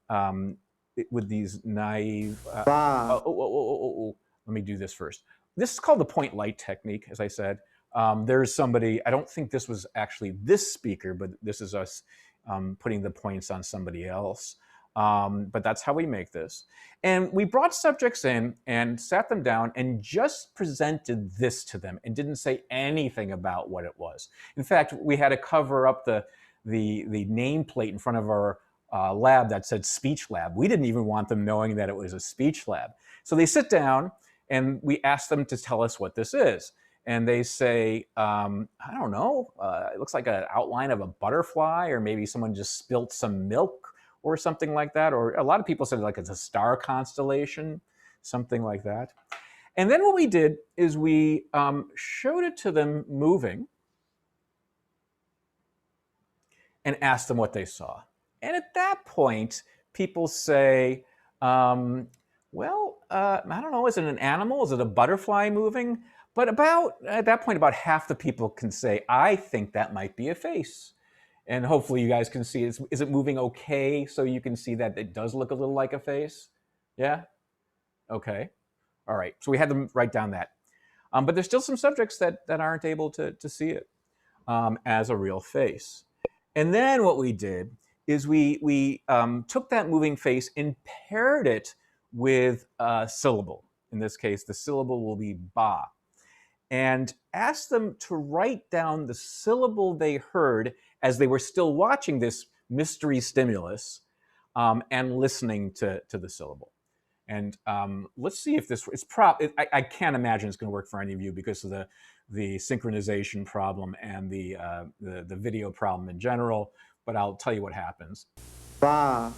with these naive. Let me do this first. This is called the point light technique, as I said. There's somebody, I don't think this was actually this speaker, but this is us putting the points on somebody else. But that's how we make this. And we brought subjects in and sat them down and just presented this to them and didn't say anything about what it was. In fact, we had to cover up the nameplate in front of our lab that said speech lab. We didn't even want them knowing that it was a speech lab. So they sit down and we ask them to tell us what this is. And they say, I don't know, it looks like an outline of a butterfly, or maybe someone just spilt some milk or something like that. Or a lot of people said like it's a star constellation, something like that. And then what we did is we showed it to them moving and asked them what they saw. And at that point, people say, I don't know, is it an animal? Is it a butterfly moving? But at that point, about half the people can say, I think that might be a face. And hopefully you guys can see, is it moving okay? So you can see that it does look a little like a face? Yeah? Okay. All right. So we had them write down that. But there's still some subjects that aren't able to see it as a real face. And then what we did is we took that moving face and paired it with a syllable. In this case, the syllable will be ba. And asked them to write down the syllable they heard as they were still watching this mystery stimulus and listening to the syllable. And let's see if this is I can't imagine it's going to work for any of you because of the synchronization problem and the video problem in general. But I'll tell you what happens. Ba,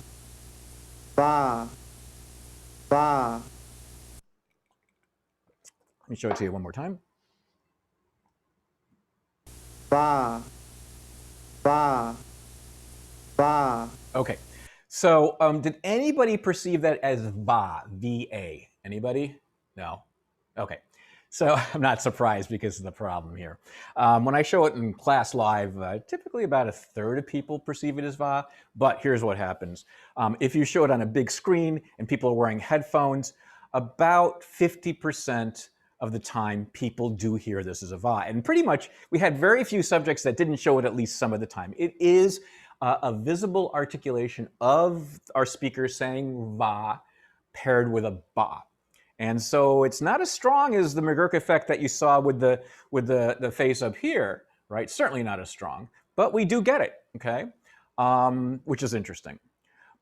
ba, ba. Let me show it to you one more time. va, va, va. Okay. So did anybody perceive that as va, V-A? Anybody? No? Okay. So I'm not surprised because of the problem here. When I show it in class live, typically about a third of people perceive it as va, but here's what happens. If you show it on a big screen and people are wearing headphones, about 50% of the time people do hear this as a va. And pretty much we had very few subjects that didn't show it at least some of the time. It is a visible articulation of our speaker saying va paired with a ba. And so it's not as strong as the McGurk effect that you saw with the face up here, right? Certainly not as strong, but we do get it, okay? Which is interesting.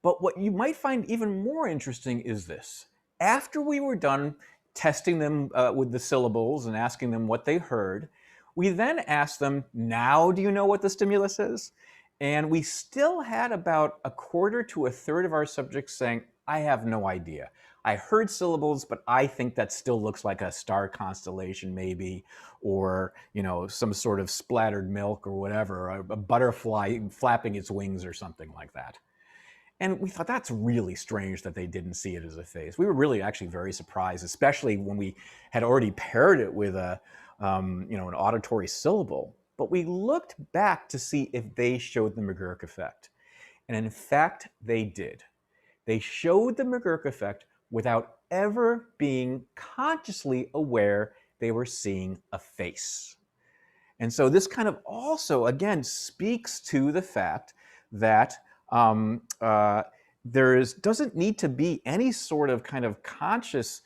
But what you might find even more interesting is this. After we were done testing them with the syllables and asking them what they heard, we then asked them, now do you know what the stimulus is? And we still had about a quarter to a third of our subjects saying, I have no idea. I heard syllables, but I think that still looks like a star constellation maybe, or some sort of splattered milk or whatever, a butterfly flapping its wings or something like that. And we thought that's really strange that they didn't see it as a face. We were really actually very surprised, especially when we had already paired it with an auditory syllable. But we looked back to see if they showed the McGurk effect. And in fact, they did. They showed the McGurk effect without ever being consciously aware they were seeing a face. And so this kind of also, again, speaks to the fact that doesn't need to be any sort of kind of conscious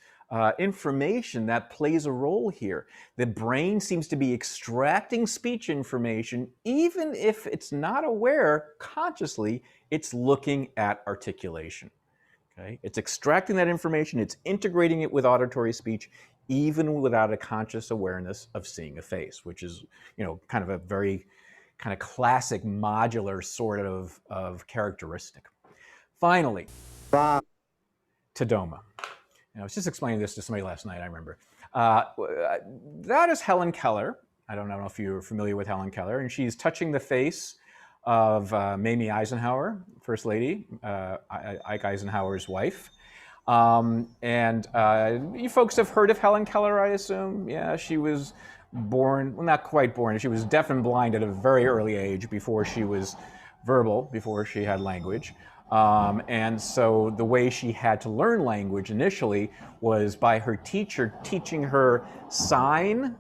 information that plays a role here. The brain seems to be extracting speech information, even if it's not aware consciously, it's looking at articulation. Okay? It's extracting that information, it's integrating it with auditory speech, even without a conscious awareness of seeing a face, which is, kind of a very kind of classic modular sort of characteristic. Finally, Tadoma. I was just explaining this to somebody last night, I remember. That is Helen Keller. I don't know if you're familiar with Helen Keller, and she's touching the face of Mamie Eisenhower, First Lady, Ike Eisenhower's wife. And you folks have heard of Helen Keller, I assume? Yeah, she was born, well, not quite born. She was deaf and blind at a very early age before she was verbal, before she had language. And so the way she had to learn language initially was by her teacher teaching her sign,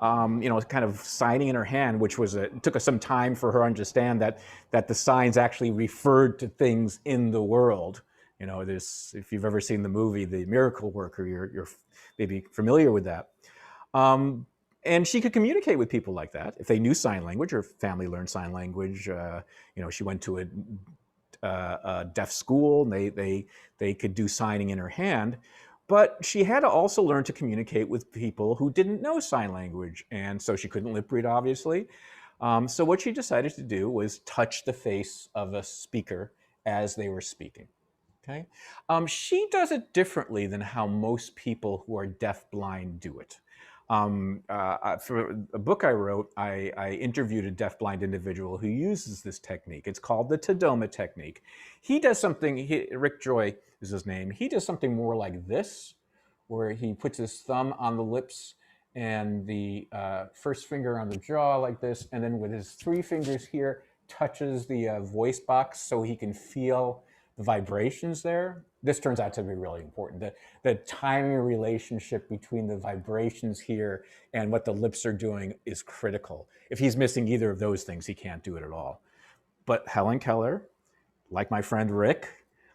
kind of signing in her hand, which was it took us some time for her to understand that the signs actually referred to things in the world. If you've ever seen the movie The Miracle Worker, you're maybe familiar with that. And she could communicate with people like that. If they knew sign language, her family learned sign language. She went to a deaf school, and they could do signing in her hand. But she had to also learn to communicate with people who didn't know sign language. And so she couldn't lip read, obviously. So what she decided to do was touch the face of a speaker as they were speaking. Okay? She does it differently than how most people who are deaf-blind do it. For a book I wrote, I interviewed a deaf-blind individual who uses this technique. It's called the Tadoma technique. He does something, Rick Joy is his name, he does something more like this, where he puts his thumb on the lips and the first finger on the jaw like this, and then with his 3 fingers here, touches the voice box so he can feel the vibrations there. This turns out to be really important. The timing relationship between the vibrations here and what the lips are doing is critical. If he's missing either of those things, he can't do it at all. But Helen Keller, like my friend Rick,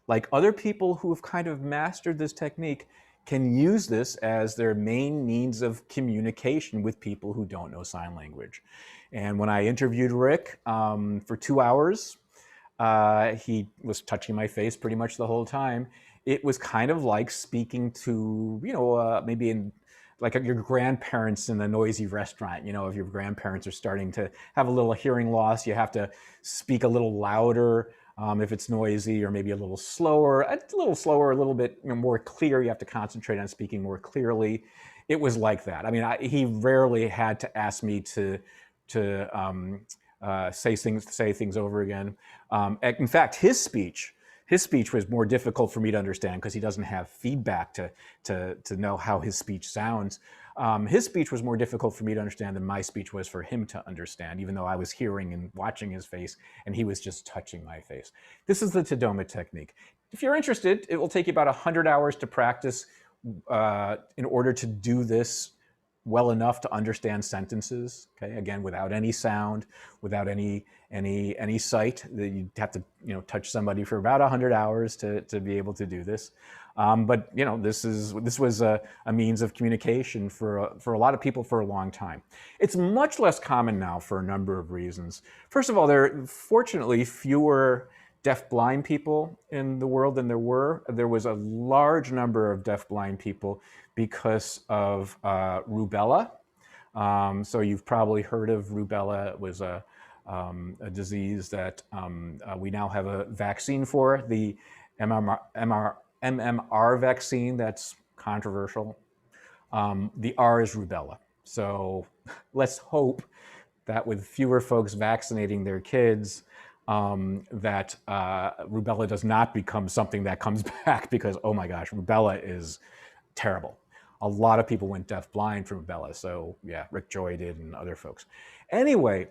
like other people who have kind of mastered this technique, can use this as their main means of communication with people who don't know sign language. And when I interviewed Rick for 2 hours, he was touching my face pretty much the whole time. It was kind of like speaking to, maybe in like your grandparents in a noisy restaurant. If your grandparents are starting to have a little hearing loss, you have to speak a little louder if it's noisy, or maybe a little slower, a little bit more clear. You have to concentrate on speaking more clearly. It was like that. I mean, he rarely had to ask me to say things over again. In fact, his speech was more difficult for me to understand because he doesn't have feedback to know how his speech sounds. His speech was more difficult for me to understand than my speech was for him to understand, even though I was hearing and watching his face and he was just touching my face. This is the Tadoma technique. If you're interested, it will take you about 100 hours to practice in order to do this well enough to understand sentences. Okay, again, without any sound, without any sight. You'd have to touch somebody for about 100 hours to be able to do this. But this was a means of communication for a lot of people for a long time. It's much less common now for a number of reasons. First of all, there are fortunately fewer deaf-blind people in the world than there were. There was a large number of deaf-blind people because of rubella. So you've probably heard of rubella. It was a disease that we now have a vaccine for, the MMR vaccine. That's controversial. The R is rubella. So let's hope that with fewer folks vaccinating their kids, that rubella does not become something that comes back, because, oh my gosh, rubella is terrible. A lot of people went deaf-blind from rubella. So yeah, Rick Joy did and other folks. Anyway,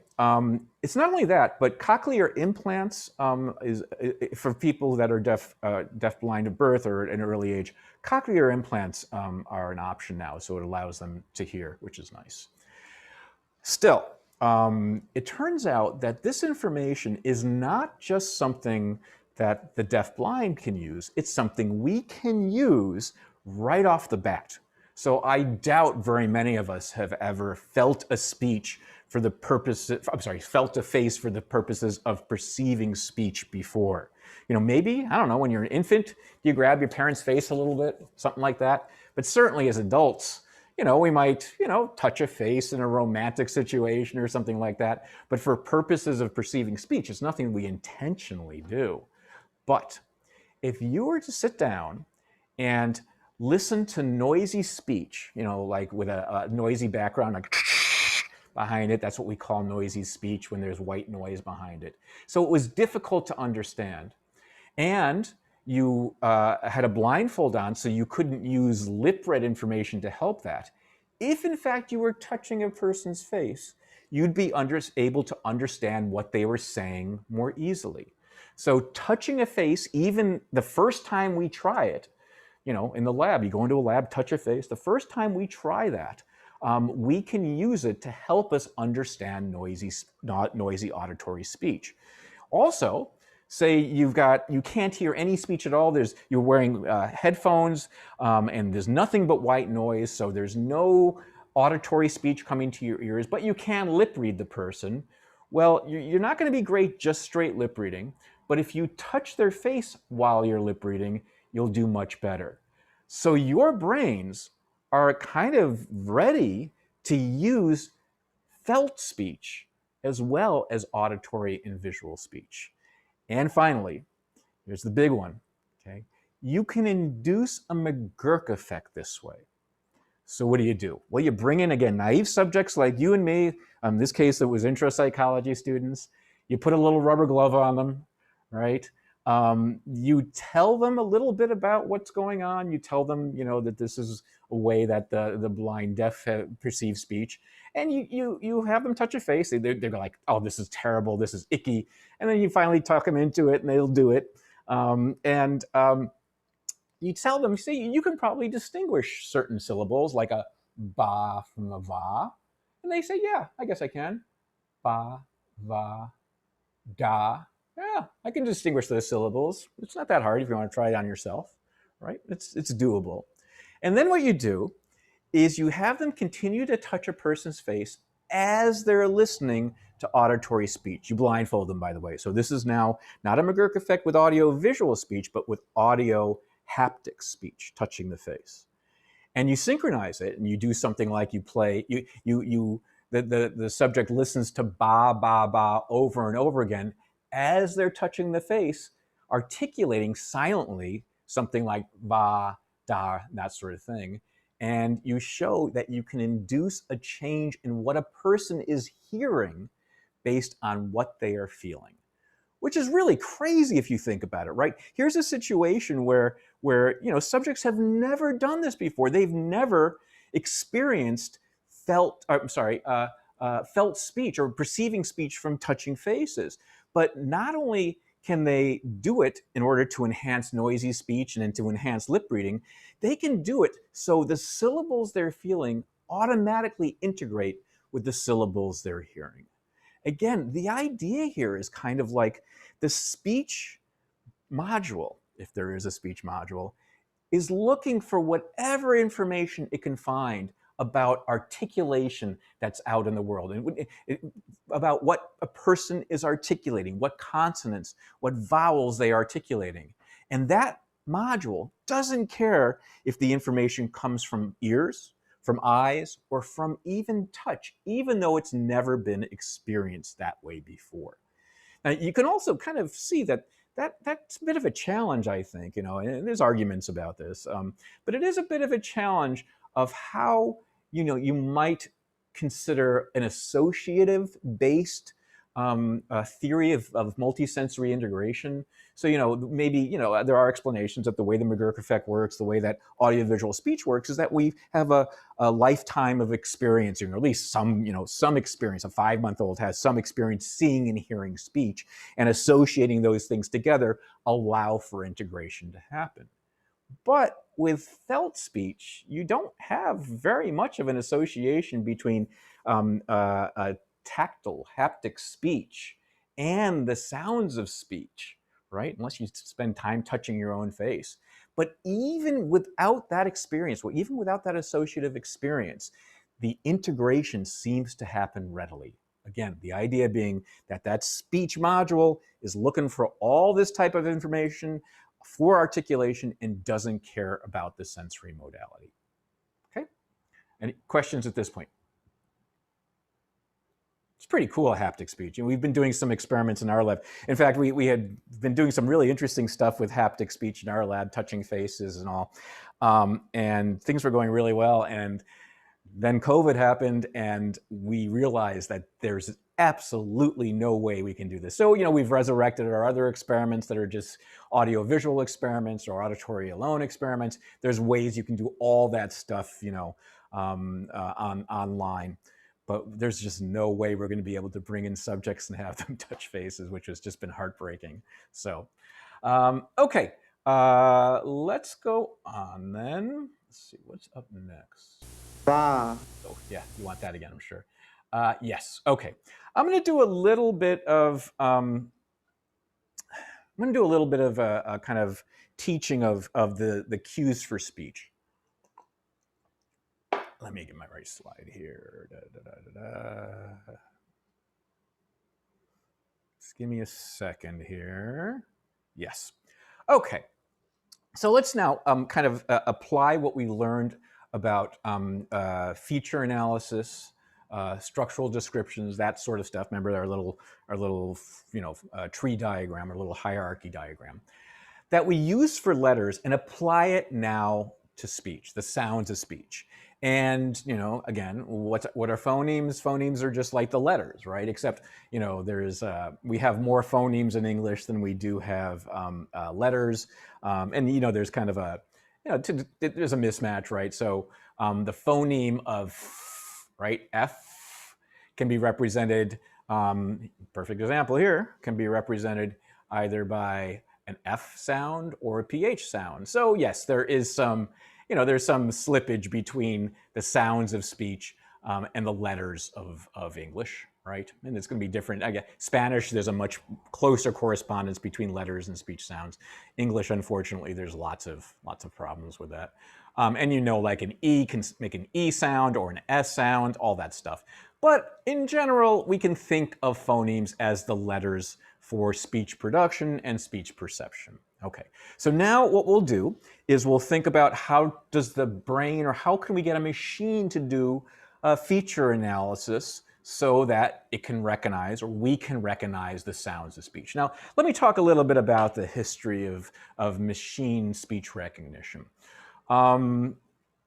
it's not only that, but cochlear implants is for people that are deaf-blind at birth or at an early age. Cochlear implants are an option now, so it allows them to hear, which is nice. Still, it turns out that this information is not just something that the deaf-blind can use. It's something we can use right off the bat. So I doubt very many of us have ever felt a speech for the purpose, felt a face for the purposes of perceiving speech before. Maybe, I don't know, when you're an infant, you grab your parent's face a little bit, something like that. But certainly as adults, we might, touch a face in a romantic situation or something like that. But for purposes of perceiving speech, it's nothing we intentionally do. But if you were to sit down and listen to noisy speech, like with a noisy background, like behind it, that's what we call noisy speech when there's white noise behind it. So it was difficult to understand. And you had a blindfold on, so you couldn't use lip-read information to help that. If in fact you were touching a person's face, you'd be able to understand what they were saying more easily. So touching a face, even the first time we try it, in the lab, you go into a lab, touch a face. The first time we try that, we can use it to help us understand noisy auditory speech. Also, say you can't hear any speech at all. You're wearing headphones and there's nothing but white noise, so there's no auditory speech coming to your ears, but you can lip read the person. Well, you're not going to be great just straight lip reading, but if you touch their face while you're lip reading, you'll do much better. So your brains are kind of ready to use felt speech as well as auditory and visual speech. And finally, here's the big one, okay? You can induce a McGurk effect this way. So what do? Well, you bring in, again, naive subjects like you and me. In this case, it was intro psychology students. You put a little rubber glove on them, right? You tell them a little bit about what's going on. You tell them, that this is a way that the blind deaf perceive speech. And you have them touch a face. They're like, oh, this is terrible. This is icky. And then you finally talk them into it and they'll do it. You tell them, see, you can probably distinguish certain syllables like a ba from a va. And they say, yeah, I guess I can. Ba, va, da. Yeah, I can distinguish those syllables. It's not that hard if you want to try it on yourself, right? It's doable. And then what you do is you have them continue to touch a person's face as they're listening to auditory speech. You blindfold them, by the way. So this is now not a McGurk effect with audio-visual speech, but with audio haptic speech, touching the face. And you synchronize it, and you do something like you play, the subject listens to ba, ba, ba over and over again as they're touching the face, articulating silently something like va, da, that sort of thing. and you show that you can induce a change in what a person is hearing based on what they are feeling, which is really crazy if you think about it, right? Here's a situation where subjects have never done this before. They've never experienced felt speech or perceiving speech from touching faces. But not only can they do it in order to enhance noisy speech and to enhance lip reading, they can do it so the syllables they're feeling automatically integrate with the syllables they're hearing. Again, the idea here is kind of like the speech module, if there is a speech module, is looking for whatever information it can find about articulation that's out in the world, and about what a person is articulating, what consonants, what vowels they are articulating. And that module doesn't care if the information comes from ears, from eyes, or from even touch, even though it's never been experienced that way before. Now, you can also kind of see that's a bit of a challenge, I think, and there's arguments about this, but it is a bit of a challenge of how, you might consider an associative-based theory of multisensory integration. So, maybe, there are explanations that the way the McGurk effect works, the way that audiovisual speech works, is that we have a lifetime of experience, or at least some experience. A 5-month-old has some experience seeing and hearing speech, and associating those things together allow for integration to happen. But with felt speech, you don't have very much of an association between tactile, haptic speech and the sounds of speech, right? Unless you spend time touching your own face. But even without that experience, even without that associative experience, the integration seems to happen readily. Again, the idea being that speech module is looking for all this type of information for articulation and doesn't care about the sensory modality. Okay? Any questions at this point? It's pretty cool, haptic speech. And we've been doing some experiments in our lab. In fact, we had been doing some really interesting stuff with haptic speech in our lab, touching faces and all. And things were going really well. And then COVID happened, and we realized that there's absolutely no way we can do this. So, we've resurrected our other experiments that are just audio-visual experiments or auditory alone experiments. There's ways you can do all that stuff, online. But there's just no way we're going to be able to bring in subjects and have them touch faces, which has just been heartbreaking. So, okay, let's go on then. Let's see what's up next. Ba. Oh, yeah, you want that again, I'm sure. Yes, okay. I'm going to do a little bit of a kind of teaching of the cues for speech. Let me get my right slide here. Just give me a second here. Yes. Okay. So let's now kind of apply what we learned about feature analysis, structural descriptions, that sort of stuff. Remember our little tree diagram, or little hierarchy diagram that we use for letters, and apply it now to speech, the sounds of speech. And, again, what are phonemes? Phonemes are just like the letters, right? Except, we have more phonemes in English than we do have letters. And, there's kind of there's a mismatch, right? So the phoneme of, right, F can be represented, perfect example here, can be represented either by an F sound or a PH sound. So yes, there is some, there's some slippage between the sounds of speech and the letters of English, right? And it's going to be different. Again, Spanish, there's a much closer correspondence between letters and speech sounds. English, unfortunately, there's lots of problems with that. And like an E can make an E sound or an S sound, all that stuff. But in general, we can think of phonemes as the letters for speech production and speech perception. Okay, so now what we'll do is we'll think about how does the brain, or how can we get a machine to do feature analysis so that it can recognize, or we can recognize, the sounds of speech. Now, let me talk a little bit about the history of machine speech recognition.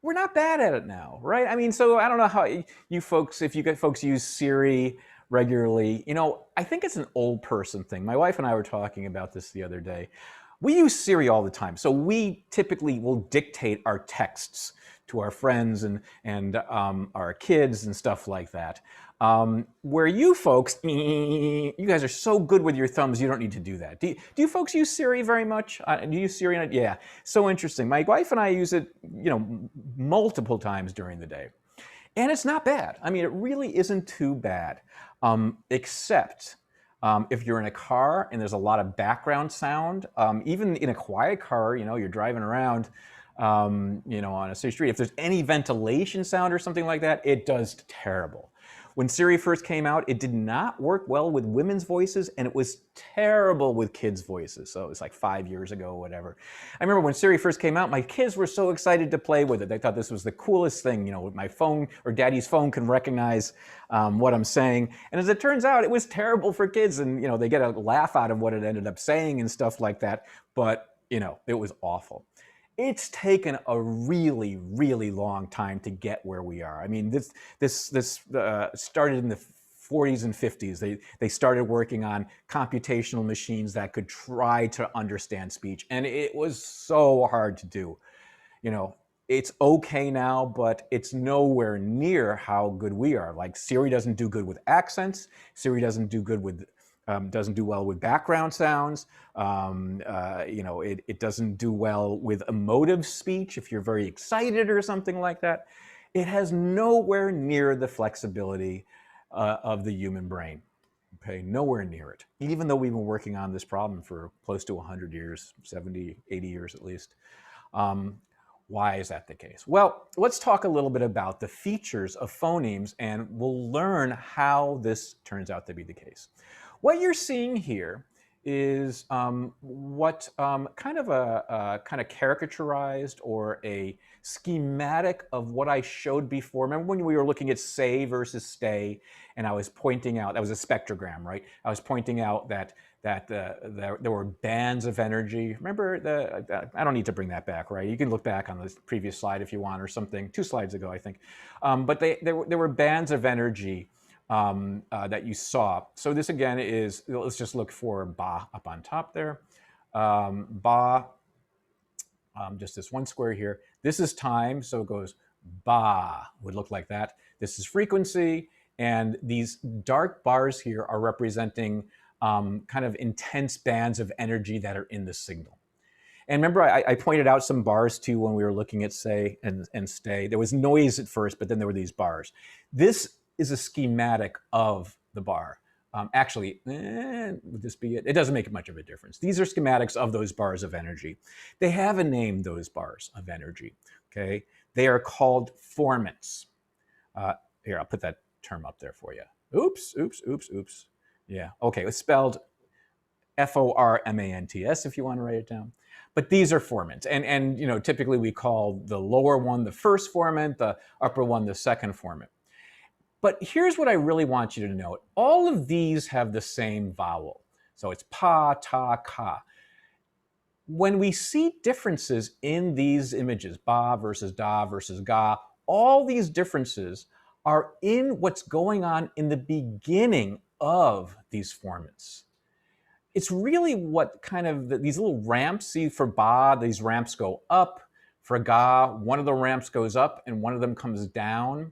we're not bad at it now, right? I mean, so I don't know how you folks, if you get folks use Siri regularly, you know, I think it's an old person thing. My wife and I were talking about this the other day. We use Siri all the time. So we typically will dictate our texts to our friends and our kids and stuff like that. Where you folks, you guys are so good with your thumbs, you don't need to do that. Do you folks use Siri very much? Do you use Siri? Yeah, so interesting. My wife and I use it, you know, multiple times during the day. And it's not bad. I mean, it really isn't too bad, except if you're in a car and there's a lot of background sound. Even in a quiet car, you know, you're driving around, you know, on a city street. If there's any ventilation sound or something like that, it does terrible. When Siri first came out, it did not work well with women's voices, and it was terrible with kids' voices. So it was like 5 years ago or whatever. I remember when Siri first came out, my kids were so excited to play with it. They thought this was the coolest thing. You know, my phone or daddy's phone can recognize what I'm saying. And as it turns out, it was terrible for kids. And, you know, they get a laugh out of what it ended up saying and stuff like that. But, you know, it was awful. It's taken a really, really long time to get where we are. I mean, this started in the 40s and 50s. They started working on computational machines that could try to understand speech, and it was so hard to do. You know, it's okay now, but it's nowhere near how good we are. Like Siri doesn't do good with accents. Siri doesn't do good with doesn't do well with background sounds. You know, it doesn't do well with emotive speech if you're very excited or something like that. It has nowhere near the flexibility of the human brain. Okay, nowhere near it. Even though we've been working on this problem for close to 100 years, 70, 80 years at least. Why is that the case? Well, let's talk a little bit about the features of phonemes, and we'll learn how this turns out to be the case. What you're seeing here is what kind of caricaturized or a schematic of what I showed before. Remember when we were looking at say versus stay, and I was pointing out, that was a spectrogram, right? I was pointing out that there were bands of energy. Remember, I don't need to bring that back, right? You can look back on the previous slide if you want or something, 2 slides ago, I think. But there were bands of energy that you saw. So this again is, let's just look for ba up on top there. Ba, just this one square here. This is time, so it goes ba, would look like that. This is frequency, and these dark bars here are representing kind of intense bands of energy that are in the signal. And remember, I pointed out some bars too when we were looking at say and stay. There was noise at first, but then there were these bars. This is a schematic of the bar. Actually, would this be it? It doesn't make much of a difference. These are schematics of those bars of energy. They have a name, those bars of energy, okay? They are called formants. Here, I'll put that term up there for you. Oops, oops, oops, oops. Yeah, okay, it's spelled F-O-R-M-A-N-T-S if you want to write it down. But these are formants. And you know, typically we call the lower one the first formant, the upper one the second formant. But here's what I really want you to note. All of these have the same vowel. So it's pa, ta, ka. When we see differences in these images, ba versus da versus ga, all these differences are in what's going on in the beginning of these formants. It's really what kind of these little ramps, see for ba, these ramps go up. For ga, one of the ramps goes up and one of them comes down.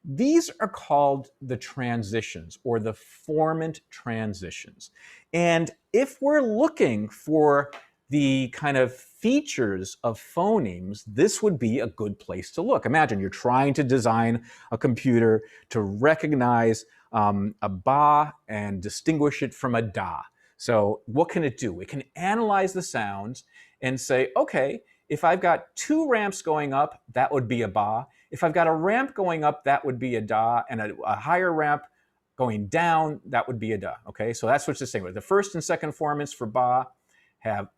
These are called the transitions or the formant transitions. And if we're looking for the kind of features of phonemes, this would be a good place to look. Imagine you're trying to design a computer to recognize a ba and distinguish it from a da. So what can it do? It can analyze the sounds and say, okay, if I've got 2 ramps going up, that would be a ba. If I've got a ramp going up, that would be a da, and a higher ramp going down, that would be a da. Okay, so that's what's distinguished. The first and second formants for ba have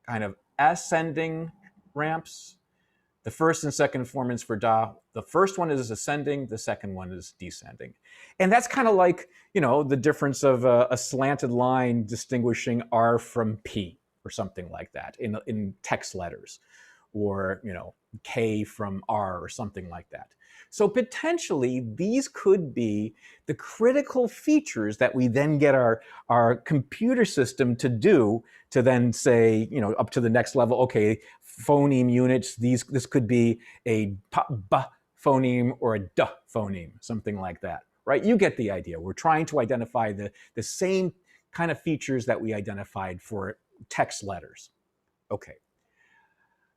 kind of ascending ramps. The first and second formants for da, the first one is ascending, the second one is descending. And that's kind of like, you know, the difference of a slanted line distinguishing R from P or something like that in text letters. or, you know, K from R or something like that. So potentially these could be the critical features that we then get our computer system to do to then say, you know, up to the next level, okay, phoneme units, this could be a b phoneme or a d phoneme, something like that, right? You get the idea. We're trying to identify the same kind of features that we identified for text letters. Okay.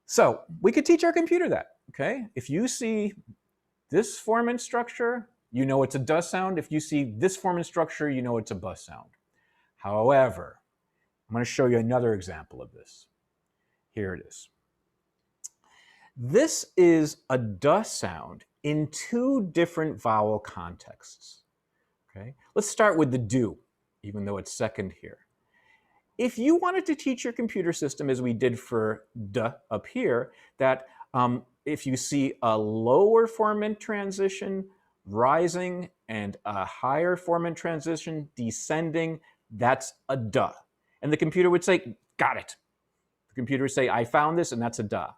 So we could teach our computer that, okay? If you see this form and structure, you know it's a duh sound. If you see this form and structure, you know it's a buh sound. However, I'm going to show you another example of this. Here it is. This is a duh sound in two different vowel contexts. Okay? Let's start with the do, even though it's second here. If you wanted to teach your computer system, as we did for duh up here, that if you see a lower formant transition rising and a higher formant transition descending, that's a duh. And the computer would say, got it. The computer would say, I found this, and that's a duh.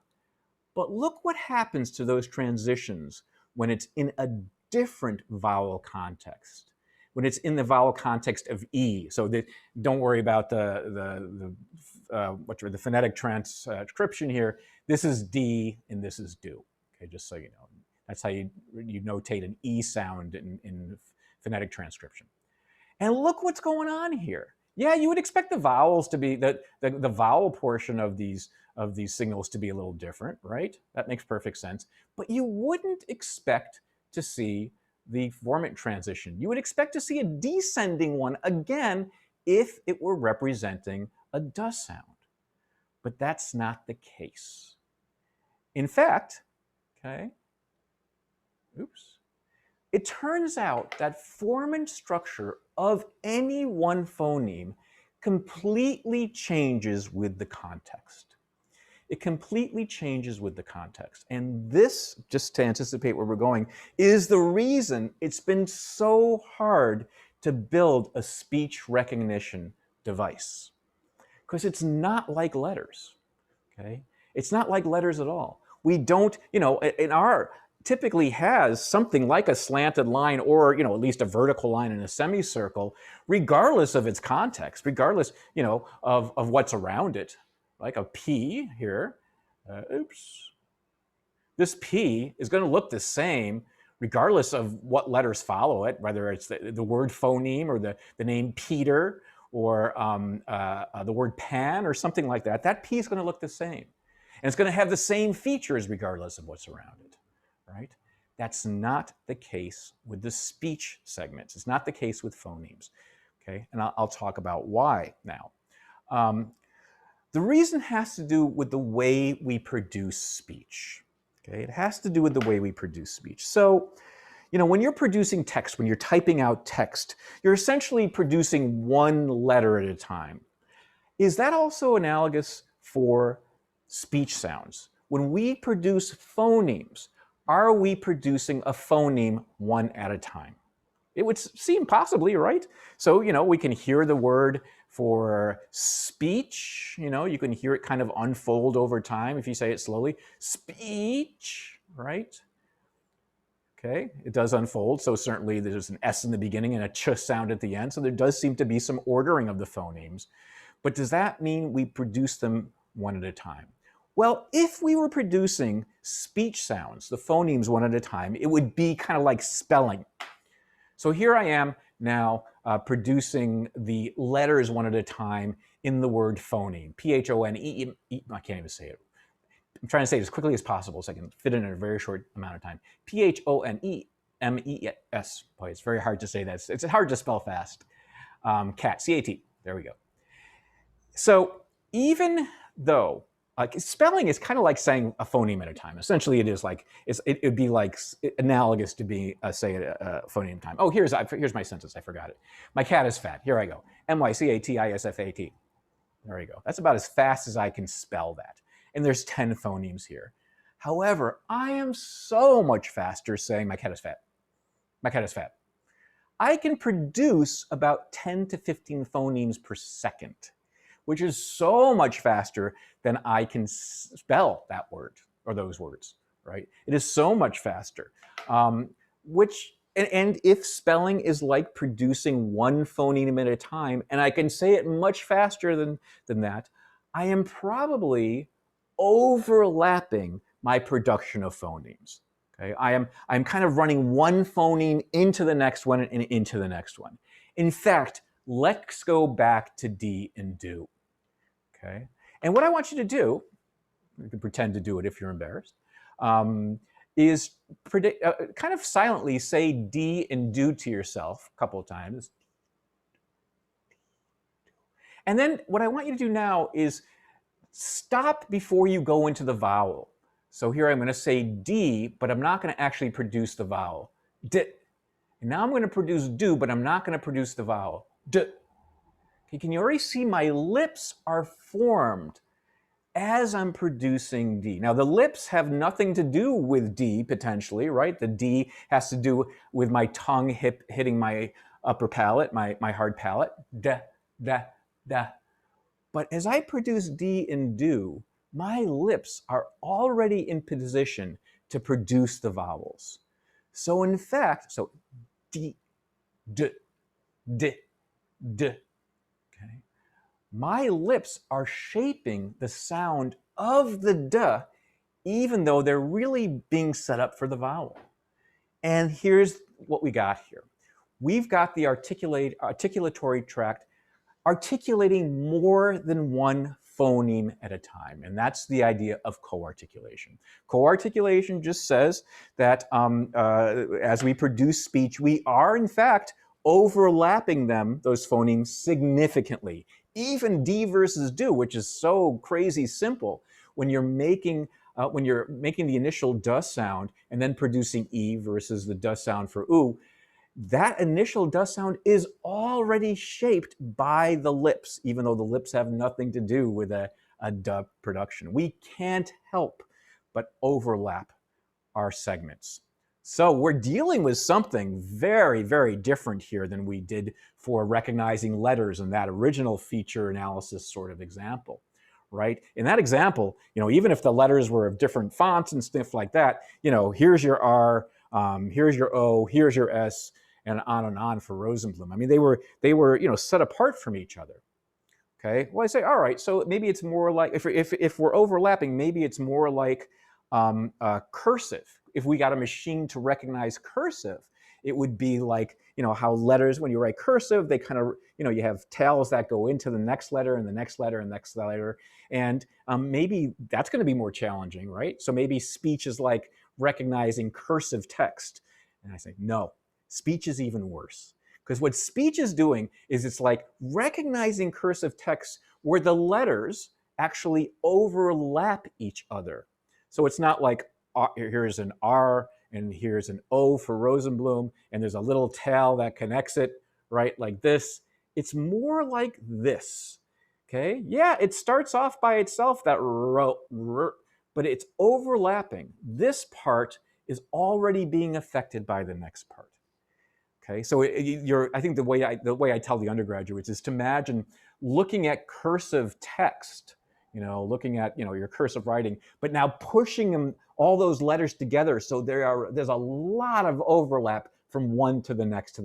But look what happens to those transitions when it's in a different vowel context. When it's in the vowel context of E. So don't worry about the phonetic transcription here. This is D and this is do. Okay, just so you know. That's how you notate an E sound in phonetic transcription. And look what's going on here. Yeah, you would expect the vowels to be, the vowel portion of these signals to be a little different, right? That makes perfect sense. But you wouldn't expect to see the formant transition. You would expect to see a descending one again if it were representing a duh sound. But that's not the case. In fact, okay, oops. It turns out that formant structure of any one phoneme completely changes with the context. It completely changes with the context. And this, just to anticipate where we're going, is the reason it's been so hard to build a speech recognition device. Because it's not like letters, okay? It's not like letters at all. We don't, you know, in our typically has something like a slanted line or, you know, at least a vertical line in a semicircle, regardless of its context, regardless, you know, of what's around it. Like a P here, oops. This P is going to look the same regardless of what letters follow it, whether it's the word phoneme or the name Peter or the word pan or something like that. That P is going to look the same. And it's going to have the same features regardless of what's around it, right? That's not the case with the speech segments. It's not the case with phonemes, okay? And I'll talk about why now. The reason has to do with the way we produce speech. Okay, it has to do with the way we produce speech. So, you know, when you're producing text, when you're typing out text, you're essentially producing one letter at a time. Is that also analogous for speech sounds? When we produce phonemes, are we producing a phoneme one at a time? It would seem possibly, right? So, you know, we can hear the word for speech, you know, you can hear it kind of unfold over time if you say it slowly. Speech, right? Okay, it does unfold. So certainly there's an S in the beginning and a ch sound at the end. So there does seem to be some ordering of the phonemes. But does that mean we produce them one at a time? Well, if we were producing speech sounds, the phonemes one at a time, it would be kind of like spelling. So here I am now producing the letters one at a time in the word phoneme, P-H-O-N-E-M, I can't even say it. I'm trying to say it as quickly as possible so I can fit it in a very short amount of time. P-H-O-N-E-M-E-S. Boy, it's very hard to say that. It's hard to spell fast. Cat, C-A-T, there we go. So even though spelling is kind of like saying a phoneme at a time. Essentially, it is like it would be like analogous to being say a phoneme time. Oh, here's my sentence. I forgot it. My cat is fat. Here I go. M-Y-C-A-T-I-S-F-A-T. There we go. That's about as fast as I can spell that. And there's 10 phonemes here. However, I am so much faster saying my cat is fat. My cat is fat. I can produce about 10 to 15 phonemes per second, which is so much faster than I can spell that word or those words, right? It is so much faster, and if spelling is like producing one phoneme at a time, and I can say it much faster than that, I am probably overlapping my production of phonemes. Okay, I'm kind of running one phoneme into the next one and into the next one. In fact, let's go back to D and do. Okay, and what I want you to do, you can pretend to do it if you're embarrassed, is kind of silently say D and do to yourself a couple of times. And then what I want you to do now is stop before you go into the vowel. So here I'm going to say D, but I'm not going to actually produce the vowel. D. And now I'm going to produce do, but I'm not going to produce the vowel. D. Okay, can you already see my lips are formed as I'm producing D? Now the lips have nothing to do with D potentially, right? The D has to do with my tongue hitting my upper palate, my hard palate. Da, da, da. But as I produce D and do, my lips are already in position to produce the vowels. So in fact, so D, D, D, D, okay? My lips are shaping the sound of the D, even though they're really being set up for the vowel. And here's what we got here. We've got the articulatory tract articulating more than one phoneme at a time. And that's the idea of co-articulation. Co-articulation just says that as we produce speech, we are in fact overlapping them, those phonemes, significantly. Even D versus do, which is so crazy simple, when you're making the initial duh sound and then producing E versus the duh sound for oo, that initial duh sound is already shaped by the lips, even though the lips have nothing to do with a duh production. We can't help but overlap our segments. So we're dealing with something very, very different here than we did for recognizing letters in that original feature analysis sort of example, right? In that example, even if the letters were of different fonts and stuff like that, here's your R, here's your O, here's your S, and on for Rosenblum. I mean, they were set apart from each other. Okay. Well, I say, all right. So maybe it's more like if we're overlapping, maybe it's more like cursive. If we got a machine to recognize cursive, it would be like how letters, when you write cursive, they kind of you have tails that go into the next letter and the next letter and the next letter, and maybe that's going to be more challenging, right? So maybe speech is like recognizing cursive text, and I say no. Speech is even worse, because what speech is doing is it's like recognizing cursive text where the letters actually overlap each other. So it's not like here's an R and here's an O for Rosenblum and there's a little tail that connects it, right, like this. It's more like this, okay? Yeah, it starts off by itself, that but it's overlapping. This part is already being affected by the next part. Okay, so I think the way I tell the undergraduates is to imagine looking at cursive text, looking at your cursive writing, but now pushing all those letters together, so there's a lot of overlap from one to the next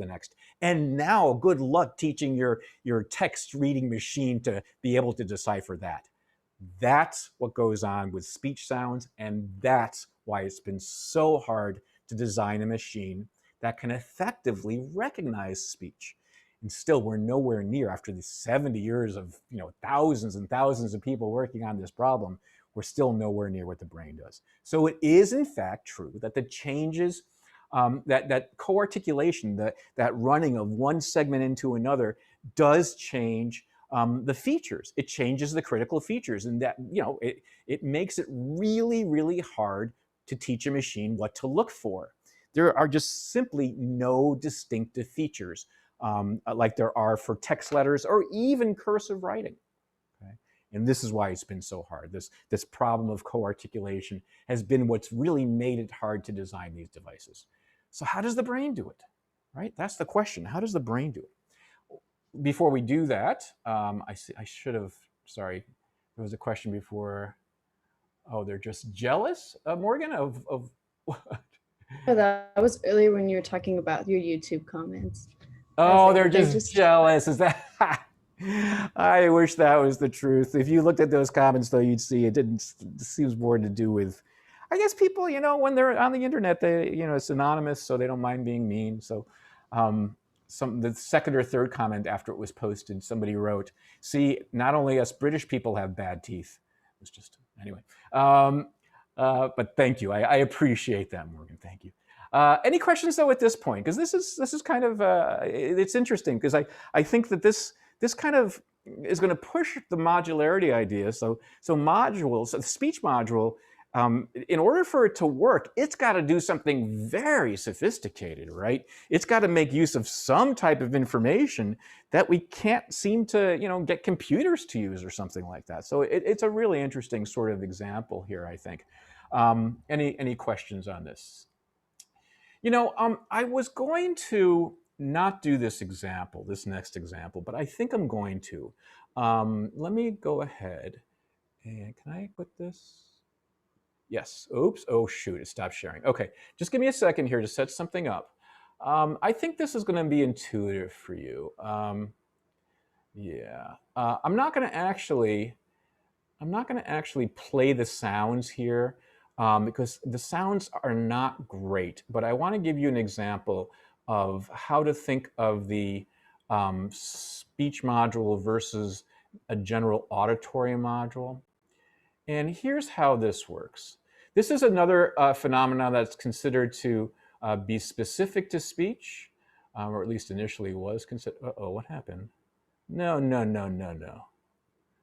And now, good luck teaching your text reading machine to be able to decipher that. That's what goes on with speech sounds, and that's why it's been so hard to design a machine that can effectively recognize speech. And still, we're nowhere near, after the 70 years of thousands and thousands of people working on this problem, we're still nowhere near what the brain does. So it is in fact true that the changes, that co-articulation, that running of one segment into another, does change the features. It changes the critical features, and that it makes it really, really hard to teach a machine what to look for. There are just simply no distinctive features like there are for text letters or even cursive writing. Okay? And this is why it's been so hard. This problem of co-articulation has been what's really made it hard to design these devices. So how does the brain do it? Right? That's the question. How does the brain do it? before we do that, I should have, sorry, there was a question before. Oh, they're just jealous, Morgan, of what? Oh, that was earlier when you were talking about your YouTube comments. Oh, they're just jealous. Is that? I wish that was the truth. If you looked at those comments, though, you'd see it seems more to do with, I guess people, when they're on the internet, they, it's anonymous, so they don't mind being mean. So, the second or third comment after it was posted, somebody wrote, "See, not only us British people have bad teeth." It was just anyway. But thank you. I appreciate that, Morgan. Thank you. Any questions though at this point? Because this is kind of it's interesting because I think that this kind of is going to push the modularity idea. So modules, the speech module, in order for it to work, it's got to do something very sophisticated, right? It's got to make use of some type of information that we can't seem to get computers to use or something like that. So it's a really interesting sort of example here, I think. Any questions on this? I was going to not do this next example, but I think I'm going to. Let me go ahead and can I put this? Yes. Oops. Oh, shoot. It stopped sharing. Okay. Just give me a second here to set something up. I think this is going to be intuitive for you. Yeah. I'm not going to actually play the sounds here. Because the sounds are not great, but I want to give you an example of how to think of the speech module versus a general auditory module. And here's how this works. This is another phenomenon that's considered to be specific to speech, or at least initially was considered. Uh-oh, what happened? No.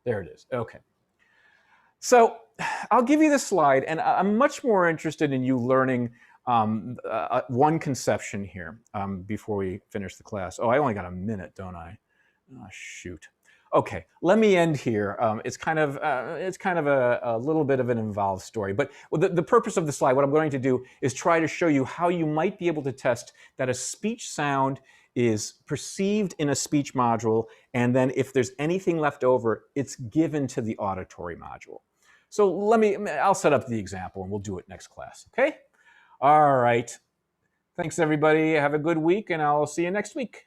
There it is. Okay. So I'll give you this slide, and I'm much more interested in you learning one conception here before we finish the class. Oh, I only got a minute, don't I? Oh, shoot. Okay, let me end here. It's kind of a little bit of an involved story, but the purpose of the slide, what I'm going to do is try to show you how you might be able to test that a speech sound is perceived in a speech module, and then if there's anything left over, it's given to the auditory module. So I'll set up the example and we'll do it next class, okay? All right. Thanks everybody. Have a good week and I'll see you next week.